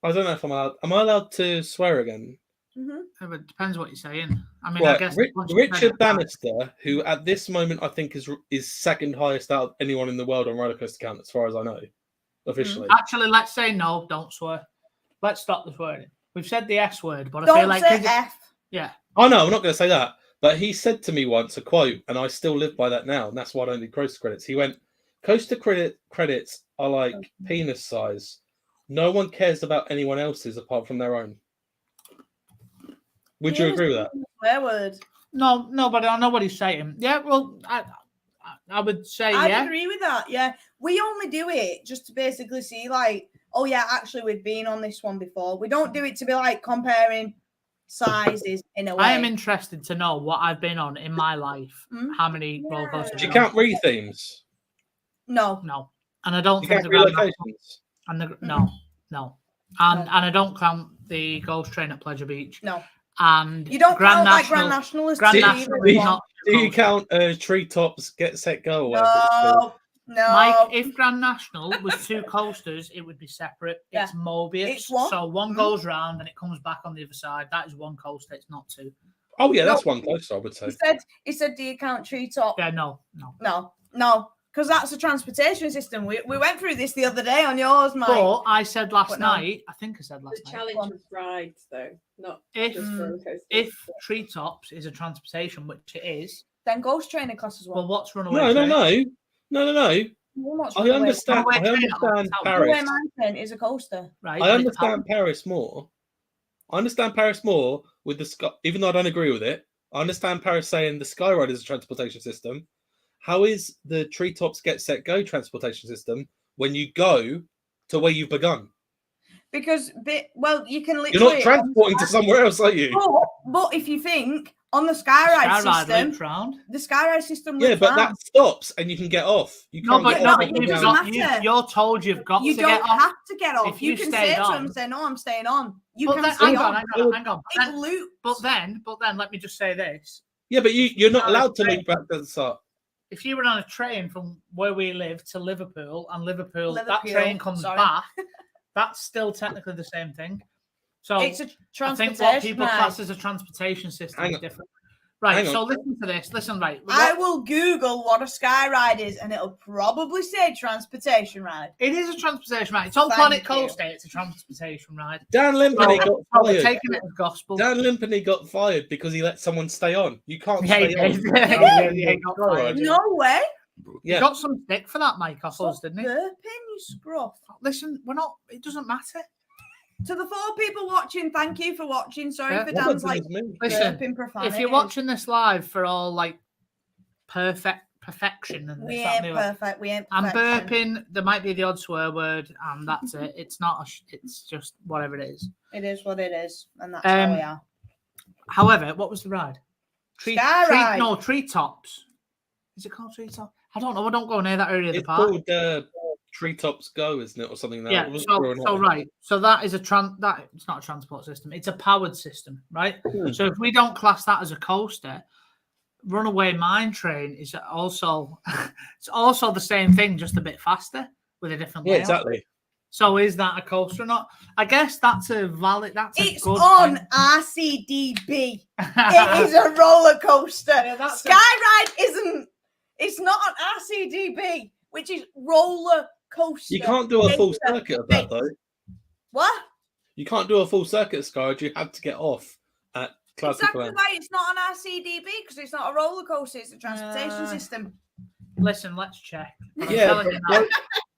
I don't know if I'm allowed. Am I allowed to swear again? Mm-hmm. It depends what you're saying. I mean, right. I guess Richard Bannister, who at this moment I think is second highest out of anyone in the world on roller coaster count, as far as I know, officially. Actually, let's say no. Don't swear. Let's stop the swearing. We've said the S word, but don't I feel like say F. Yeah. Oh no, I'm not going to say that. But he said to me once a quote, and I still live by that now, and that's why I don't do coaster credits. He went, "Coaster credits are like penis size. No one cares about anyone else's apart from their own." Would you agree with that? Swear word. No, but I know what he's saying. Yeah, well, I would say I agree with that. Yeah, we only do it just to basically see like, oh yeah, actually we've been on this one before. We don't do it to be like comparing sizes in a way. I am interested to know what I've been on in my life. How many roller coasters? Do you count re-themes? No. And I don't think the relocations. No. And I don't count the Ghost Train at Pleasure Beach. No. And you don't count like Grand National. Do you count Treetops Get Set Go? No. Mike, if Grand National was two coasters, it would be separate. Yeah. It's Mobius. It's one. So one goes round and it comes back on the other side. That is one coaster. It's not two. Oh yeah, that's one coaster, I would say. He said, do you count Treetop? Yeah, no. Because that's a transportation system. We went through this the other day on yours, Mike. But I said last night, I think I said last night. The challenge was rides, though, not if Treetops is a transportation, which it is, then Ghost Trainer class as well. Well, what's Runaway Train? No. I understand Paris. Mountain is a coaster. Right. I understand Paris more. With the sky, even though I don't agree with it. I understand Paris saying the Skyride is a transportation system. How is the Treetops Get Set Go transportation system when you go to where you've begun? Because, you can literally... You're not transporting to somewhere else, are you? But if you think, on the Skyride system... The Skyride system loops but that stops and you can get off. You can't you're told you've got to get off. You don't have to get off. You can say to them, say, no, I'm staying on. Hang on. It loops. But then, let me just say this. Yeah, but you're not allowed to loop back to the start. If you were on a train from where we live to Liverpool, and Liverpool that train comes back, that's still technically the same thing. So it's a transportation. I think what people class as a transportation system is different. Right, so listen to this. Right. I will Google what a Skyride is, and it'll probably say transportation ride. It is a transportation ride. It's on Planet Coaster. It's a transportation ride. Dan Limpany got fired. Taking it as gospel. Dan Limpany got fired because he let someone stay on. You can't stay on. He got fired. No way. Yeah. He got some stick for that, Mike, off us, didn't he? Burping, you scruff. Listen, we're not. It doesn't matter. To the 4 people watching, thank you for watching. Sorry for Dan's burping profanity. If you're watching this live for all perfection and we ain't perfect. I'm burping. There might be the odd swear word, and that's it. It's not. It's just whatever it is. It is what it is, and that's how we are. However, what was the ride? Treetops. Is it called Treetops? I don't know. I don't go near that area of the park. It's called Treetops Go, isn't it, or something? Yeah. So that is it's not a transport system. It's a powered system, right? So if we don't class that as a coaster, Runaway Mine Train is also the same thing, just a bit faster with a different layout. Exactly. So is that a coaster or not? I guess that's a valid. It's on RCDB. It is a roller coaster. Skyride isn't. It's not on RCDB, which is roller coaster. You can't do a full circuit of that though. What? You can't do a full circuit of Skyride. You have to get off at Classic Exactly Land. why it's not on RCDB, because it's not a roller coaster. It's a transportation system. Listen, let's check. Yeah,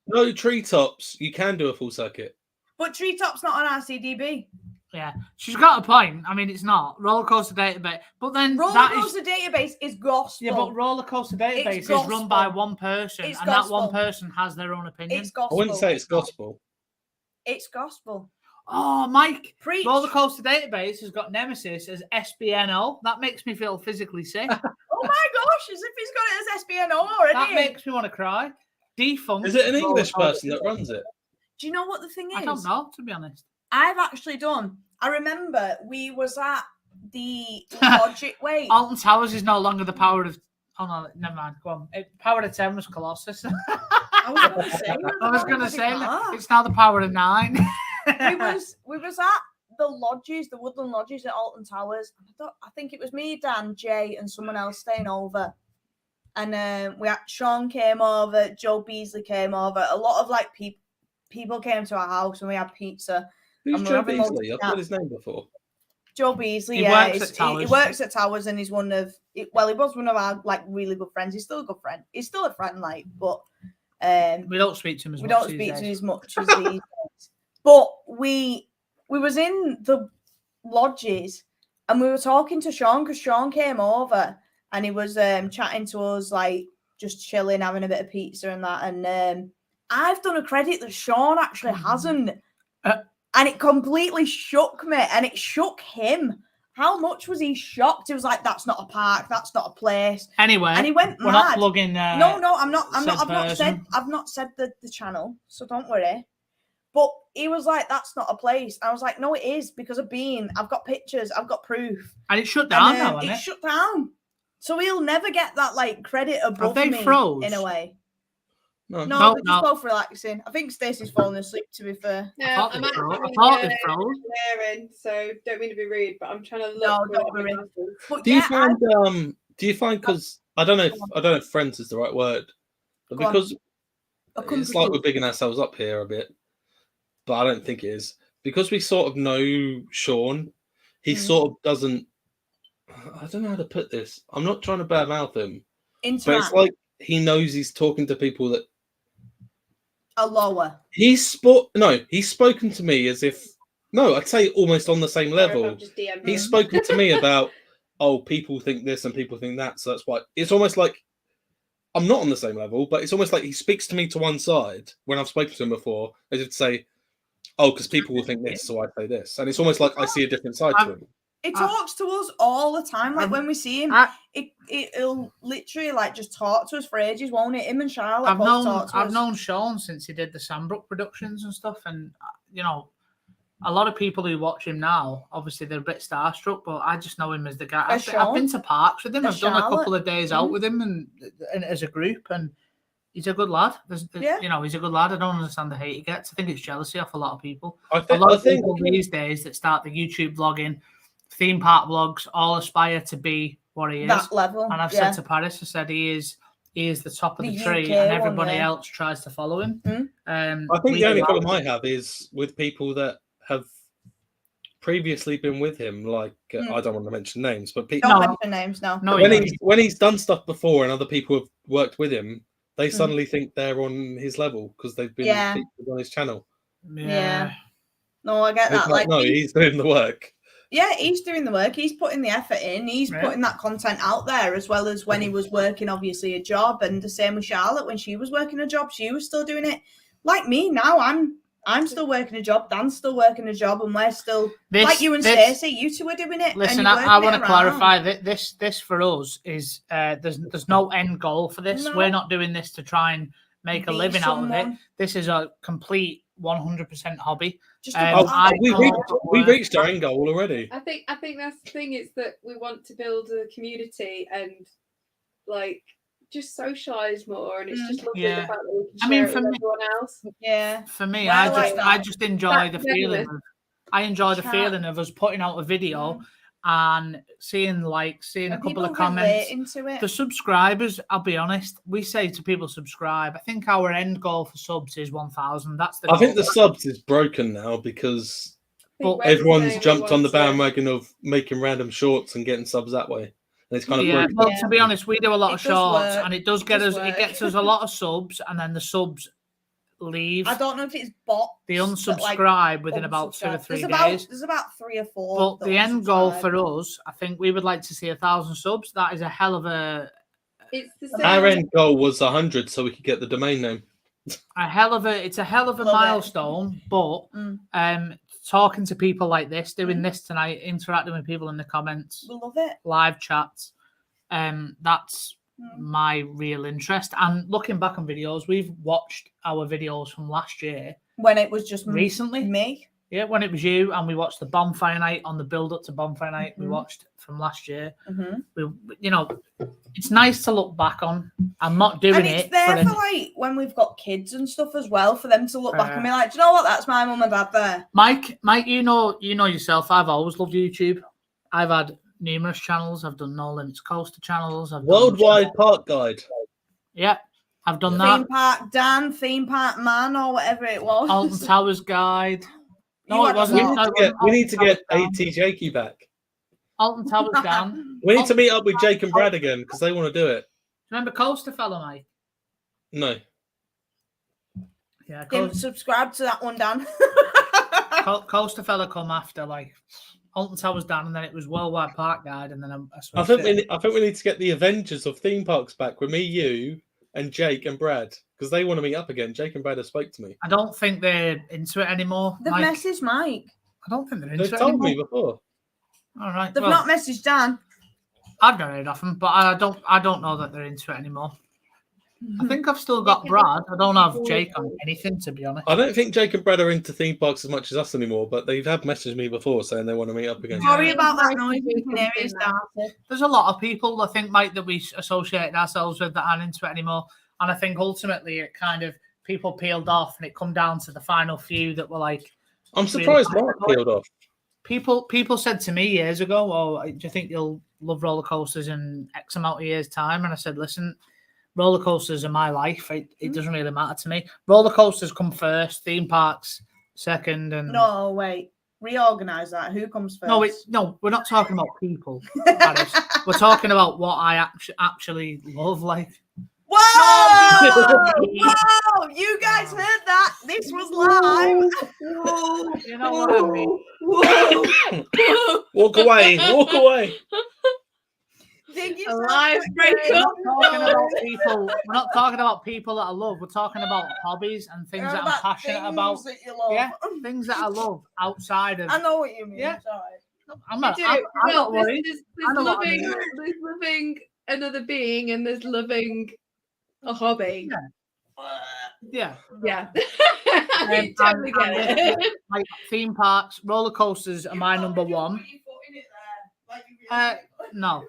no treetops. You can do a full circuit. But Treetop's not on RCDB. Yeah, she's got a point. I mean, it's not roller coaster database, but then roller coaster database is gospel. Yeah, but roller coaster database is run by one person, and that one person has their own opinion. It's gospel. I wouldn't say it's gospel. It's gospel. Oh, Mike, Preach. Roller Coaster Database has got Nemesis as SBNO. That makes me feel physically sick. Oh my gosh, as if he's got it as SBNO already. That makes me want to cry. Defunct. Is it an English person that runs it? Do you know what the thing is? I don't know, to be honest. I've actually done. I remember we was at the Logic Wait. Alton Towers is no longer the power of. Oh no, never mind. Go on. Power of 10 was Colossus. I was going to say it's now the power of 9. we was at the lodges, the Woodland Lodges at Alton Towers. I think it was me, Dan, Jay, and someone else staying over. And we had Sean came over, Joe Beasley came over. A lot of like people came to our house and we had pizza. Who's Joe Beasley? I've heard his name before. Joe Beasley, he works at Towers. He works at Towers, and he's he was one of our like really good friends. He's still a good friend. He's still a friend, like, but we don't speak to him as much. We don't speak to him as much as these days. But we was in the lodges, and we were talking to Sean because Sean came over, and he was chatting to us, like just chilling, having a bit of pizza and that. And I've done a credit that Sean actually hasn't. And it completely shook me, and it shook him. How much was he shocked? He was like, "That's not a park. That's not a place." Anyway, and he went mad. We're not plugging. No, I'm not. I've not said the channel, so don't worry. But he was like, "That's not a place." I was like, "No, it is because I've got pictures. I've got proof." And it shut down now, it shut down. So he'll never get that like credit above me froze? In a way. No, they're just both relaxing. I think Stacey's falling asleep, to be fair. Yeah, I'm actually wearing, so don't mean to be rude, but I'm trying to look. No, don't worry. Do you find because I don't know if friends is the right word, but because it's like we're bigging ourselves up here a bit, but I don't think it is. Because we sort of know Sean, he sort of doesn't. I don't know how to put this. I'm not trying to badmouth him, but it's like he knows he's talking to people that are lower. He's spoken to me as if I'd say almost on the same level. He's spoken to me about people think this and people think that, so that's why it's almost like I'm not on the same level, but it's almost like he speaks to me to one side when I've spoken to him before, as if to say, because people will think this, so I say this, and it's almost like I see a different side to him. It talks to us all the time. Like when we see him, it'll literally like just talk to us for ages, won't it? Him and Charlotte I've known Sean since he did the Sandbrook productions and stuff, and a lot of people who watch him now, obviously they're a bit starstruck, but I just know him as the guy. I've been to parks with him. I've done a couple of days out with him and as a group, and he's a good lad. He's a good lad. I don't understand the hate he gets. I think it's jealousy off a lot of people. A lot of people these days that start the YouTube vlogging, theme park vlogs, all aspire to be what he is. That level. And I've said to Paris, I said he is the top of the tree, and everybody else tries to follow him. I think the only problem I have is with people that have previously been with him. Like I don't want to mention names, but people don't mention names. No. When he's done stuff before, and other people have worked with him, they suddenly think they're on his level because they've been featured on his channel. Yeah. No, I get that. Like, no, he's doing the work. Yeah, he's doing the work. He's putting the effort in. He's putting that content out there, as well as when he was working, obviously, a job. And the same with Charlotte. When she was working a job, she was still doing it. Like me now, I'm still working a job. Dan's still working a job, and we're still like you and Stacey. You two are doing it. Listen, I want to clarify that this for us is there's no end goal for this. No. We're not doing this to try and make a living out of it. This is a complete 100% hobby. We reached our end goal already. I think that's the thing, is that we want to build a community and like just socialise more, and it's just lovely the fact that we can I mean, share it with everyone else. Yeah. For me, Well, I just enjoy the feeling. I enjoy the feeling of us putting out a video and seeing a couple of comments. Into it. The subscribers, I'll be honest, we say to people subscribe. I think our end goal for subs is 1,000. That's the. I think the subs is broken now because everyone's jumped on the bandwagon of making random shorts and getting subs that way. And it's kind of broken. Well, to be honest, we do a lot of shorts, and it does get us. It gets us a lot of subs, and then the subs leave. I don't know if it's bots. They unsubscribe within about 2 or 3 days. There's about 3 or 4. But the end goal for us, I think we would like to see 1,000 subs. That is a hell of a. Our end goal was 100, so we could get the domain name. It's a hell of a milestone. But talking to people like this, doing this tonight, interacting with people in the comments, we love it. Live chats. That's my real interest. And looking back on videos, we've watched our videos from last year when it was just recently me. Yeah, when it was you, and we watched the bonfire night on the build up to bonfire night. We watched from last year. We, it's nice to look back on. I'm not doing it. It's there for like when we've got kids and stuff as well, for them to look back and be like, do you know what? That's my mum and dad there. Mike, you know yourself. I've always loved YouTube. I've had numerous channels. I've done No Limits Coaster channels. I've Worldwide Park Guide. Yeah, I've done that. Theme Park Dan, Theme Park Man, or whatever it was. Alton Towers Guide. No, it wasn't. We need to get AT Jakey back. Alton Towers Dan. We need to meet up with Jake and Brad again because they want to do it. Remember Coaster Fella, Mike? No. Yeah, didn't subscribe to that one, Dan. Coaster Fella come after Alton Towers Dan, and then it was Worldwide Park Guide, and then I think we need to get the Avengers of theme parks back with me, you, and Jake and Brad because they want to meet up again. Jake and Brad have spoke to me. I don't think they're into it anymore. They've messaged Mike. I don't think they're into it. They've told me before. All right. They've not messaged Dan. I've not heard of them, but I don't know that they're into it anymore. I think I've still got Brad. I don't have Jake on anything, to be honest. I don't think Jake and Brad are into theme parks as much as us anymore, but they have messaged me before saying they want to meet up again. Sorry about that noise. There's a lot of people, I think, Mike, that we associate ourselves with that aren't into it anymore. And I think ultimately it kind of, people peeled off and it come down to the final few that were like... I'm surprised Mark peeled off. People said to me years ago, "Oh, do you think you'll love roller coasters in X amount of years' time?" And I said, "Listen, roller coasters are my life. It doesn't really matter to me. Roller coasters come first, theme parks second, and no, wait, reorganize that. Who comes first? No, we're not talking about people. We're talking about what I actually love. Like, whoa, whoa! You guys heard that? This was live. You know what I mean? Walk away. Walk away. A live breakup. We're not talking about people that I love. We're talking about hobbies and things that I'm passionate about. Yeah, things that I love outside of. I know what you mean. Yeah. I'm not worried. There's loving another being, and there's loving a hobby. Yeah. I totally get it. Like theme parks, roller coasters are my number one. No.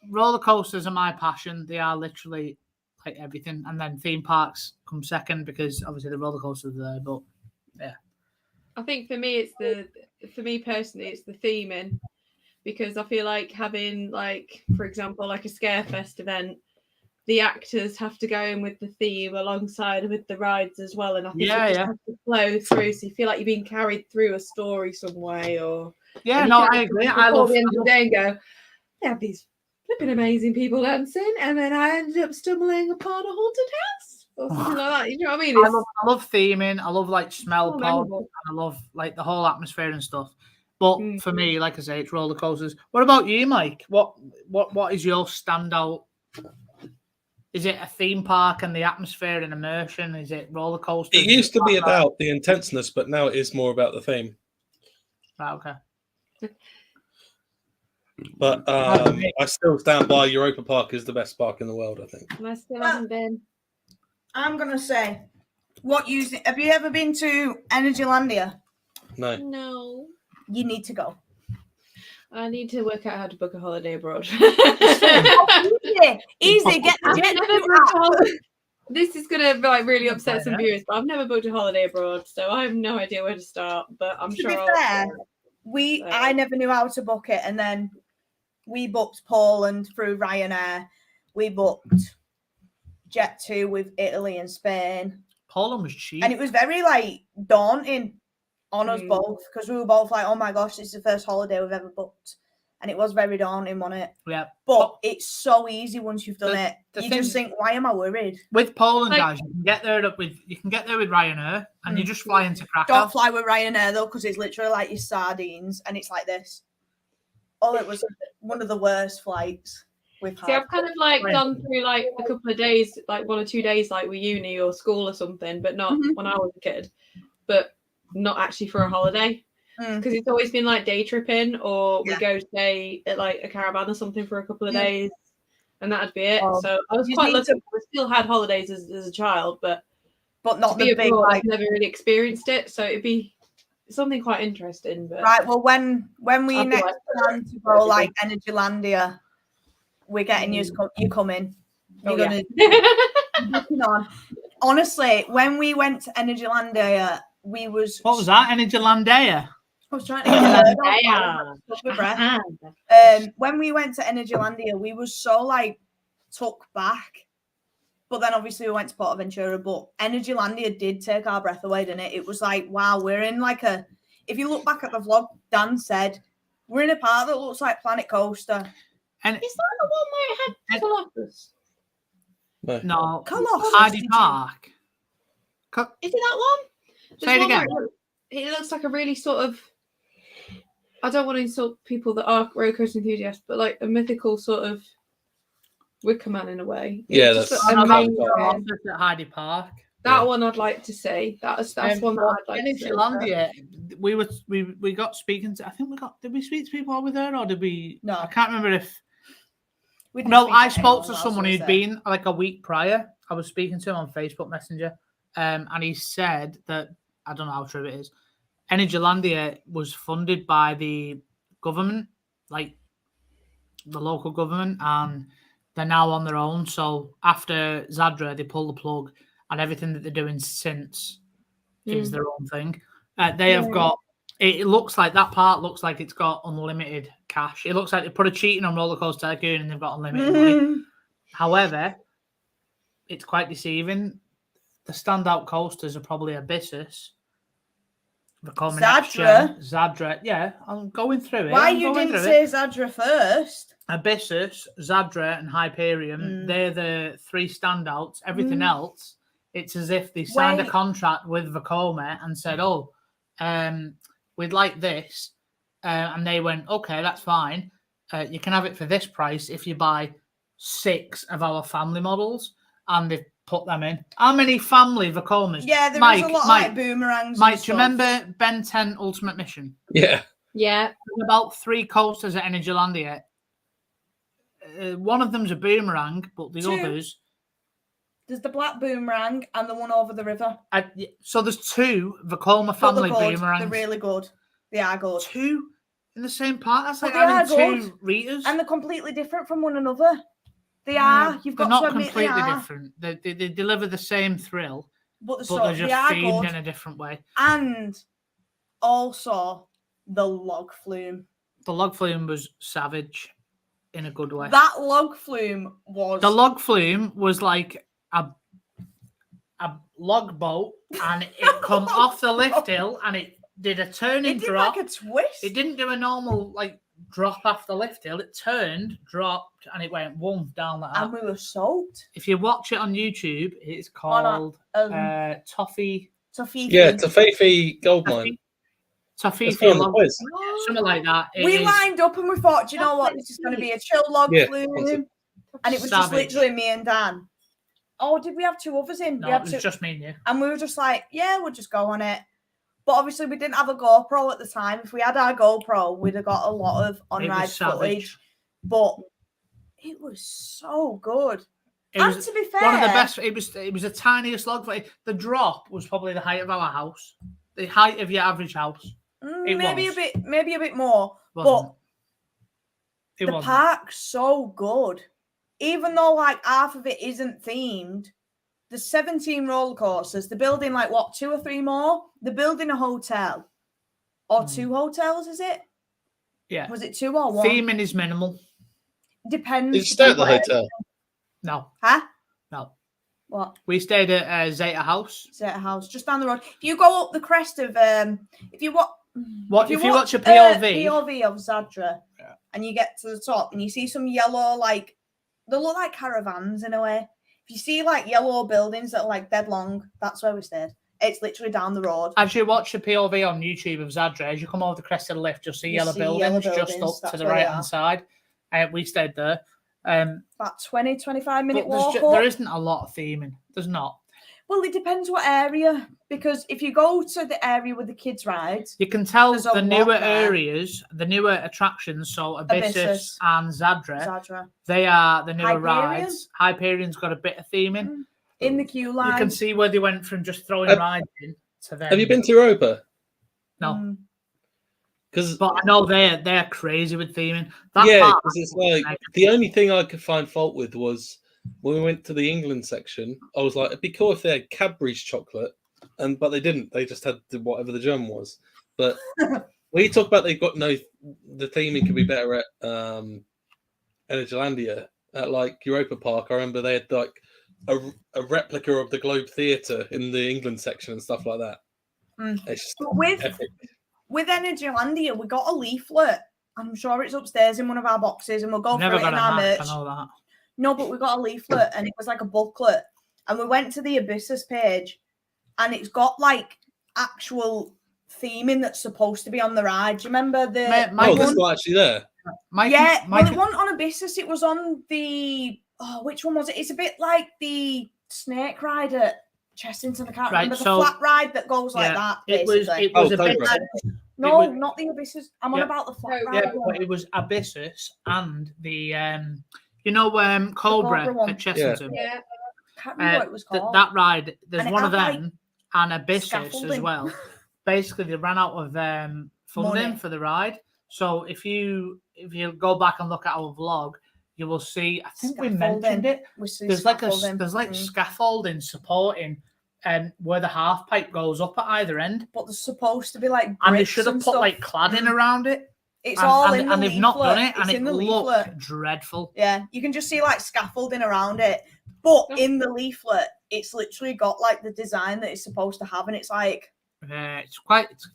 Roller coasters are my passion. They are literally like everything. And then theme parks come second because obviously the roller coasters are there. But yeah. I think for me personally, it's the theming, because I feel like having, like, for example, like a Scarefest event, the actors have to go in with the theme alongside with the rides as well, and I think it just has to flow through, so you feel like you're being carried through a story some way. Or I agree. I love the end of the day and go, they have these flipping amazing people dancing, and then I ended up stumbling upon a haunted house or something like that. You know what I mean? I love theming. I love like smell pod. I love like the whole atmosphere and stuff. But for me, like I say, it's roller coasters. What about you, Mike? What is your standout? Is it a theme park and the atmosphere and immersion? Is it roller coasters? It used to be about the intenseness, but now it is more about the theme. Right, okay. But I still stand by Europa Park is the best park in the world, I think. I still haven't been. I'm going to say, have you ever been to EnergyLandia? No. No. You need to go. I need to work out how to book a holiday abroad. Easy. Get This is gonna like really upset some viewers, but I've never booked a holiday abroad, so I have no idea where to start. But I'm sure. To be fair, I never knew how to book it, and then we booked Poland through Ryanair. We booked Jet2 with Italy and Spain. Poland was cheap, and it was very like daunting on us both because we were both like, "Oh my gosh, this is the first holiday we've ever booked." And it was very daunting, wasn't it? Yeah. But it's so easy once you've done it. You just think, why am I worried? With Poland, guys, you can get there with Ryanair and you just fly into Krakow. Don't fly with Ryanair though, because it's literally like your sardines and it's like this. Oh, it was one of the worst flights we've had. See, I've kind of like gone through like a couple of days, like 1 or 2 days, like with uni or school or something, but not when I was a kid, but not actually for a holiday. Because it's always been like day tripping, or we go stay at like a caravan or something for a couple of days, and that'd be it. So I was quite lucky. I still had holidays as a child, but not the big. I've never really experienced it, so it'd be something quite interesting. But right, well, when we next plan to go like EnergyLandia, we're getting you coming. You're gonna on. Honestly, when we went to EnergyLandia, what was that? EnergyLandia. I was trying to get the breath. When we went to EnergyLandia, we was so like took back. But then obviously we went to Portaventura, but EnergyLandia did take our breath away, didn't it? It was like, wow, we're in like if you look back at the vlog, Dan said, we're in a park that looks like Planet Coaster. And is that the one where it had Colossus? No. Colossus. Heidi Park. Is it that one? Say it again. It looks like a really sort of, I don't want to insult people that are roller coaster enthusiasts, but like a mythical sort of Wicker Man in a way. Yeah, that's Heidi Park. That one I'd like to see. That's one that I'd like to see. EnergyLandia, we got speaking to. I think did we speak to people over there or did we? No, I can't remember if. No, I spoke to someone who'd been like a week prior. I was speaking to him on Facebook Messenger, and he said that, I don't know how true it is, EnergyLandia was funded by the government, like the local government, and they're now on their own. So after Zadra, they pull the plug, and everything that they're doing since is their own thing. They have got. It looks like that part looks like it's got unlimited cash. It looks like they put a cheating on Roller Coaster Tycoon and they've got unlimited money. However, it's quite deceiving. The standout coasters are probably Abyssus, Zadra. Yeah, I'm going through it. Why you didn't say Zadra first? Abyssus, Zadra, and Hyperion. They're the 3 standouts. Everything else, it's as if they signed a contract with Vekoma and said, "Oh, we'd like this," and they went, "Okay, that's fine. You can have it for this price if you buy 6 of our family models," and they've put them in. How many family Vekomas? Yeah, there was a lot of like boomerangs. Mike, do you remember Ben 10 Ultimate Mission? Yeah. Yeah. There's about 3 coasters at EnergyLandia. One of them's a boomerang, but the others... There's the black boomerang and the one over the river. So there's 2 Vekoma family boomerangs. They're really good. They are good. 2 in the same part? That's like having 2 Ritas. And they're completely different from one another. They are. You've got to admit they are. They're not completely different. They deliver the same thrill, but they're just themed in a different way. And also the log flume. The log flume was savage in a good way. That log flume was... The log flume was like a log boat, and it come off the lift hill, and it did a turning drop. Like a twist. It didn't do a normal like drop off the lift hill. It turned, dropped, and it went whoom down like that. And we were soaked. If you watch it on YouTube, it's called Toffee. Yeah, Tofifi Goldmine. Tofifi, something like that. We lined up and we thought, do you know what? This is going to be a chill log flume. And it was just literally me and Dan. Oh, did we have 2 others in? No, it was just me and you. And we were just like, yeah, we'll just go on it. But obviously, we didn't have a GoPro at the time. If we had our GoPro, we'd have got a lot of on-ride footage. But it was so good. And to be fair, one of the best. It was the tiniest log. The drop was probably the height of our house, the height of your average house. Maybe a bit more. Wasn't. The park's so good. Even though like half of it isn't themed, the 17 roller coasters, they're building like what, 2 or 3 more? They're building a hotel. Or 2 hotels, is it? Yeah. Was it 2 or 1? Theming is minimal. Depends. Did you stay at the hotel? No. Huh? No. What? We stayed at Zeta House. Zeta House, just down the road. If you go up the crest of, if you watch a POV, POV of Zadra, and you get to the top and you see some yellow, like, they look like caravans in a way. If you see like yellow buildings that are like dead long, that's where we stayed. It's literally down the road. As you watch the POV on YouTube of Zadra, as you come over the crest of the lift, you'll see yellow buildings just up to the right hand side. We stayed there. About 20-25 minute walk. There isn't a lot of theming. There's not. Well, it depends what area, because if you go to the area with the kids' rides, you can tell the newer areas, the newer attractions. So Abyssus and Zadra, they are the newer rides. Hyperion's got a bit of theming in the queue line. You can see where they went from just throwing rides in to then. Have you been to Europa? No. But I know they're crazy with theming. Because it's like the only thing I could find fault with was when we went to the England section. I was like, it'd be cool if they had Cadbury's chocolate, but they didn't. They just had whatever the German was. But when you talk about the theming could be better at EnergyLandia at like Europa Park. I remember they had like a replica of the Globe Theatre in the England section and stuff like that. It's just epic. With EnergyLandia, we got a leaflet. I'm sure it's upstairs in one of our boxes, and we'll go for it in our merch. I know that. No, but we got a leaflet, and it was like a booklet. And we went to the Abyssus page, and it's got like actual theming that's supposed to be on the ride. Do you remember the? That's not actually there. Well, it wasn't on Abyssus. It was on the. Oh, which one was it? It's a bit like the snake ride at Chessington. I can't remember the flat ride that goes like that. Basically. It was a bit. No, not the Abyssus. I'm on about the flat ride. Yeah, but it was Abyssus and the Cobra at Chessington. Yeah. Can't remember what it was called. That ride, there's one of them and Abyssus as well. Basically, they ran out of funding for the ride. So if you go back and look at our vlog, you will see. I think we mentioned it. There's like scaffolding supporting where the half pipe goes up at either end. But there's supposed to be like bricks and they should have put like cladding around it. It's all in the and they've leaflet. not done it, and it looked dreadful. Yeah, you can just see like scaffolding around it, but in the leaflet, it's literally got like the design that it's supposed to have, and it's like. It's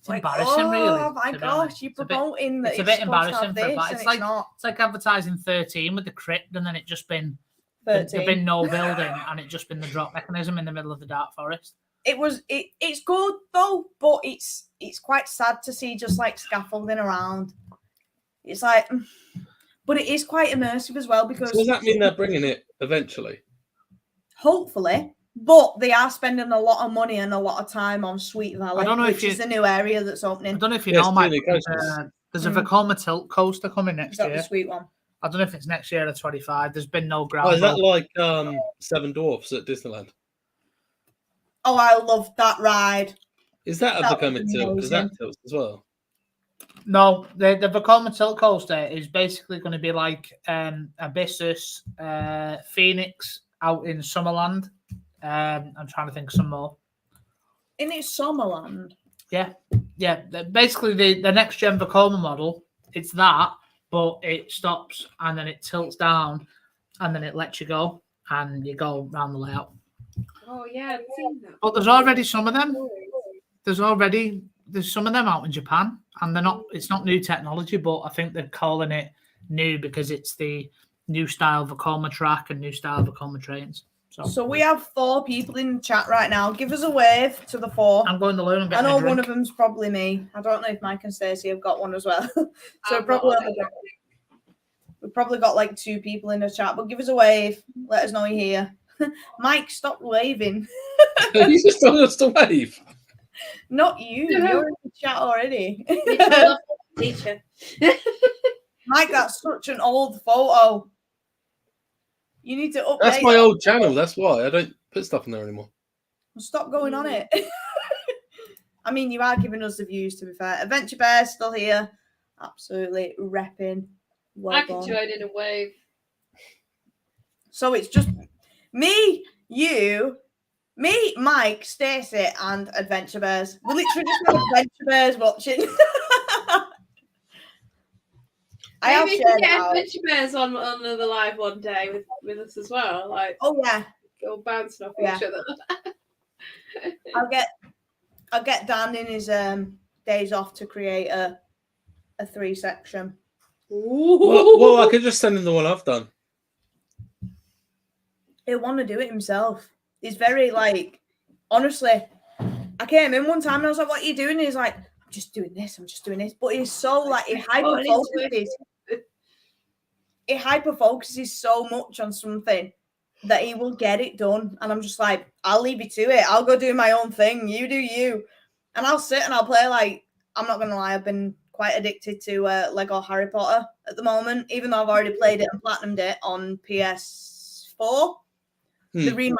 embarrassing, really. Oh my gosh, you're promoting that. It's a bit embarrassing for that. It's like advertising 13 with the crypt, and then it just been 13. There'd been no building, and it just been the drop mechanism in the middle of the dark forest. It's good though, but it's quite sad to see just like scaffolding around. It's like, but it is quite immersive as well because. So does that mean they're bringing it eventually? Hopefully. But they are spending a lot of money and a lot of time on Sweet Valley, which is the new area that's opening. I don't know if you know, Mike. There's a Vekoma Tilt coaster coming next year. The sweet one. I don't know if it's next year or 25. There's been no ground. Oh, is that like Seven Dwarfs at Disneyland? Oh, I love that ride. Is that a Vekoma Tilt? Because that tilts as well. No, the Vekoma Tilt coaster is basically going to be like Abyssus, Phoenix out in Summerland. I'm trying to think of some more. In its Summerland? Yeah. Basically, the next gen Vekoma model, it's that, but it stops and then it tilts down and then it lets you go and you go around the layout. Oh, yeah, I've seen that. But there's already some of them. There's some of them out in Japan, and it's not new technology, but I think they're calling it new because it's the new style Vekoma track and new style Vekoma trains. So we have 4 people in the chat right now. Give us a wave to the 4. I'm going to learn. I know one of them's probably me. I don't know if Mike and Stacey have got one as well. We've probably got like 2 people in the chat, but give us a wave. Let us know you're here. Mike, stop waving. You just told us to wave. Not you. You're in the chat already. Teacher. Mike, that's such an old photo. You need to update. That's my old channel. That's why I don't put stuff in there anymore. Stop going on it. I mean, you are giving us the views, to be fair. Adventure Bear's still here. Absolutely repping. Well I can done. join in a wave. So it's just me, you, me, Mike, Stacey, and Adventure Bears. We're literally just Adventure Bears watching. Maybe we can get Adventure Bears on the live one day with us as well. Like, oh yeah, go bouncing off each other. I'll get Dan in his days off to create a 3-section. Well, I could just send him the one I've done. He'll want to do it himself. He's very like, honestly, I came in one time and I was like, what are you doing? And he's like, I'm just doing this. But he's so like, he hyper-focuses so much on something that he will get it done. And I'm just like, I'll leave you to it. I'll go do my own thing. You do you. And I'll sit and I'll play like, I'm not going to lie, I've been quite addicted to Lego Harry Potter at the moment, even though I've already played it and platinumed it on PS4. PS3.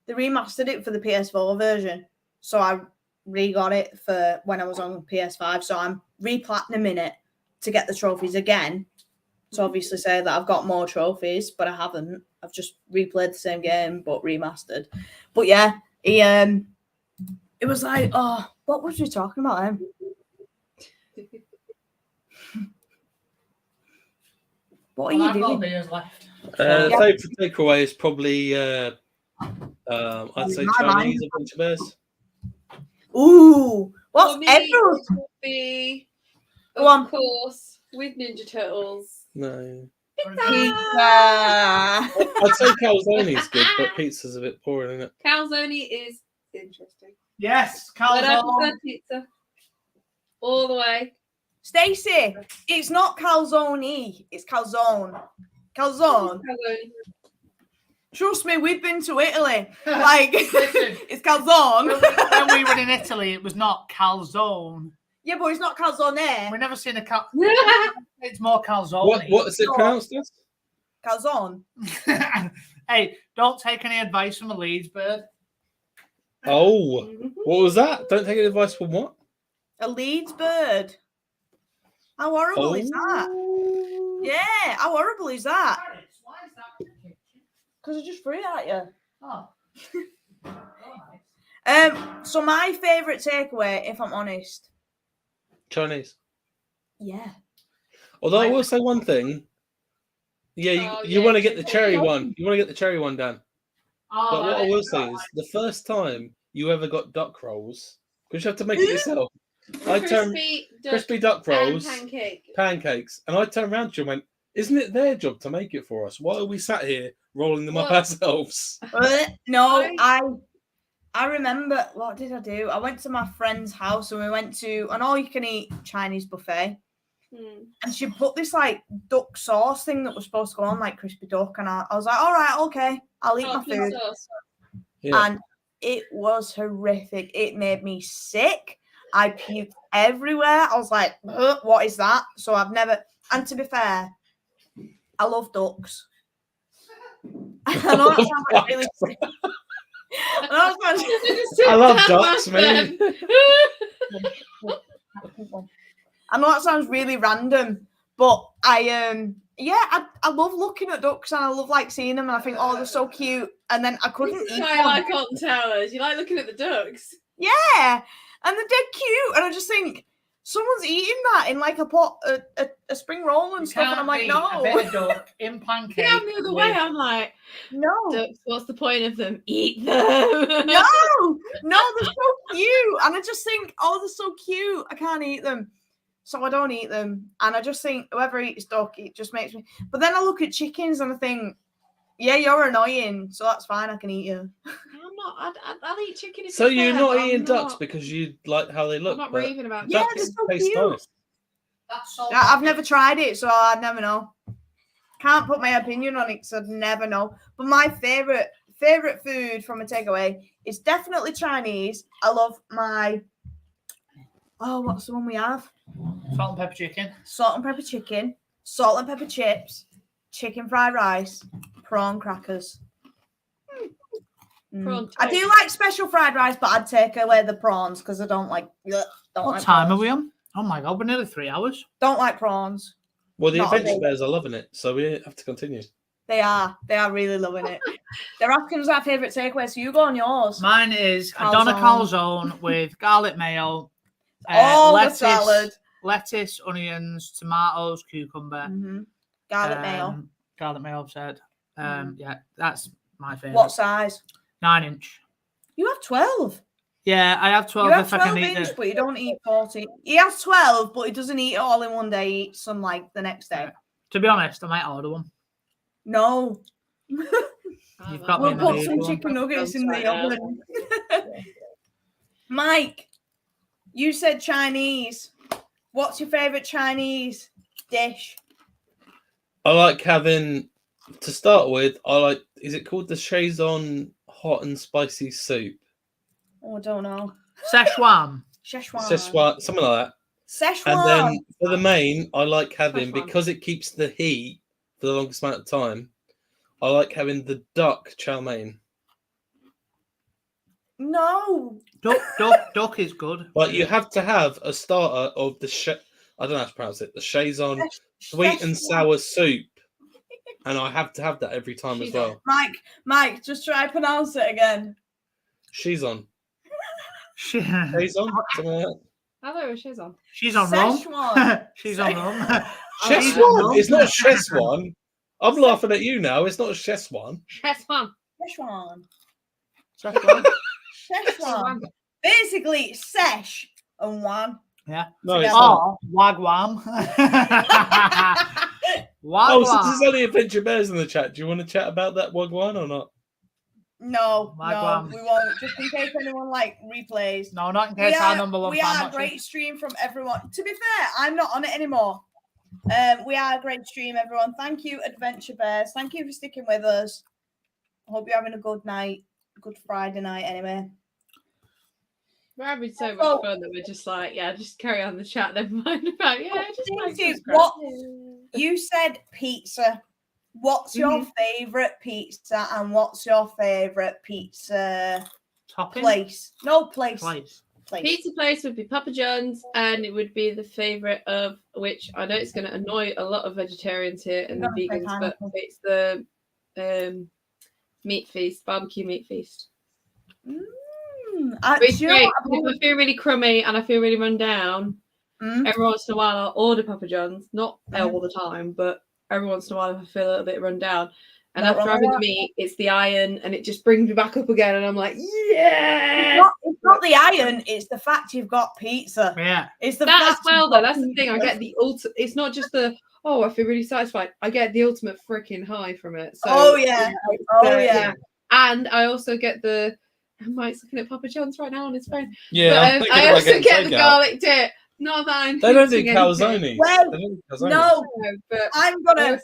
They remastered it for the PS4 version. So I re-got it for when I was on PS5. So I'm re-platinuming it to get the trophies again. So obviously say that I've got more trophies, but I haven't. I've just replayed the same game, but remastered. But yeah, it was like, oh, what was we talking about then? What are you doing? Beers left. Favorite takeaway is probably, I'd say Chinese Adventure Bears. Ooh, what's everyone will be, of course, with Ninja Turtles. No. Pizza. I'd say calzone is good, but pizza's a bit boring, isn't it? Calzone is interesting. Yes, calzone. But I prefer pizza all the way. Stacey, it's not calzone, it's calzone. Calzone. Trust me, we've been to Italy. Like, it's calzone. When we were in Italy, it was not calzone. Yeah, but it's not calzone. We've never seen a It's more calzone. What is it pronounced as? Calzone. Hey, don't take any advice from a Leeds bird. Oh, what was that? Don't take any advice from what? A Leeds bird. How horrible is that? Yeah, how horrible is that? Why is that? Because I just threw it at you. Oh. So my favourite takeaway, if I'm honest. Chinese. Yeah. Although I will say one thing. Yeah, you want to get the cherry one. You want to get the cherry one, Dan. But what I will say is the first time you ever got duck rolls, because you have to make it yourself. Crispy duck rolls, pancakes, and I turned around to you and went, "Isn't it their job to make it for us? Why are we sat here rolling them up ourselves?" No, I remember. What did I do? I went to my friend's house and we went to an all-you-can-eat Chinese buffet, and she put this like duck sauce thing that was supposed to go on like crispy duck, and I was like, "All right, okay, I'll eat my food." Yeah. And it was horrific. It made me sick. I puked everywhere. I was like, what is that? So I've never, and to be fair, I love ducks. I know that sounds like really sick. I love ducks, man. I know that sounds really random, but I love looking at ducks and I love like seeing them and I think, oh, they're so cute. And then I couldn't eat them. I like Alton Towers. You like looking at the ducks? Yeah. And they're dead cute. And I just think someone's eating that in like a pot, a spring roll and stuff. And I'm like, no. A bit of duck in pancake. Yeah, I'm the other way. I'm like, no. Ducks, what's the point of them? Eat them. No, they're so cute. And I just think, oh, they're so cute. I can't eat them. So I don't eat them. And I just think whoever eats duck, it just makes me. But then I look at chickens and I think, yeah, you're annoying. So that's fine. I can eat you. I'm not. I'll eat chicken. So you're not eating ducks because you like how they look. I'm not raving about yeah, chicken. they're so cute. Nice. That's so I've never tried it, so I'd never know. Can't put my opinion on it because I'd never know. But my favorite food from a takeaway is definitely Chinese. I love my. Oh, what's the one we have? Salt and pepper chicken. Salt and pepper chicken, salt and pepper chips, chicken fried rice, prawn crackers. I do like special fried rice, but I'd take away the prawns because I don't like. What time are we on? Oh my god, we're nearly 3 hours. Don't like prawns. Well, the adventure bears are loving it, so we have to continue. They are really loving it. They're asking us our favourite takeaway, so you go on yours. Mine is a doner calzone with garlic mayo, lettuce, the salad, lettuce, onions, tomatoes, cucumber, garlic mayo. Garlic mayo, I've said. Yeah, that's my favourite. What size? 9-inch. You have 12. Yeah, I have 12 if I can eat it. But you don't eat 40. He has 12, but he doesn't eat it all in one day. He eats some like the next day. To be honest, I might order one. No. You've got we'll put some chicken nuggets in the oven. Mike, you said Chinese. What's your favourite Chinese dish? I like having, to start with, is it called the Szechuan hot and spicy soup? Oh, I don't know. Szechuan, something like that. Szechuan. And then for the main, I like having, because it keeps the heat for the longest amount of time, I like having the duck chow mein. No. Duck is good. But you have to have a starter of the, I don't know how to pronounce it, the Szechuan sweet and sour soup. And I have to have that every time as well. Mike, just try pronounce it again. Szechuan. Szechuan? Something like that. I thought it was Szechuan. She's on wrong. She's on wrong. Szechuan. It's not Szechuan. I'm laughing at you now. It's not Szechuan. Szechuan. Basically, sesh and one. Yeah. No, it's not. Wagwan. Oh, so there's only Adventure Bears in the chat. Do you want to chat about that Wagwan or not? No, we won't. Just in case anyone replays. No, not in case our number one. We are a great stream from everyone. To be fair, I'm not on it anymore. We are a great stream, everyone. Thank you, Adventure Bears. Thank you for sticking with us. I hope you're having a good night, good Friday night. Anyway, we're having so much fun that we're just just carry on the chat. Never mind about what you said. Pizza. What's your favourite pizza and what's your favourite pizza place? No place. Pizza place would be Papa John's, and it would be the favourite of which I know it's going to annoy a lot of vegetarians here and the vegans, but it's the meat feast, barbecue meat feast. It's great. If I feel really crummy and I feel really run down, every once in a while I'll order Papa John's, not all the time, but every once in a while if I feel a little bit run down. And after having the meat, it's the iron, and it just brings me back up again. And I'm like, yeah. It's not the iron; it's the fact you've got pizza. Yeah, it's the that fact as well. Though that's the thing. I get the ultimate. It's not just the I feel really satisfied. I get the ultimate freaking high from it. So, yeah. And I also get the. Mike's looking at Papa John's right now on his phone. Yeah, but, I also get the garlic dip. Not that I'm. They don't do calzone. Well, no, but I'm gonna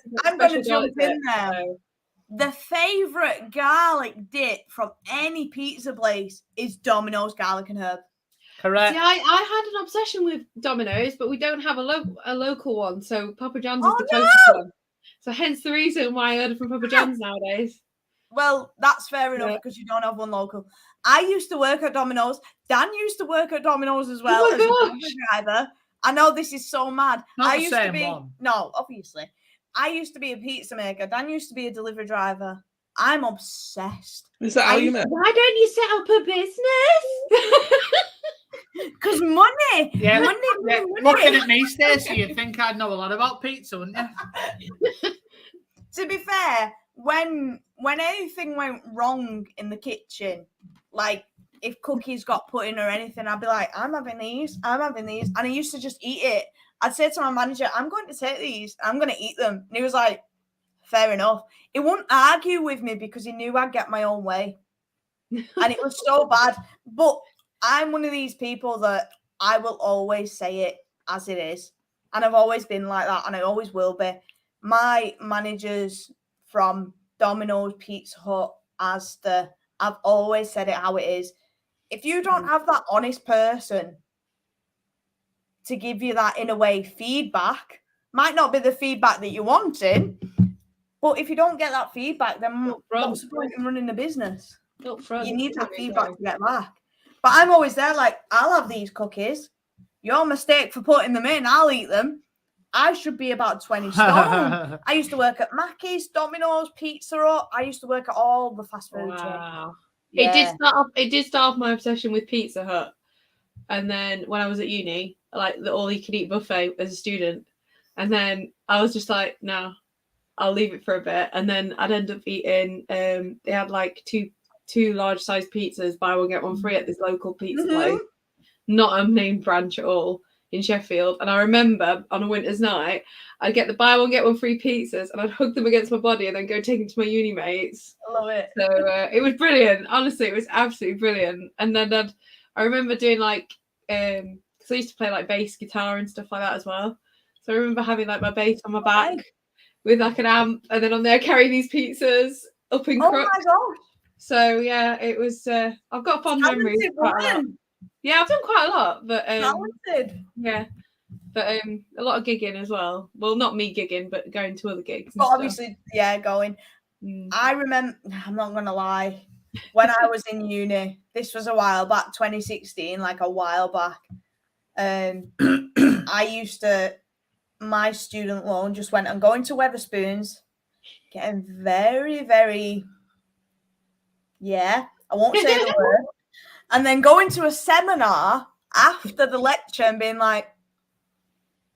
jump in there. So. The favourite garlic dip from any pizza place is Domino's garlic and herb. Correct. See, I had an obsession with Domino's, but we don't have a local one, so Papa John's is the closest one. So hence the reason why I order from Papa John's nowadays. Well, that's fair enough because you don't have one local. I used to work at Domino's. Dan used to work at Domino's as well as a delivery driver. I know this is so mad. Not the same one. No, obviously. I used to be a pizza maker. Dan used to be a delivery driver. I'm obsessed. Is that how you met? Why don't you set up a business? Because money. Yeah, money. Looking at me, Stacey, you'd think I'd know a lot about pizza, wouldn't you? To be fair, when anything went wrong in the kitchen, like if cookies got put in or anything, I'd be like, I'm having these. And I used to just eat it. I'd say to my manager, I'm going to take these. I'm going to eat them. And he was like, fair enough. He wouldn't argue with me because he knew I'd get my own way. And it was so bad. But I'm one of these people that I will always say it as it is. And I've always been like that. And I always will be. My managers from Domino's, Pizza Hut, Asda, I've always said it how it is. If you don't have that honest person to give you that, in a way, feedback, might not be the feedback that you wanted, but if you don't get that feedback, then what's the point in running a business? You need that feedback to get back. But I'm always there like, I'll have these cookies. Your mistake for putting them in, I'll eat them. I should be about 20 stone. I used to work at Mackey's, Domino's, Pizza Hut. I used to work at all the fast food chains. Wow. Yeah. It did start off my obsession with Pizza Hut. And then when I was at uni, like the all-you-can-eat buffet as a student. And then I was just like, no, I'll leave it for a bit. And then I'd end up eating, they had like two large-sized pizzas, buy one, get one free at this local pizza place. Not a named branch at all in Sheffield. And I remember on a winter's night, I'd get the buy one, get one free pizzas and I'd hug them against my body and then go take them to my uni mates. I love it. So it was brilliant. Honestly, it was absolutely brilliant. And then I remember doing like, because I used to play like bass guitar and stuff like that as well. So I remember having like my bass on my back with like an amp and then on there carrying these pizzas up in crooks. Oh my gosh. So yeah, it was, I've got fond memories. Yeah, I've done quite a lot, but talented. Yeah, but a lot of gigging as well. Well, not me gigging, but going to other gigs. But obviously, going. I remember. I'm not gonna lie. When I was in uni, this was a while back, 2016, like a while back. I used to. My student loan just went and going to Wetherspoons, getting very, very. Yeah, I won't say the word. And then going to a seminar after the lecture and being like,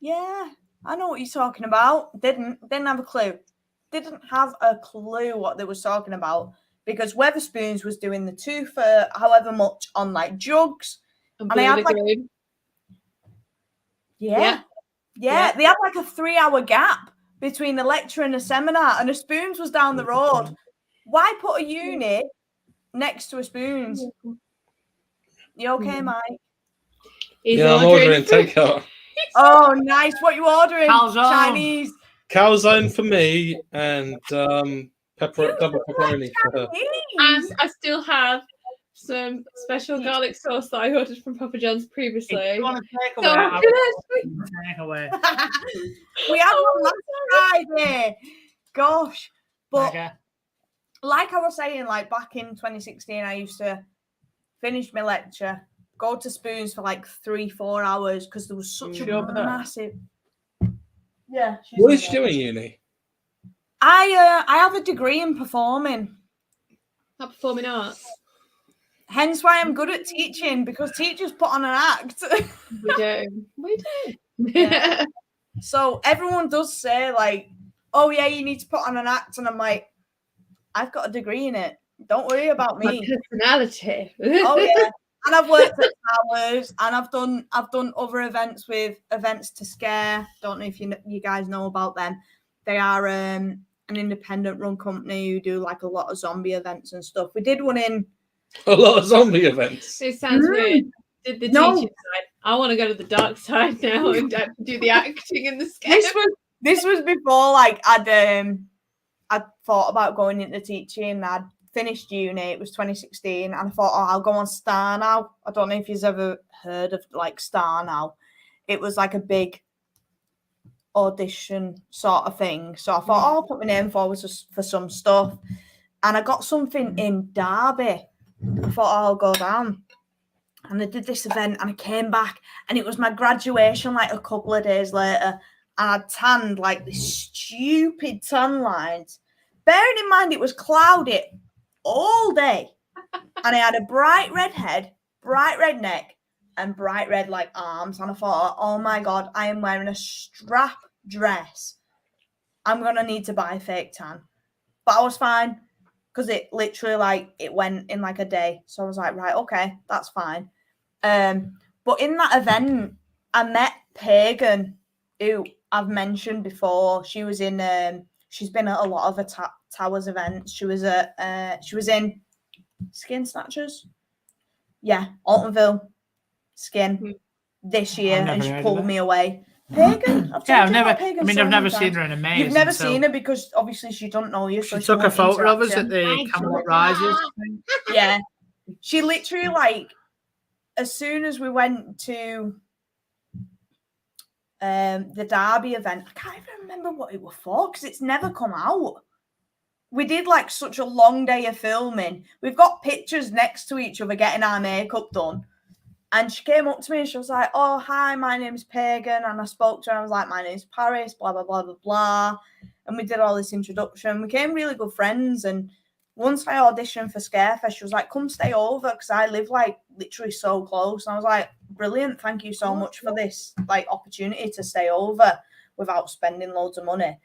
yeah, I know what you're talking about. Didn't have a clue. Didn't have a clue what they was talking about because Wetherspoons was doing the 2 for however much on like jugs. And I had like, yeah. They had like a 3-hour gap between the lecture and the seminar and a Spoons was down the road. Why put a uni next to a Spoons? You okay, Mike? I'm ordering takeout. Oh, nice. What you ordering? Calzone. Chinese. Calzone for me and double pepperoni for her. And I still have some special garlic sauce that I ordered from Papa John's previously. If you want to take away, We had one last Friday. Gosh. But like I was saying, like back in 2016, I used to finish my lecture, go to Spoons for like 3-4 hours because there was such a massive. Yeah. What did you do in uni? I have a degree in performing. Not performing arts. Hence why I'm good at teaching because teachers put on an act. We do. Yeah. So everyone does say like, "Oh yeah, you need to put on an act," and I'm like, "I've got a degree in it. Don't worry about me." My personality. Oh yeah, and I've worked at Towers, and I've done other events with Events to Scare. Don't know if you guys know about them. They are an independent run company who do like a lot of zombie events and stuff. We did one in a lot of zombie events. It sounds weird. Did the teaching side? I want to go to the dark side now and do the acting and the scare. This was before like I'd thought about going into teaching. I'd finished uni. It was 2016, and I thought, I'll go on Star Now. I don't know if you've ever heard of like Star Now. It was like a big audition sort of thing. So I thought, I'll put my name forward for some stuff, and I got something in Derby. I thought, I'll go down. And I did this event and I came back and it was my graduation like a couple of days later. And I tanned like this stupid tan lines. Bearing in mind it was cloudy all day. And I had a bright red head, bright red neck and bright red like arms. And I thought, oh my God, I am wearing a strap dress. I'm going to need to buy fake tan. But I was fine. Because it literally like it went in like a day. So I was like, right, okay, that's fine. But in that event, I met Pagan, who I've mentioned before. She was in she's been at a lot of Towers events. She was in Skin Snatchers. Yeah, Altonville Skin this year, and she pulled me away. Pagan? I've never seen her in a maze. You've never seen her because obviously she don't know you. So she took a photo of us at the Camelot Rises. Yeah. She literally like, as soon as we went to the Derby event, I can't even remember what it was for because it's never come out. We did like such a long day of filming. We've got pictures next to each other getting our makeup done. And she came up to me and she was like, oh, hi, my name's Pagan. And I spoke to her. I was like, my name's Paris, blah, blah, blah, blah, blah. And we did all this introduction. We became really good friends. And once I auditioned for Scarefest, she was like, come stay over, because I live like literally so close. And I was like, brilliant. Thank you so much for this like opportunity to stay over without spending loads of money.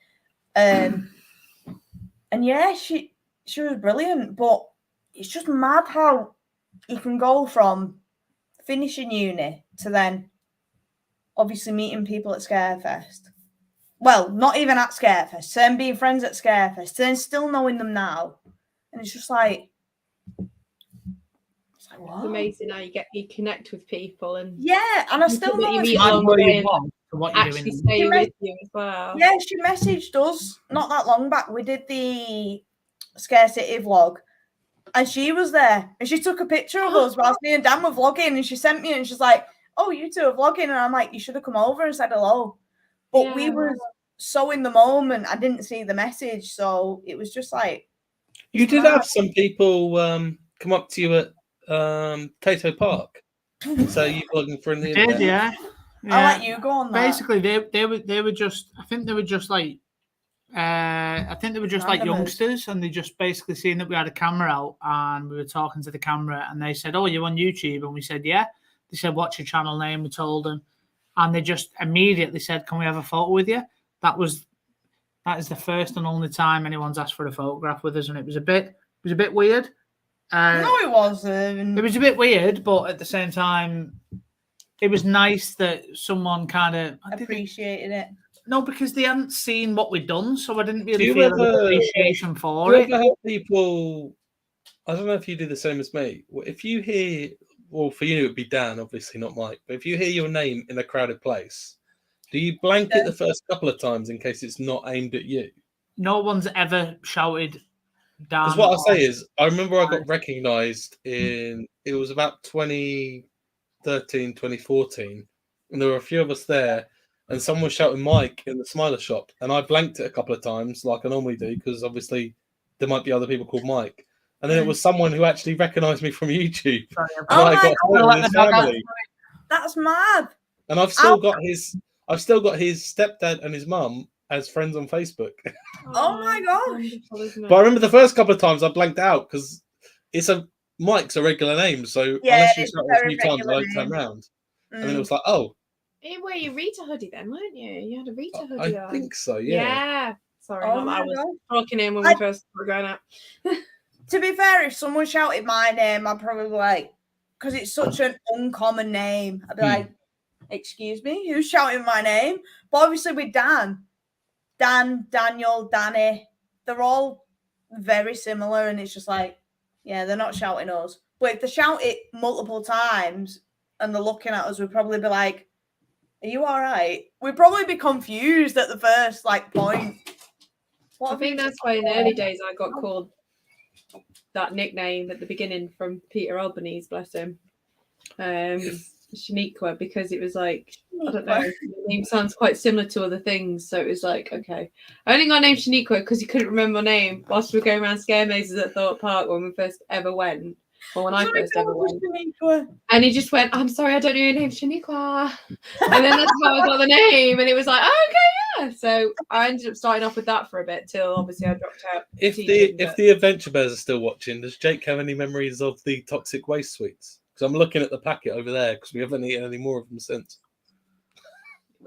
And yeah, she was brilliant. But it's just mad how you can go from finishing uni to then obviously meeting people at Scarefest. Well, not even at Scarefest, then being friends at Scarefest, then still knowing them now. And it's just like, what? It's amazing how you connect with people, and yeah, and I still know you meet along the way and actually stay with you as well. Yeah, she messaged us not that long back. We did the Scare City vlog. And she was there, and she took a picture of us whilst me and Dan were vlogging, and she sent me, and she's like, oh, you two are vlogging, and I'm like, you should have come over and said hello. But we were so in the moment, I didn't see the message, so it was just like... You did have some people come up to you at Tato Park, so you vlogging for the internet. Yeah. I'll let you go on that. Basically, they were just, I think they were just like youngsters, and they just basically seen that we had a camera out and we were talking to the camera, and they said, oh, you're on YouTube? And we said, yeah. They said, what's your channel name? We told them, and they just immediately said, can we have a photo with you? That is the first and only time anyone's asked for a photograph with us, and it was a bit weird. No, it wasn't. It was a bit weird, but at the same time, it was nice that someone kind of appreciated it. No, because they hadn't seen what we'd done, so I didn't really feel an appreciation for it. Do you ever help people? I don't know if you do the same as me. If you hear, well, for you it would be Dan, obviously not Mike, but if you hear your name in a crowded place, do you blank it the first couple of times in case it's not aimed at you? No one's ever shouted Dan. Because what I say is, I remember I got recognised it was about 2013, 2014, and there were a few of us there. And someone was shouting Mike in the Smiler shop. And I blanked it a couple of times, like I normally do, because obviously there might be other people called Mike. And then it was someone who actually recognised me from YouTube. Oh my God. That's mad. And I've still got his stepdad and his mum as friends on Facebook. Oh my gosh. But I remember the first couple of times I blanked out because Mike's a regular name. So unless you shout it a few times, I don't turn around. And then it was like, oh. You were your Rita hoodie then, weren't you? You had a Rita hoodie on. I think so, yeah. Yeah. Sorry, I was talking in when we first were going out. To be fair, if someone shouted my name, I'd probably like, because it's such an uncommon name, I'd be like, excuse me, who's shouting my name? But obviously with Dan, Daniel, Danny, they're all very similar, and it's just like, yeah, they're not shouting us. But if they shout it multiple times and they're looking at us, we'd probably be like, are you all right? We'd probably be confused at the first point. I think that's why in the early days I got called that nickname at the beginning from Peter Albanese, bless him. Shaniqua, because it was like, I don't know, the name sounds quite similar to other things. So it was like, okay. I only got named Shaniqua because he couldn't remember my name whilst we were going around scare mazes at Thorpe Park when we first ever went. Or when I first ever went. And he just went, I'm sorry, I don't know your name, Shaniqua. And then that's how I got the name. And it was like, oh, okay, yeah. So I ended up starting off with that for a bit till obviously I dropped out. If the Adventure Bears are still watching, does Jake have any memories of the toxic waste sweets? Because I'm looking at the packet over there because we haven't eaten any more of them since.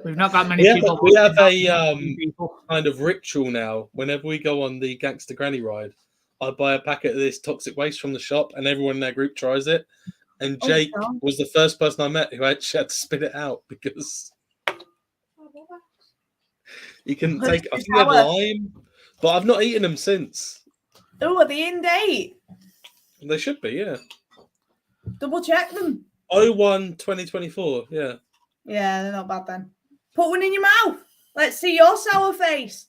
We've not got many people. We have a kind of ritual now. Whenever we go on the Gangster Granny ride, I buy a packet of this toxic waste from the shop and everyone in their group tries it. And Jake was the first person I met who actually had to spit it out because you can take, I think they have lime, but I've not eaten them since. Oh, are they in date? They should be, yeah. Double check them. 01/2024, yeah. Yeah, they're not bad then. Put one in your mouth. Let's see your sour face.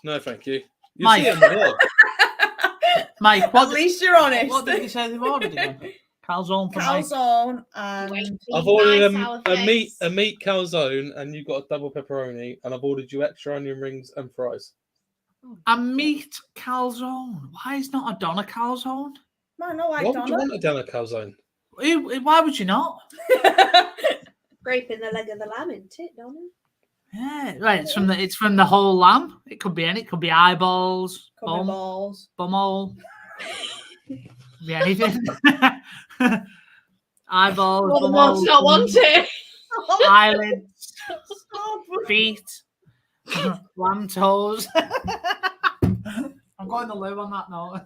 No, thank you. Mike. See it in the vlog. Mike, at least you're honest. What did you say they've ordered again? Calzone for Mike. Calzone and I've ordered a meat calzone, and you've got a double pepperoni, and I've ordered you extra onion rings and fries. A meat calzone. Why is not a doner calzone? Man, no, like Why doner. would you want a doner calzone? Why would you not? Scraping the leg of the lamb, isn't it, don't it? Yeah, right. It's from the whole lamb. It could be it could be eyeballs, Could be balls, bumhole, be anything. Eyeballs, Well, the ones not want it. eyelids, feet, lamb toes. I'm going to live on that note.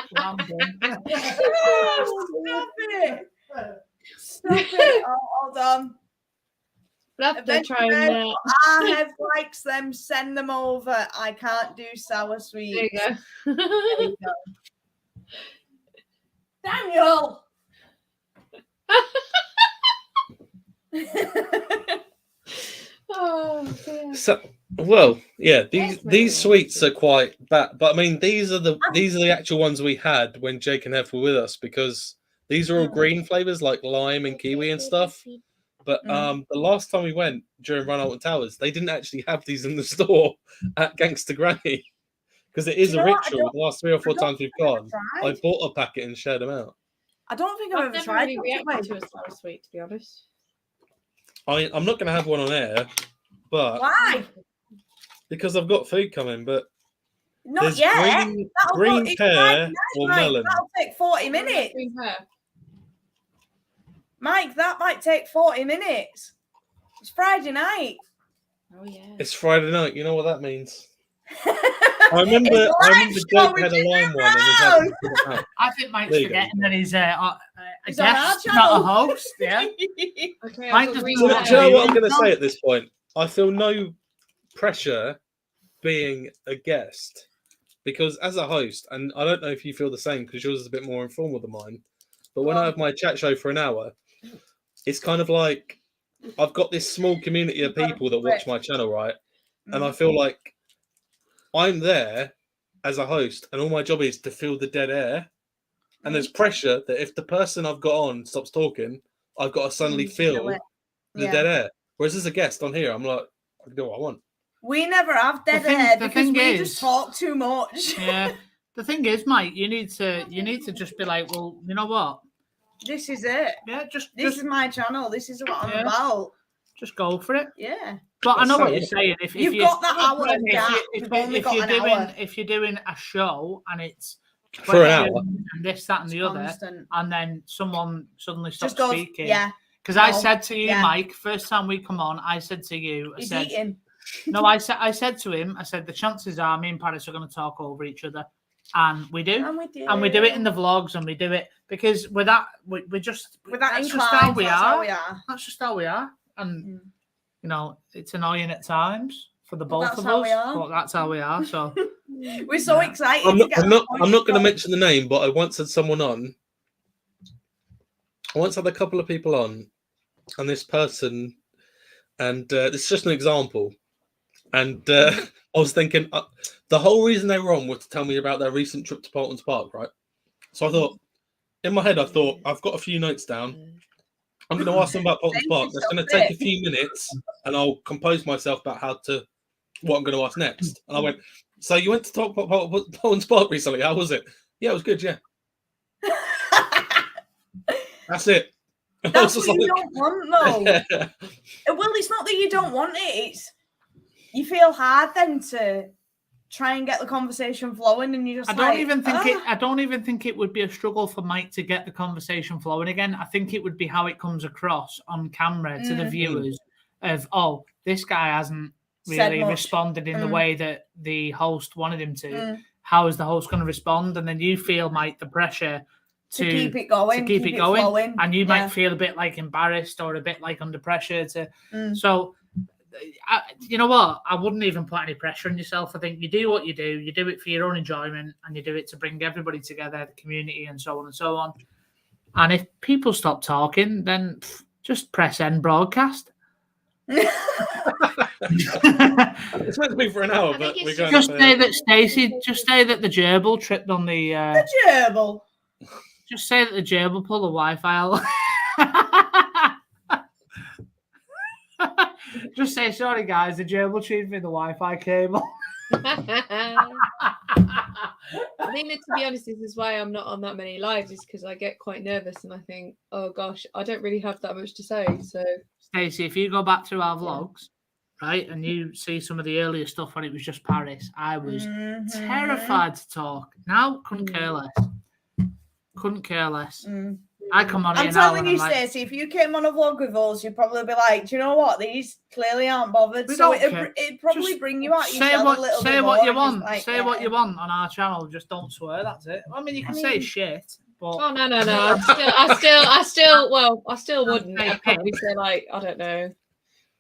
Stop it! Oh, hold on. We'll have to try and. I have likes them. Send them over. I can't do sour sweets. There you go. There you go. Daniel. Oh, dear. So, well, yeah, these sweets are quite bad, but I mean, these are the actual ones we had when Jake and Hef were with us, because these are all green flavors like lime and kiwi and stuff. But the last time we went during Run Alton Towers, they didn't actually have these in the store at Gangster Granny, because it is a ritual. The last 3 or 4 times we've gone, I bought a packet and shared them out. I don't think I've ever tried really reacted to a sour sweet, to be honest. I'm not going to have one on air, but why? Because I've got food coming. But not yet. Green pear or melon. That'll take 40 minutes. Green pear. Mike, that might take 40 minutes. It's Friday night. Oh yeah. It's Friday night. You know what that means. I remember Jake had a lime one. And I think Mike's forgetting that he's a guest, on not a host. Yeah. Okay, Mike Do you know what I'm going to say at this point? I feel no pressure being a guest, because as a host, and I don't know if you feel the same because yours is a bit more informal than mine, but when I have my chat show for an hour, it's kind of like I've got this small community of people that watch my channel, right? And I feel like I'm there as a host, and all my job is to fill the dead air. And there's pressure that if the person I've got on stops talking, I've got to suddenly fill the dead air. Whereas as a guest on here, I'm like, I can do what I want. We never have dead air because we just talk too much. Yeah. The thing is, Mike, you need to just be like, well, you know what? This is it. Yeah, this is my channel. This is what I'm about. Just go for it. Yeah. But I know what you're saying. If you've got that hour gap, if you're doing a show and it's for an hour and this, that, and the other, and then someone suddenly stops speaking. Yeah. Because I said to you, Mike, first time we come on, I said to you, I said, eating. No, I said to him, I said the chances are me and Paris are going to talk over each other, and we do, and we do it in the vlogs, and we do it because with that, we just that's just how we are. That's just how we are, and you know it's annoying at times for the both of us, but that's how we are. So we're so excited. I'm not going to mention the name, but I once had someone on. I once had a couple of people on, and this person, and this is just an example. And I was thinking, the whole reason they were on was to tell me about their recent trip to Alton Park, right? So I thought, in my head, I've got a few notes down. I'm going to ask them about Alton Park. That's going to take a few minutes, and I'll compose myself about what I'm going to ask next. And I went, so you went to talk about Alton Park recently? How was it? Yeah, it was good. Yeah. That's it. That's what you don't want, though. Well, it's not that you don't want it. It's you feel hard then to try and get the conversation flowing, and you just. I don't even think it would be a struggle for Mike to get the conversation flowing again. I think it would be how it comes across on camera to the viewers of, oh, this guy hasn't really responded in the way that the host wanted him to. How is the host going to respond? And then you feel, Mike, the pressure to keep it going, flowing. And you might feel a bit like embarrassed or a bit like under pressure so you know what, I wouldn't even put any pressure on yourself. I think you do what you do it for your own enjoyment, and you do it to bring everybody together, the community, and so on and so on. And if people stop talking, then just press end broadcast. It's meant to be for an hour, but we're going just say that just say that the gerbil tripped on the gerbil. Just say that the gerbil pulled the Wi-Fi out. Just say, sorry guys, the gerbil chewed me the Wi-Fi cable. I think that, to be honest, this is why I'm not on that many lives, is because I get quite nervous and I think, oh gosh, I don't really have that much to say. So, Stacey, if you go back through our vlogs, right, and you see some of the earlier stuff when it was just Paris, I was terrified to talk. Now, couldn't care less. Couldn't care less. I come on. I'm telling you, Stacey, if you came on a vlog with us, you'd probably be like, "Do you know what? These clearly aren't bothered." So it'd probably just bring you out your shell a little bit say more. What you want. Like, say what you want on our channel. Just don't swear. That's it. I mean, you can say shit, but oh no. I still wouldn't. I'd probably say like, I don't know,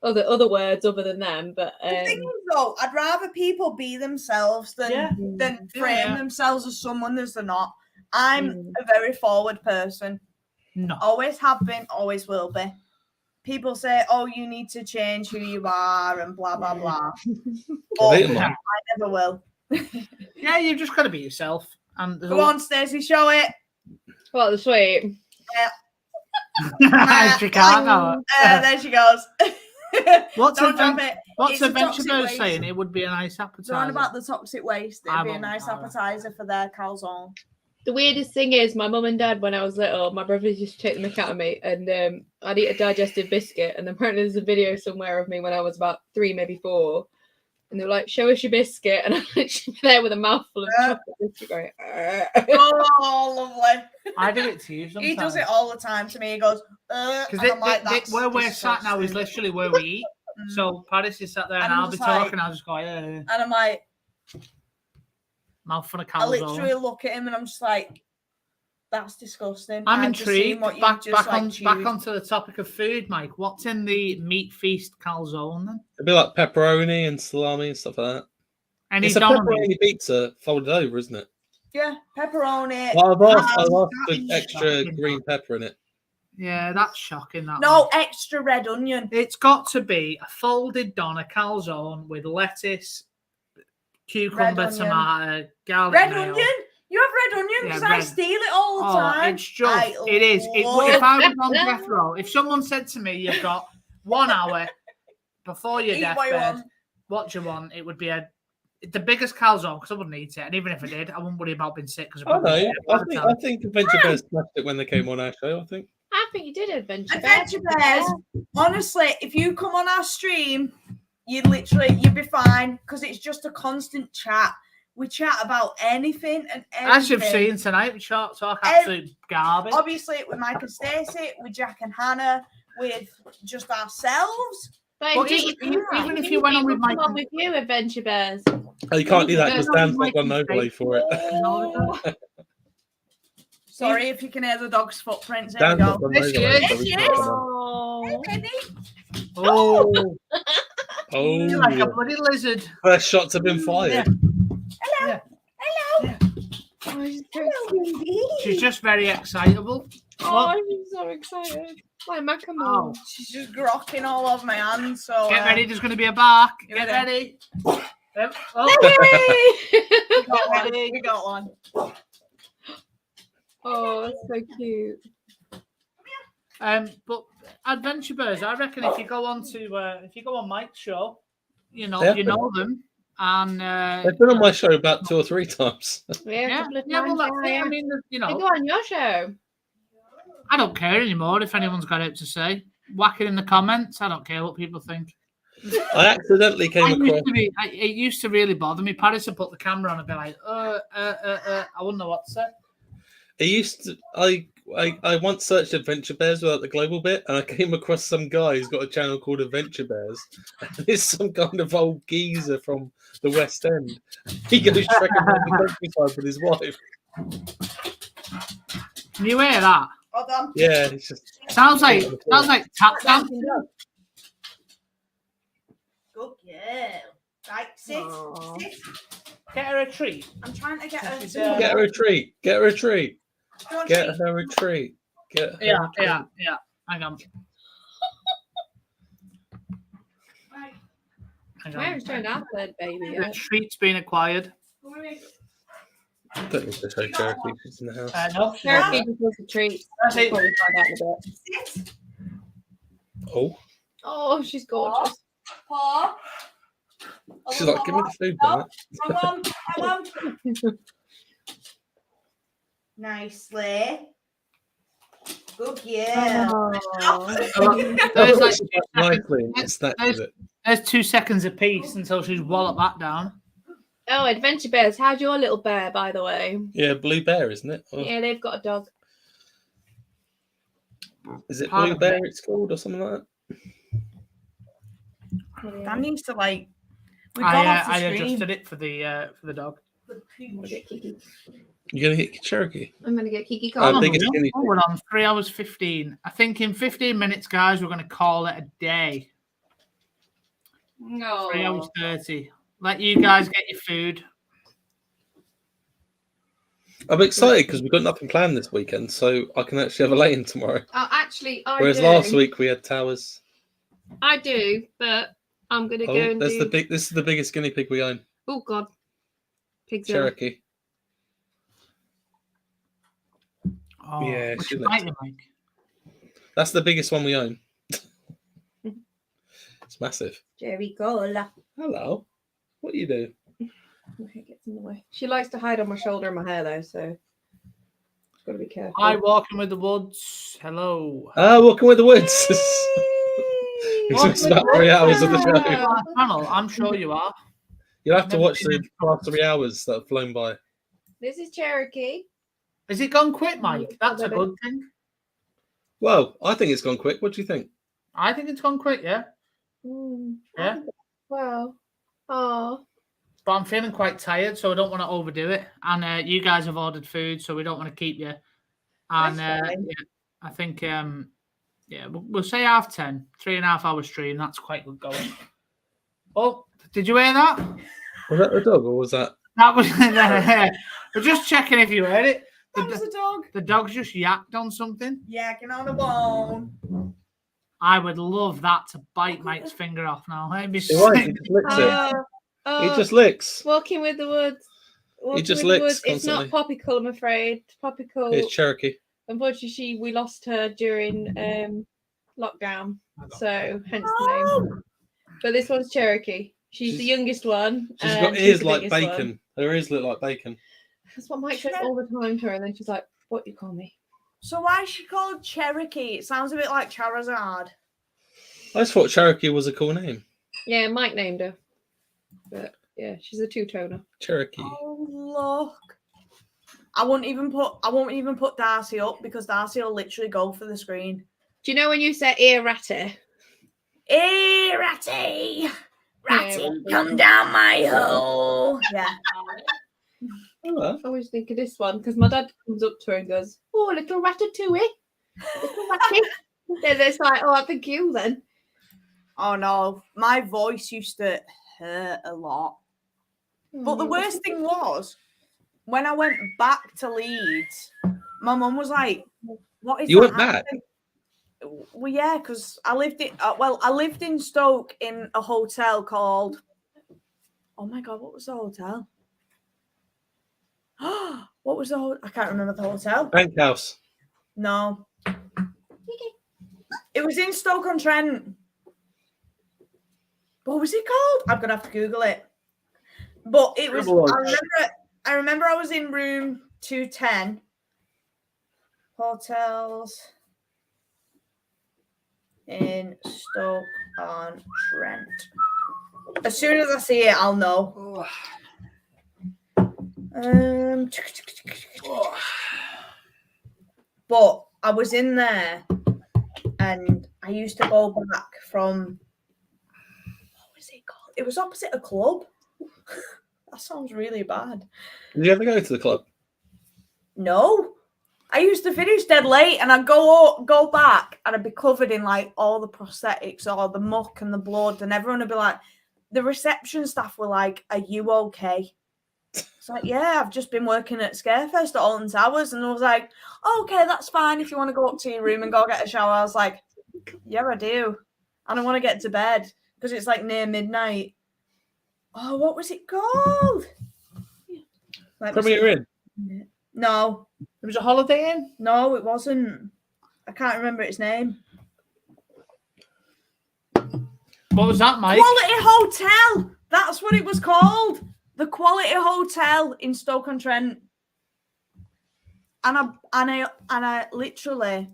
other words other than them. But the thing is, though, I'd rather people be themselves than frame themselves as someone as they're not. I'm a very forward person. No. Always have been, always will be. People say, "Oh, you need to change who you are," and blah blah blah. I never will. Yeah, you've just got to be yourself. Go on, Stacey, show it. What, the sweet? She can't know. There she goes. What's Adventure Bird saying? It would be a nice appetizer. They're on about the toxic waste. It'd be a nice appetizer for their calzone. The weirdest thing is, my mum and dad, when I was little, my brother used to take the mick out of me, and I'd eat a digestive biscuit, and apparently there's a video somewhere of me when I was about 3, maybe 4, and they were like, "Show us your biscuit," and I'm literally there with a mouthful of chocolate biscuit going, oh, lovely. I do it to you sometimes. He does it all the time to me. He goes, because where we're sat now is literally where we eat. So Paris is sat there, and I'll be talking, I'll just go, and I'm like, mouthful of calzone. I literally look at him and I'm just like, that's disgusting. I'm intrigued. Back onto the topic of food, Mike. What's in the meat feast calzone then? It'd be like pepperoni and salami and stuff like that. And it's a pepperoni pizza folded over, isn't it? Yeah, pepperoni. Well, I've asked for extra green pepper in it. Yeah, that's shocking. Extra red onion. It's got to be a folded doner calzone with lettuce, cucumber, tomato, garlic. Red onion? You have red onion? Because I steal it all the time. It's just, it is. If I was on death row, if someone said to me, "You've got 1 hour before your deathbed, what do you want?" It would be the biggest calzone, because I wouldn't eat it. And even if I did, I wouldn't worry about being sick. I think Adventure Bears smashed it when they came on our show, I think you did Adventure Bears. Honestly, if you come on our stream, you'd be fine, because it's just a constant chat. We chat about anything and everything. As you've seen tonight, we talk absolute garbage. Obviously, with Mike and Stacey, with Jack and Hannah, with just ourselves. But even if you went on with Mike, with you, Adventure Bears. Oh, you can't do that because Dan's not got an overlay for it. Sorry if you can hear the dog's footprints. There we go. There she is. Oh. You're like a bloody lizard. First shots have been fired. Hello. Yeah. She's just very excitable. Oh, she's so excited. Like Macklemore. She's just grokking all over my hands. So get ready. There's going to be a bark. Get ready. Get ready. We got one. Oh, that's so cute. But Adventure Bears, I reckon if you go on Mike's show, you know them, and they've been on my show about 2 or 3 times. Yeah. Well, that's it. I mean, they go on your show. I don't care anymore if anyone's got it to say. Whack it in the comments. I don't care what people think. I accidentally came across. It used to really bother me. Paris would put the camera on and be like, I wouldn't know what to say. It used to. I once searched Adventure Bears without the global bit, and I came across some guy who's got a channel called Adventure Bears. And it's some kind of old geezer from the West End. He goes trekking around the countryside with his wife. Can you hear that? Hold on. Yeah, it's just sounds like tap dancing. Good girl. Right, sit. Get her a treat. I'm trying to get her. Get her a treat. Get her a treat. Get her a treat. Yeah. Hang on. Where's your napkin, baby? The treat's been acquired. I don't need to show Cherokee. She's in the house. No, Cherokee just wants a treat. Sit. Oh, she's gorgeous. Paw. She's like, give me the food, Come on. nicely. Good girl. There's 2 seconds apiece until she's walloped that down. Oh, Adventure Bears. How's your little bear, by the way? Yeah, Blue Bear, isn't it? Oh. Yeah, they've got a dog. Is it Blue Bear it's called or something like that? That needs to like. I adjusted it for the dog. You're gonna get Cherokee. I'm gonna get Kiki. We're on 3 hours 15. I think in 15 minutes, guys, we're gonna call it a day. No. 3 hours 30. Let you guys get your food. I'm excited because we've got nothing planned this weekend, so I can actually have a lay-in tomorrow. Actually, Whereas last week we had Towers. I do, but I'm gonna go and This is the biggest guinea pig we own. Oh God, Pigzilla. Cherokee. Oh, yeah, Mike? That's the biggest one we own. It's massive. Jerry Cola. Hello. What do you do? It gets in the way. She likes to hide on my shoulder and my hair though, so got to be careful. Hi, Walking with the Woods. Hello. Walking with the Woods. It's about 3 hours of the show. Channel, I'm sure you are. You'll have to watch the past 3 hours that have flown by. This is Cherokee. Has it gone quick, Mike? That's a good thing. Well, I think it's gone quick. What do you think? I think it's gone quick, yeah. Yeah. Wow. Oh. But I'm feeling quite tired, so I don't want to overdo it. And you guys have ordered food, so we don't want to keep you. And yeah, I think we'll say 10:30, 3.5 hour stream. That's quite good going. Oh, did you hear that? Was that the dog or was that? That was. We're just checking if you heard it. That was the dog. The dog's just yacked on something. Yakking on a bone. I would love that to bite Mike's finger off now. It'd be He just licks it. He just licks. Walking with the Woods. He just licks. It's not Poppycool, I'm afraid. Poppycool. It's Cherokee. Unfortunately, we lost her during lockdown, so hence the name. But this one's Cherokee. She's the youngest one. She's got ears like bacon. Her ears look like bacon. That's what Mike says all the time to her, and then she's like, "What do you call me?" So why is she called Cherokee? It sounds a bit like Charizard. I just thought Cherokee was a cool name. Yeah, Mike named her. But yeah, she's a two-toner. Cherokee. Oh look. I won't even put Darcy up because Darcy will literally go for the screen. Do you know when you say ear ratty? Ear ratty! Ratty, come down my hole. Yeah. I always think of this one because my dad comes up to her and goes, "Oh, little ratatouille, little ratty." Then it's like, "Oh, I think you then." Oh no, my voice used to hurt a lot. But the worst thing was when I went back to Leeds, my mum was like, "What is?" You went back? Well, yeah, because I lived in Stoke in a hotel called. Oh my god, what was the hotel? What was the hotel? I can't remember the hotel. Bank House. No. It was in Stoke-on-Trent. What was it called? I'm gonna have to Google it. But it was. I remember I was in room 210. Hotels in Stoke-on-Trent. As soon as I see it, I'll know. But I was in there, and I used to go back from. What was it called? It was opposite a club. That sounds really bad. Did you ever go to the club? No. I used to finish dead late and I'd go back and I'd be covered in like all the prosthetics or the muck and the blood, and everyone would be like, the reception staff were like, "Are you okay?" It's like, "Yeah, I've just been working at Scarefest at Alton Towers." And I was like, "Okay, that's fine if you want to go up to your room and go get a shower." I was like, "Yeah, I do. And I want to get to bed because it's like near midnight." Oh, what was it called? Premier Inn? No. It was a Holiday Inn? No, it wasn't. I can't remember its name. What was that, Mike? Quality Hotel. That's what it was called. The Quality Hotel in Stoke-on-Trent. And I literally,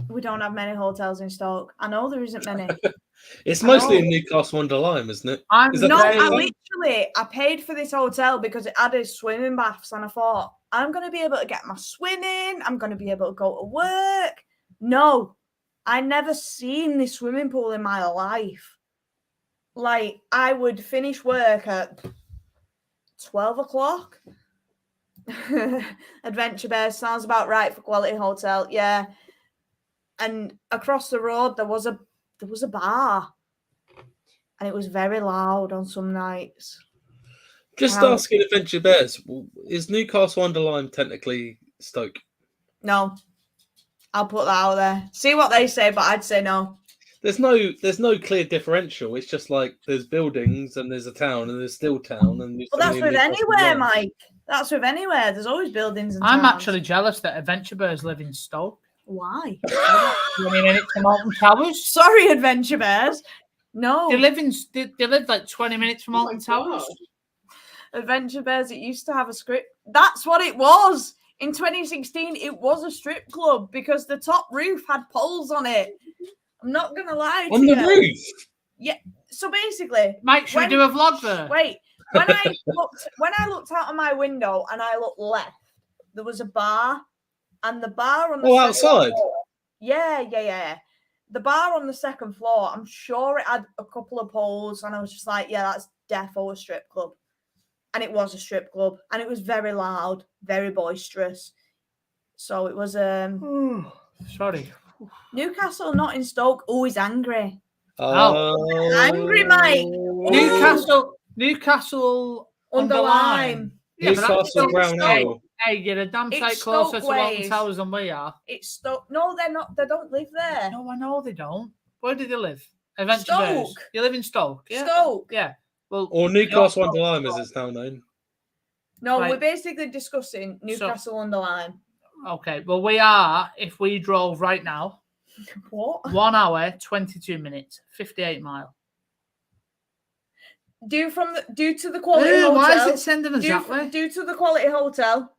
we don't have many hotels in Stoke. I know there isn't many. It's mostly in Newcastle under Lyme, isn't it? I paid for this hotel because it added swimming baths, and I thought, I'm going to be able to get my swim in. I'm going to be able to go to work. No, I never seen this swimming pool in my life. Like, I would finish work at 12 o'clock. Adventure Bears sounds about right for quality hotel. Yeah. And across the road, there was a bar. And it was very loud on some nights. Just asking Adventure Bears, is Newcastle under Lyme technically Stoke? No. I'll put that out there. See what they say, but I'd say no. There's no clear differential. It's just like there's buildings and there's a town and there's still town. And well, that's with anywhere, Mike. That's with anywhere. There's always buildings and I'm towns. actually jealous that Adventure Bears live in Stoke. Why? 20 minutes from Alton Towers. Sorry, Adventure Bears. No. They live like 20 minutes from Alton Towers. Adventure Bears, it used to have a script. That's what it was. In 2016, it was a strip club because the top roof had poles on it. I'm not going to lie to you. On the roof? Yeah. So basically... Mike, should we do a vlog there? Wait. When I looked out of my window and I looked left, there was a bar. And the bar on the outside? Floor, yeah. The bar on the second floor, I'm sure it had a couple of poles. And I was just like, yeah, that's defo a strip club. And it was a strip club. And it was very loud, very boisterous. So it was... Sorry. Newcastle, not in Stoke. Oh, he's angry. Angry, Mike. Newcastle under Lyme. Yeah, Newcastle Brown Ale. Hey, you're a damn sight closer to Alton Towers than we are. It's Stoke. No, they're not. They don't live there. No, I know they don't. Where do they live? Adventure Bears. You live in Stoke? Yeah. Stoke. Yeah. Well, or Newcastle under Lyme, as it's now known. No, we're basically discussing Newcastle under Lyme. Okay, well, we are, if we drove right now, what? 1 hour, 22 minutes, 58 mile. Due to the quality hotel. Why is it sending us that way? Due to the quality hotel.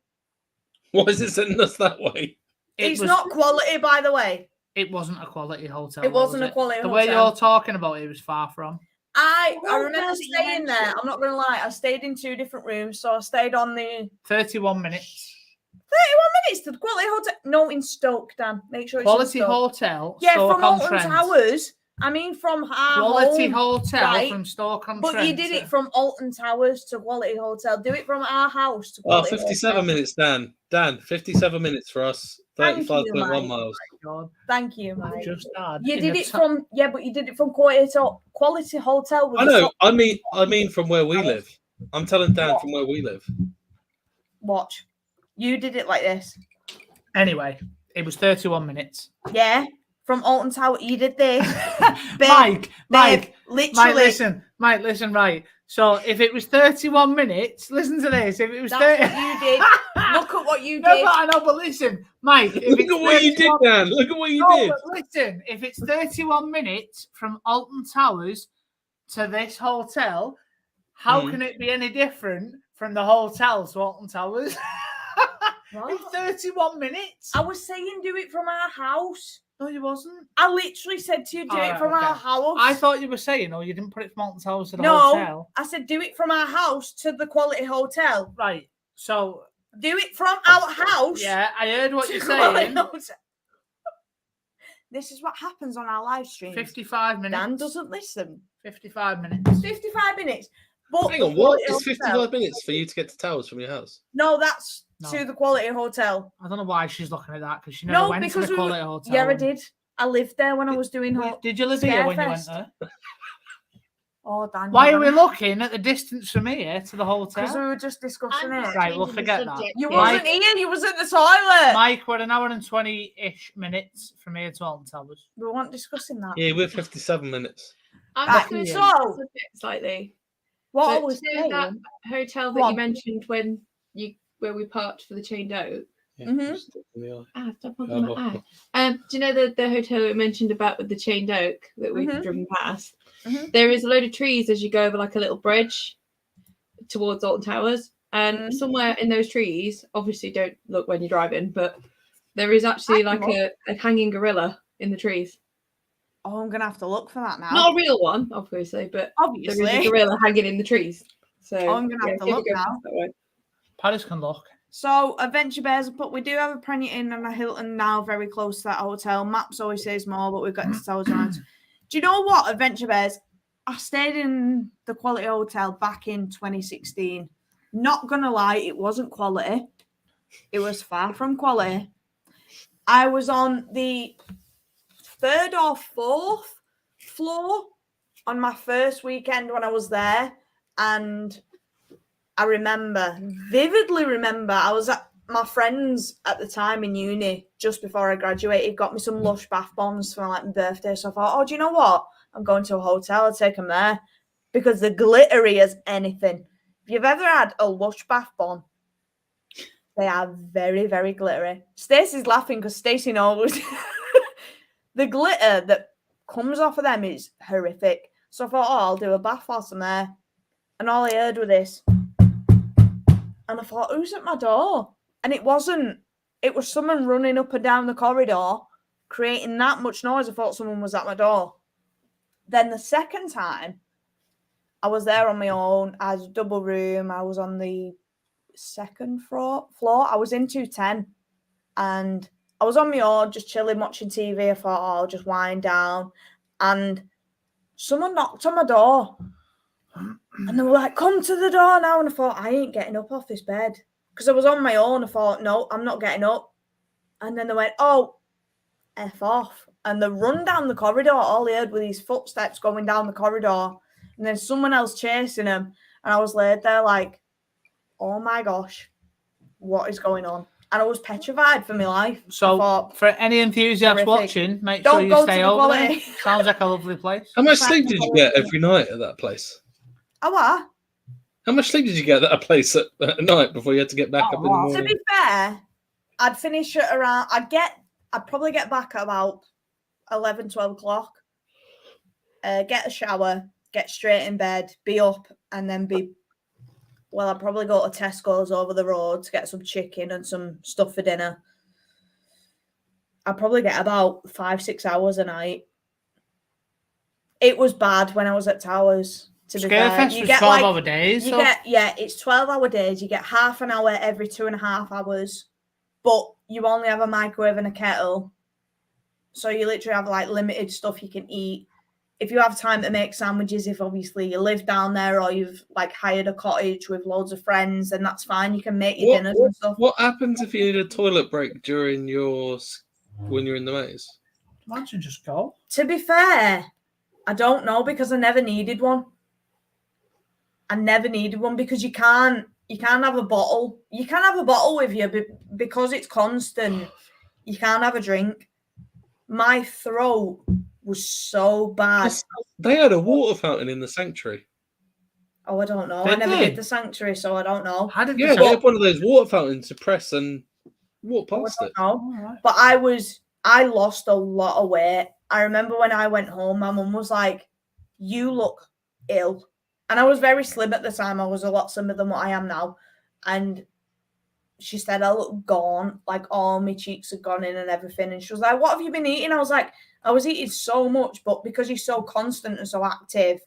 Why is it sending us that way? It's not quality, by the way. It wasn't a quality hotel. It wasn't a quality hotel. The way you're talking about it was far from. I remember staying there. I'm not going to lie. I stayed in 2 different rooms. So I stayed on the... 31 minutes. 31 minutes to the quality hotel? No, in Stoke, Dan. Make sure it's quality hotel. Yeah, from Alton Towers. I mean, from our quality home, hotel right? From Stoke-on-Trent. But you did it from Alton Towers to quality hotel. Do it from our house to quality 57 hotel. minutes, Dan. Dan, 57 minutes for us. 35.1 miles. Thank you, Mike. Just you did it from but you did it from quality hotel. I know. I mean from where we live. I'm telling Dan from where we live. Watch. You did it like this. Anyway, it was 31 minutes. Yeah. From Alton Tower, you did this. Mike, literally. Mike, listen, right. So if it was 31 minutes, listen to this. If it was 30... what you did. Look at what you did. No, but I know, but listen, Mike. Look at what you did, Dan. Look at what you did. But listen, if it's 31 minutes from Alton Towers to this hotel, how can it be any different from the hotel to Alton Towers? It's 31 minutes. I was saying do it from our house. No, you wasn't. I literally said to you, do it from our house. I thought you were saying, you didn't put it from Alton Towers to the hotel. I said, do it from our house to the quality hotel. Right. So. Do it from our house. Yeah, I heard what you're saying. This is what happens on our live stream. 55 minutes. Dan doesn't listen. 55 minutes. 55 minutes. But hang on, what? It's 55 minutes for you to get to Towers from your house? No, that's to the quality hotel. I don't know why she's looking at that because she never went to the quality hotel. Yeah, I did. I lived there when I was doing Did you live here when you went there? Oh, Dan. Why are we looking at the distance from here to the hotel? Because we were just discussing it. Right, we'll forget that. You wasn't here. You was in the toilet. Mike, we're an hour and 20-ish minutes from here to Alton Towers. We weren't discussing that. Yeah, we're 57 minutes. I'm just going to slightly. What I was saying, that hotel that you mentioned when where we parked for the chained oak. Yeah, stop on my eye. Do you know the hotel we mentioned about with the chained oak that we've driven past? There is a load of trees as you go over like a little bridge towards Alton Towers. And somewhere in those trees, obviously don't look when you're driving, but there is actually like a hanging gorilla in the trees. Oh, I'm gonna have to look for that now. Not a real one, obviously, but there is a gorilla hanging in the trees. So I'm gonna have to look now. Paris can look. So Adventure Bears, but we do have a Premier Inn and a Hilton now very close to that hotel. Maps always says more, but we've got hotels around. Do you know what, Adventure Bears? I stayed in the Quality Hotel back in 2016. Not gonna lie, it wasn't quality. It was far from quality. I was on the 3rd or 4th floor on my first weekend when I was there, and I vividly remember, I was at my friends at the time in uni, just before I graduated, got me some Lush bath bombs for like my birthday. So I thought, oh, do you know what? I'm going to a hotel, I'll take them there. Because they're glittery as anything. If you've ever had a Lush bath bomb, they are very, very glittery. Stacey's laughing because Stacey knows the glitter that comes off of them is horrific. So I thought, oh, I'll do a bath whilst I'm there. And all I heard was this. And I thought, who's at my door? And it wasn't. It was someone running up and down the corridor, creating that much noise. I thought someone was at my door. Then the second time, I was there on my own. I had a double room. I was on the 2nd floor. I was in 210. And I was on my own, just chilling, watching TV. I thought, oh, I'll just wind down. And someone knocked on my door. And they were like, come to the door now. And I thought, I ain't getting up off this bed. Because I was on my own. I thought, no, I'm not getting up. And then they went, oh, F off. And they run down the corridor. All they heard were these footsteps going down the corridor. And then someone else chasing them. And I was laid there like, oh my gosh, what is going on? And I was petrified for my life. So thought, for any enthusiasts watching, make sure you stay over there. Sounds like a lovely place. How much sleep did you get every night at that place? Oh, what? How much sleep did you get at a place at night before you had to get back up in the morning? To be fair, I'd finish at around, I'd probably get back at about 11, 12 o'clock. Get a shower, get straight in bed, be up, and then I'd probably go to Tesco's over the road to get some chicken and some stuff for dinner. I'd probably get about 5-6 hours a night. It was bad when I was at Towers. To be fair, you get 12-hour days. It's 12-hour days. You get half an hour every 2.5 hours, but you only have a microwave and a kettle, so you literally have like limited stuff you can eat. If you have time to make sandwiches, if obviously you live down there or you've like hired a cottage with loads of friends, then that's fine. You can make your dinners and stuff. What happens if you need a toilet break during when you're in the maze? Imagine just go. To be fair, I don't know because I never needed one. Because you can't have a bottle. You can have a bottle with you, but because it's constant, you can't have a drink. My throat was so bad. They had a water fountain in the sanctuary. Oh, I don't know. I never did the sanctuary, so I don't know. How did they have one of those water fountains to press and walk past it? Right. But I lost a lot of weight. I remember when I went home, my mum was like, you look ill. And I was very slim at the time. I was a lot slimmer than what I am now. And she said, I look gone. Like all my cheeks had gone in and everything. And she was like, what have you been eating? I was like, I was eating so much. But because you're so constant and so active,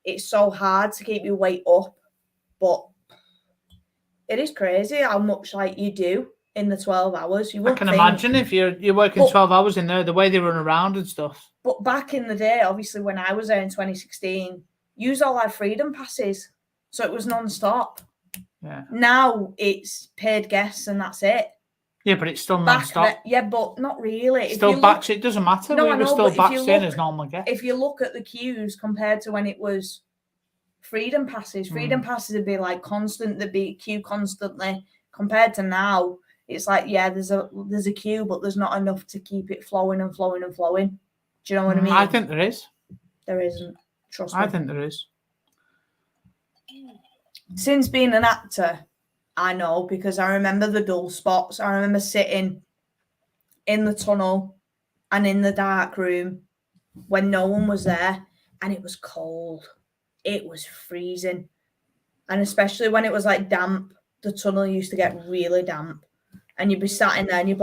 it's so hard to keep your weight up. But it is crazy how much like you do in the 12 hours. I can imagine if you're working 12 hours in there, the way they run around and stuff. But back in the day, obviously, when I was there in 2016, use all our freedom passes. So it was non-stop. Yeah. Now it's paid guests and that's it. Yeah, but it's still non-stop. Yeah, but not really. Still backs, it doesn't matter. No, we were still backed in as normal guests. If you look at the queues compared to when it was freedom passes would be like constant, there'd be a queue constantly. Compared to now, it's like, yeah, there's a queue, but there's not enough to keep it flowing and flowing and flowing. Do you know what I mean? I think there is. There isn't. Trust me. I think there is. Since being an actor, I know, because I remember the dull spots. I remember sitting in the tunnel and in the dark room when no one was there, and it was cold. It was freezing. And especially when it was like damp, the tunnel used to get really damp. And you'd be sat in there and you'd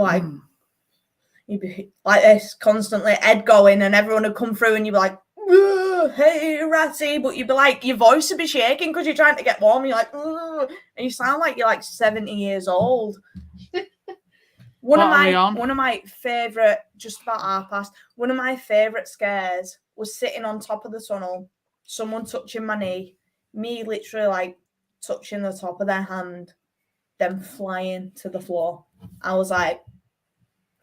be like this constantly, head going, and everyone would come through and you'd be like, hey, Ratty. But you'd be like, your voice would be shaking because you're trying to get warm. And you're like, and you sound like you're like 70 years old. One of my favourite, just about 1:30, one of my favourite scares was sitting on top of the tunnel, someone touching my knee, me literally like touching the top of their hand, then flying to the floor. I was like,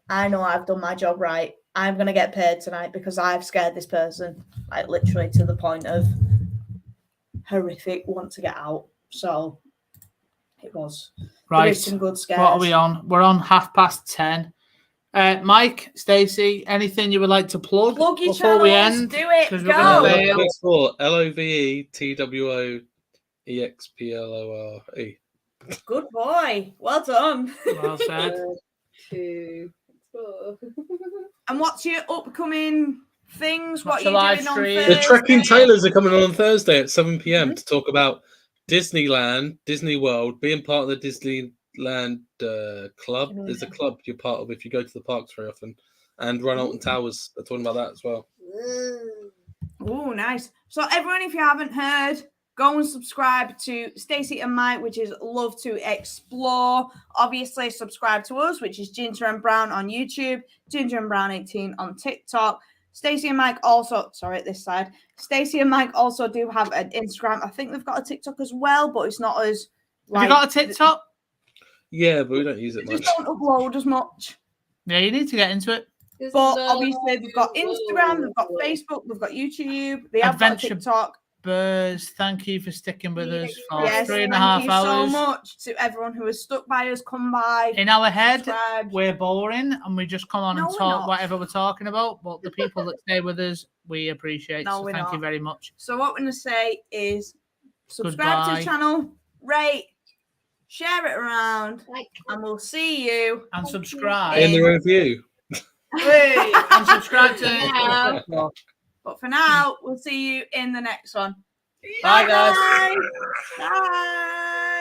I know I've done my job right. I'm going to get paid tonight because I've scared this person, like literally to the point of horrific, want to get out. So it was. Right. There is some good scares. What are we on? We're on 10:30. Mike, Stacey, anything you would like to plug your before channels, we end? do it, go. LOVETWOEXPLORE. Good boy. Well done. Well said. 2, 4. And what's your upcoming things? What What's your are you live doing on stream? Thursday? The Trekking Tailors are coming on Thursday at 7 p.m. to talk about Disneyland, Disney World, being part of the Disneyland club. There's a club you're part of if you go to the parks very often. And run Alton Towers. They're talking about that as well. Oh, nice. So everyone, if you haven't heard, go and subscribe to Stacey and Mike, which is Love to Explore. Obviously, subscribe to us, which is Ginger and Brown on YouTube, Ginger and Brown 18 on TikTok. Stacey and Mike also, this side. Stacey and Mike also do have an Instagram. I think they've got a TikTok as well, but it's not as Have you got a TikTok? Yeah, but we don't use it much. Just don't upload as much. Yeah, you need to get into it. But obviously, they've got Instagram, they've got Facebook, they've got YouTube, they have got TikTok. Buzz, thank you for sticking with us for 3.5 hours. Thank you so much to everyone who has stuck by us, come by. In our head, subscribe. We're boring and we just come on and talk whatever we're talking about. But the people that stay with us, we appreciate. So thank you very much. So what we're going to say is subscribe to the channel, rate, share it around, and we'll see you. And subscribe. In the review. And subscribe to But for now, we'll see you in the next one. Bye, guys. Bye.